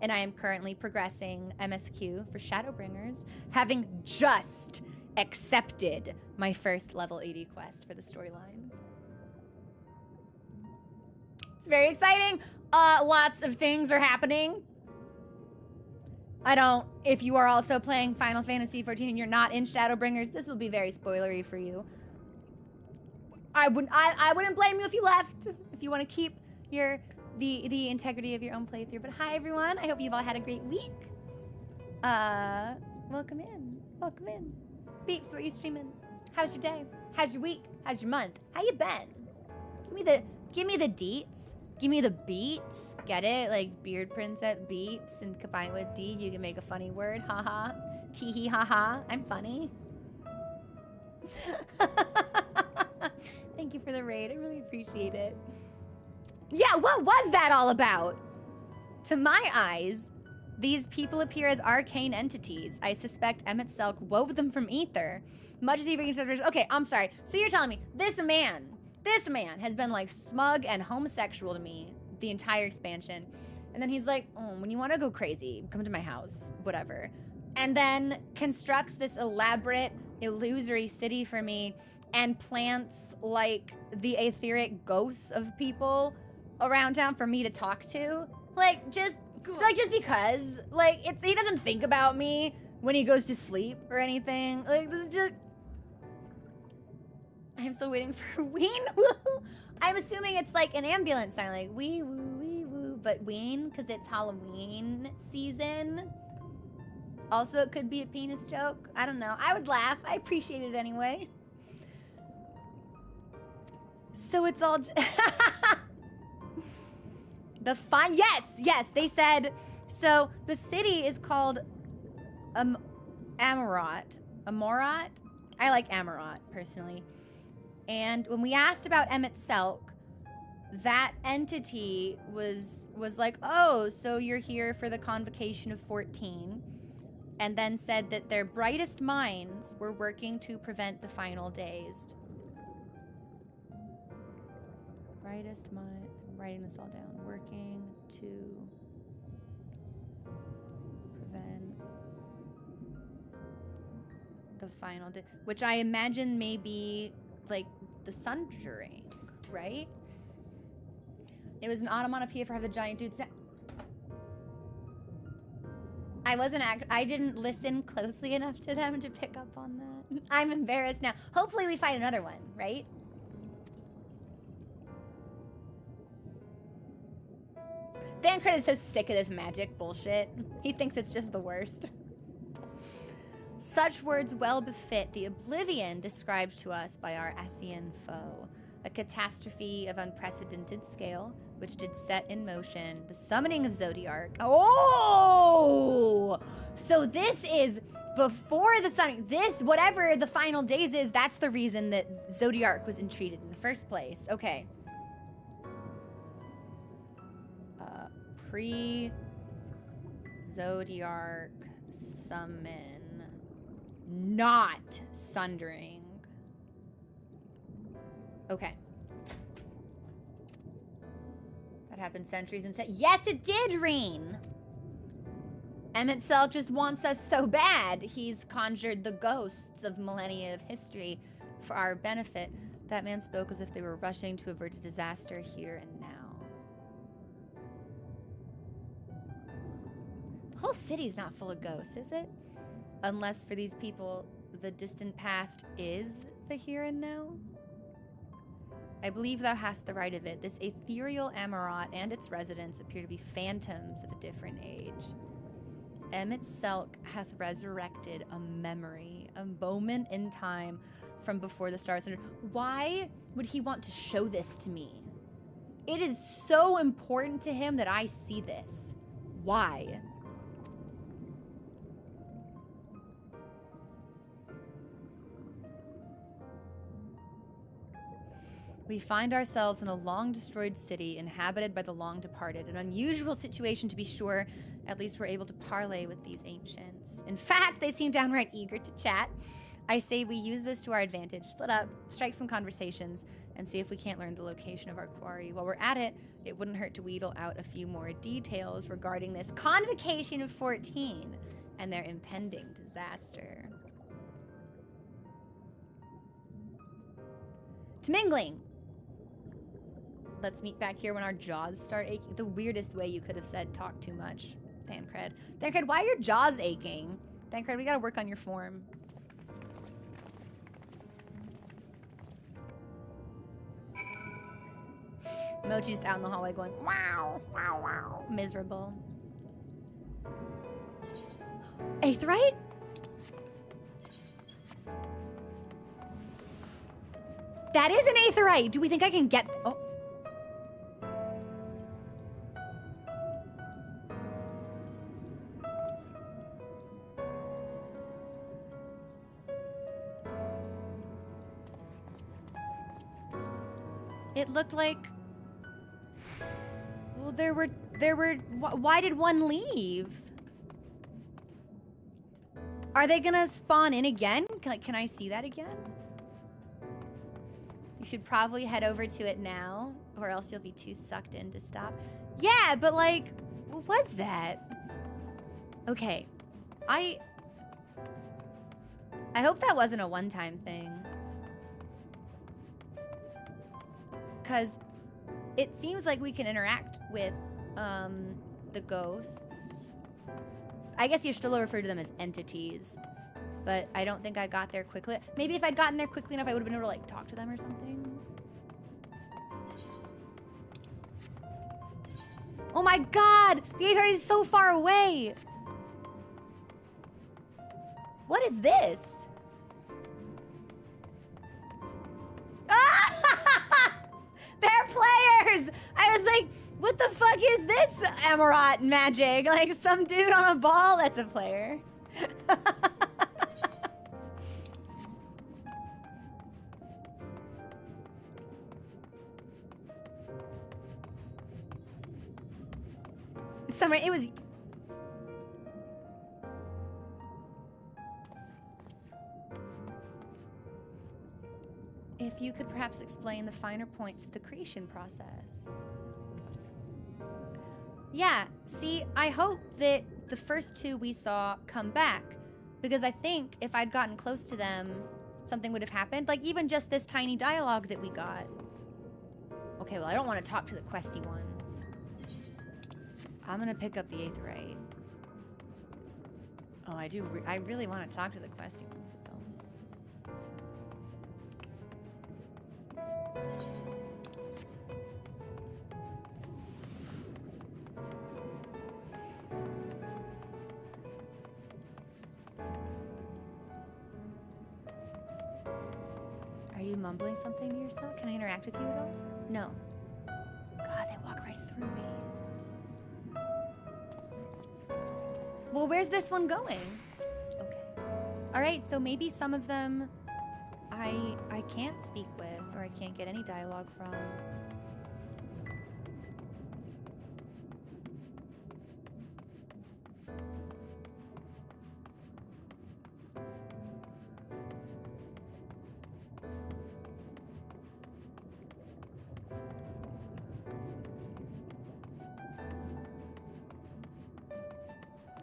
And I am currently progressing MSQ for Shadowbringers, having just accepted my first level 80 quest for the storyline. It's very exciting. Lots of things are happening. If you are also playing Final Fantasy XIV and you're not in Shadowbringers, this will be very spoilery for you. I wouldn't blame you if you left, if you want to keep the integrity of your own playthrough. But hi, everyone. I hope you've all had a great week. Welcome in. Welcome in. Beeps, what are you streaming? How's your day? How's your week? How's your month? How you been? Give me the deets. Give me the beats. Get it? Like Beard Princess beeps, and combined with D, you can make a funny word. Haha. Tee-hee haha. I'm funny. Thank you for the raid. I really appreciate it. Yeah, what was that all about? To my eyes, these people appear as arcane entities. I suspect Emmett Selk wove them from ether. Much as he considers. Okay, I'm sorry. So you're telling me this man has been like smug and homosexual to me the entire expansion. And then he's like, oh, when you want to go crazy, come to my house, whatever. And then constructs this elaborate, illusory city for me and plants like the etheric ghosts of people around town for me to talk to. Like just because, like he doesn't think about me when he goes to sleep or anything. Like this is just. I'm still waiting for ween woo. I'm assuming it's like an ambulance sign, like wee woo, but ween because it's Halloween season. Also, it could be a penis joke. I don't know. I would laugh. I appreciate it anyway. So it's all. Yes, they said. So the city is called Amarot. Amorat? I like Amarot, personally. And when we asked about Emmett Selk, that entity was like, oh, so you're here for the convocation of 14. And then said that their brightest minds were working to prevent the final days. Brightest mind, I'm writing this all down. Working to prevent the final day, which I imagine may be like the Sundering, right? It was an onomatopoeia for how the giant dude said. I didn't listen closely enough to them to pick up on that. I'm embarrassed now. Hopefully we find another one, right? Bancred is so sick of this magic bullshit. He thinks it's just the worst. Such words well befit the oblivion described to us by our Ascian foe. A catastrophe of unprecedented scale, which did set in motion the summoning of Zodiark. Oh! So this is before the summoning. This, whatever the final days is, that's the reason that Zodiark was entreated in the first place. Okay. Pre-Zodiark summon. Not Sundering. Okay. That happened centuries and said, yes, it did, Reen! Emmett Selk just wants us so bad. He's conjured the ghosts of millennia of history for our benefit. That man spoke as if they were rushing to avert a disaster here and now. The whole city's not full of ghosts, is it? Unless for these people, the distant past is the here and now? I believe thou hast the right of it. This ethereal Amarat and its residents appear to be phantoms of a different age. Emmett Selk hath resurrected a memory, a moment in time from before the stars. Why would he want to show this to me? It is so important to him that I see this. Why? We find ourselves in a long-destroyed city inhabited by the long-departed. An unusual situation, to be sure. At least we're able to parley with these ancients. In fact, they seem downright eager to chat. I say we use this to our advantage. Split up, strike some conversations, and see if we can't learn the location of our quarry. While we're at it, it wouldn't hurt to wheedle out a few more details regarding this convocation of 14 and their impending disaster. Mingling. Let's meet back here when our jaws start aching. The weirdest way you could have said talk too much. Thancred. Thancred, why are your jaws aching? Thancred, we gotta work on your form. Mochi's out in the hallway going, wow, wow, wow. Miserable. Aetheryte? That is an Aetheryte! Do we think I can get... Oh. It looked like... Well, there were... Why did one leave? Are they gonna spawn in again? Can I see that again? You should probably head over to it now, or else you'll be too sucked in to stop. Yeah, but like, what was that? Okay, I hope that wasn't a one-time thing. Because it seems like we can interact with the ghosts. I guess you still refer to them as entities. But I don't think I got there quickly. Maybe if I'd gotten there quickly enough, I would have been able to, like, talk to them or something. Oh my god! The Aetheryte is so far away! What is this? Ah! They're players! I was like, what the fuck is this Amarat magic? Like, some dude on a ball that's a player. Summer, it was... If you could perhaps explain the finer points of the creation process. Yeah, see, I hope that the first two we saw come back, because I think if I'd gotten close to them, something would have happened. Like, even just this tiny dialogue that we got. Okay, well, I don't want to talk to the questy ones. I'm gonna pick up the Aetheryte. Oh, I do. I really want to talk to the questy ones, Are you mumbling something to yourself? Can I interact with you at all? No. God, they walk right through me. Well, where's this one going? Okay. All right, so maybe some of them I can't speak with, or I can't get any dialogue from.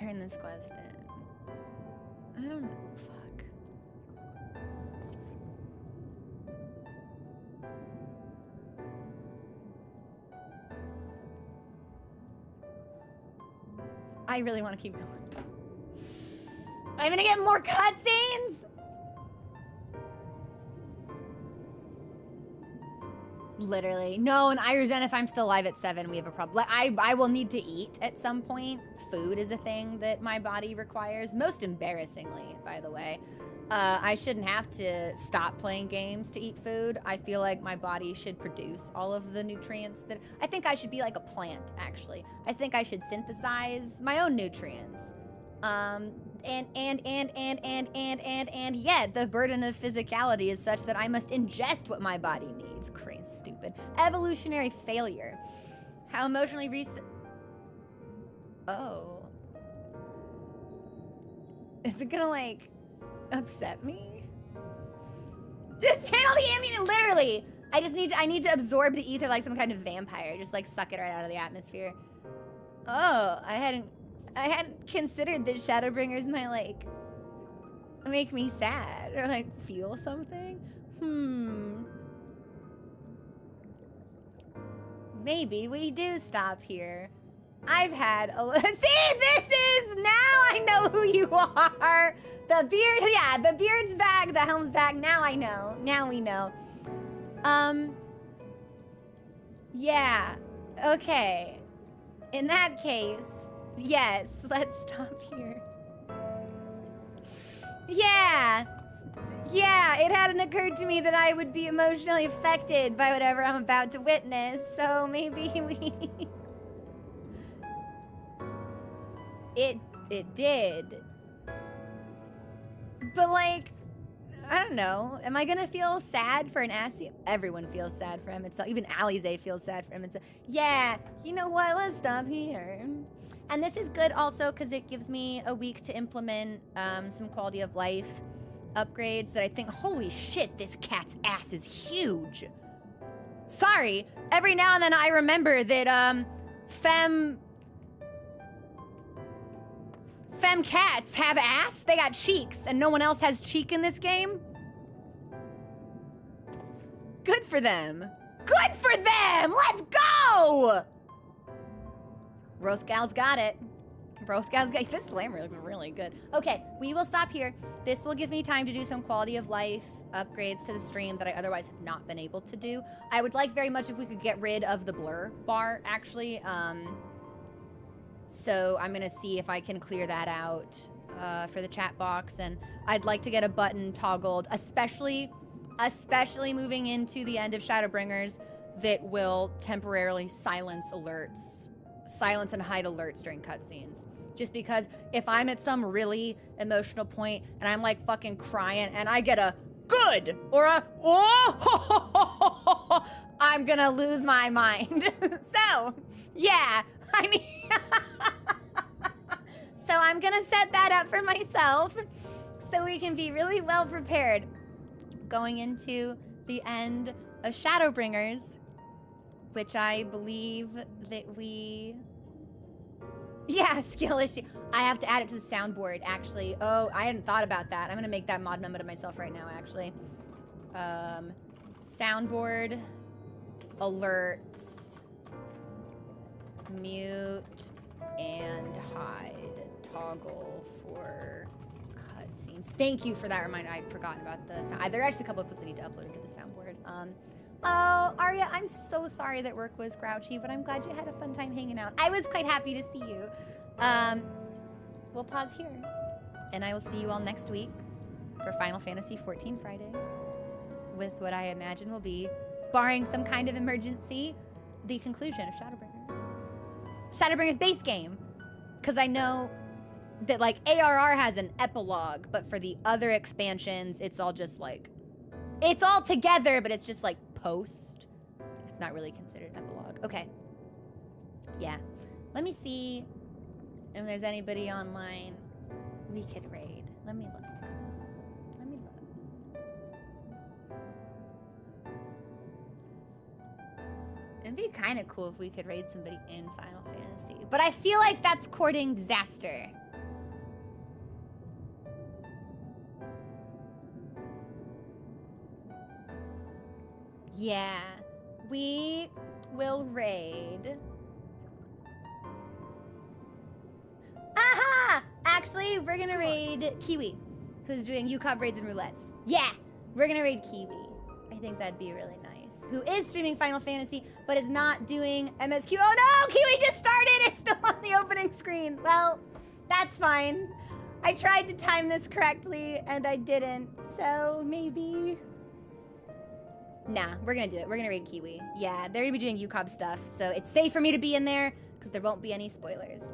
turn this quest in? I don't know. Fuck. I really want to keep going. I'm gonna get more cutscenes! Literally. No, and Iron, if I'm still alive at 7, we have a problem. Like, I will need to eat at some point. Food is a thing that my body requires. Most embarrassingly, by the way. I shouldn't have to stop playing games to eat food. I feel like my body should produce all of the nutrients that... I think I should be like a plant, actually. I think I should synthesize my own nutrients. And yet the burden of physicality is such that I must ingest what my body needs. Crazy, stupid. Evolutionary failure. How emotionally Oh. Is it gonna, like, upset me? Just channel the ambient, literally! I need to absorb the ether like some kind of vampire. Just, like, suck it right out of the atmosphere. Oh, I hadn't considered that Shadowbringers might, like, make me sad or, like, feel something. Maybe we do stop here. I've had a... See, this is... Now I know who you are. The beard... Yeah, the beard's back. The helm's back. Now I know. Now we know. Yeah. Okay. In that case... Yes, let's stop here. Yeah! Yeah, it hadn't occurred to me that I would be emotionally affected by whatever I'm about to witness, so maybe we... It did. But, like, I don't know. Am I gonna feel sad for an Assi? Everyone feels sad for him. It's even Alize feels sad for him. It's yeah, you know what? Let's stop here. And this is good also because it gives me a week to implement some quality of life upgrades that I think, holy shit, this cat's ass is huge. Sorry, every now and then I remember that femme cats have ass, they got cheeks, and no one else has cheek in this game. Good for them. Good for them! Let's go! Rothgal's got it. Rothgal's got it. This glamour looks really good. Okay, we will stop here. This will give me time to do some quality of life upgrades to the stream that I otherwise have not been able to do. I would like very much if we could get rid of the blur bar, actually. So I'm gonna see if I can clear that out for the chat box, and I'd like to get a button toggled, especially moving into the end of Shadowbringers, that will temporarily silence and hide alerts during cutscenes. Just because if I'm at some really emotional point and I'm like fucking crying and I get a good or a oh, I'm gonna lose my mind. So, yeah, I mean, so I'm gonna set that up for myself so we can be really well prepared going into the end of Shadowbringers, which I believe that we... Yeah, skill issue. I have to add it to the soundboard, actually. Oh, I hadn't thought about that. I'm gonna make that mod memo to myself right now, actually. Soundboard, alerts, mute, and hide. Toggle for cutscenes. Thank you for that reminder. I'd forgotten about the sound. There are actually a couple of clips I need to upload into the soundboard. Oh, Arya, I'm so sorry that work was grouchy, but I'm glad you had a fun time hanging out. I was quite happy to see you. We'll pause here, and I will see you all next week for Final Fantasy XIV Fridays with what I imagine will be, barring some kind of emergency, the conclusion of Shadowbringers. Shadowbringers base game, because I know that, like, ARR has an epilogue, but for the other expansions, it's all just, like, it's all together, but it's just, like, post. It's not really considered epilogue. Okay. Yeah. Let me see if there's anybody online we could raid. Let me look. Let me look. It'd be kind of cool if we could raid somebody in Final Fantasy. But I feel like that's courting disaster. Yeah, we will raid. Aha! Actually, we're gonna raid Kiwi, who's doing UCOB raids and roulettes. Yeah, we're gonna raid Kiwi. I think that'd be really nice. Who is streaming Final Fantasy, but is not doing MSQ. Oh no! Kiwi just started! It's still on the opening screen. Well, that's fine. I tried to time this correctly, and I didn't. So, maybe... Nah, we're gonna do it. We're gonna raid Kiwi. Yeah, they're gonna be doing UCOB stuff, so it's safe for me to be in there, because there won't be any spoilers.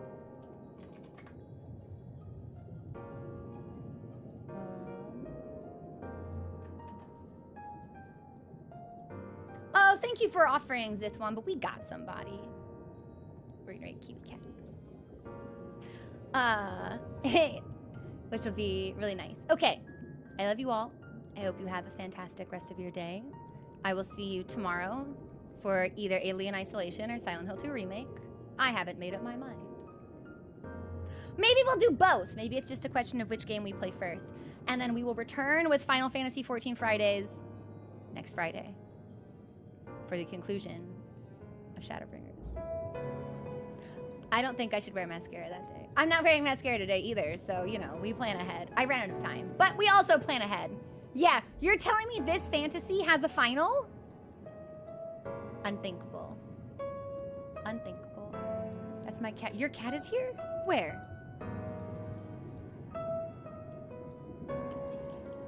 Oh, thank you for offering Zithwan, but we got somebody. We're gonna raid Kiwi Cat. Which will be really nice. Okay, I love you all. I hope you have a fantastic rest of your day. I will see you tomorrow for either Alien Isolation or Silent Hill 2 Remake. I haven't made up my mind. Maybe we'll do both. Maybe it's just a question of which game we play first. And then we will return with Final Fantasy XIV Fridays next Friday for the conclusion of Shadowbringers. I don't think I should wear mascara that day. I'm not wearing mascara today either, so, you know, we plan ahead. I ran out of time, but we also plan ahead. Yeah, you're telling me this fantasy has a final? Unthinkable. Unthinkable. That's my cat. Your cat is here? Where?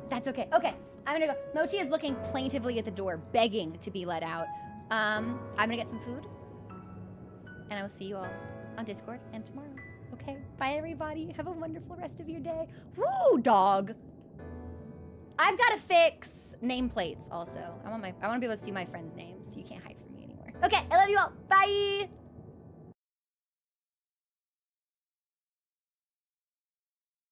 That's okay. Okay, I'm gonna go. Mochi is looking plaintively at the door, begging to be let out. I'm gonna get some food, and I will see you all on Discord and tomorrow. Okay, bye everybody. Have a wonderful rest of your day. Woo, dog. I've got to fix nameplates also. I want to be able to see my friends' names. You can't hide from me anymore. Okay, I love you all. Bye.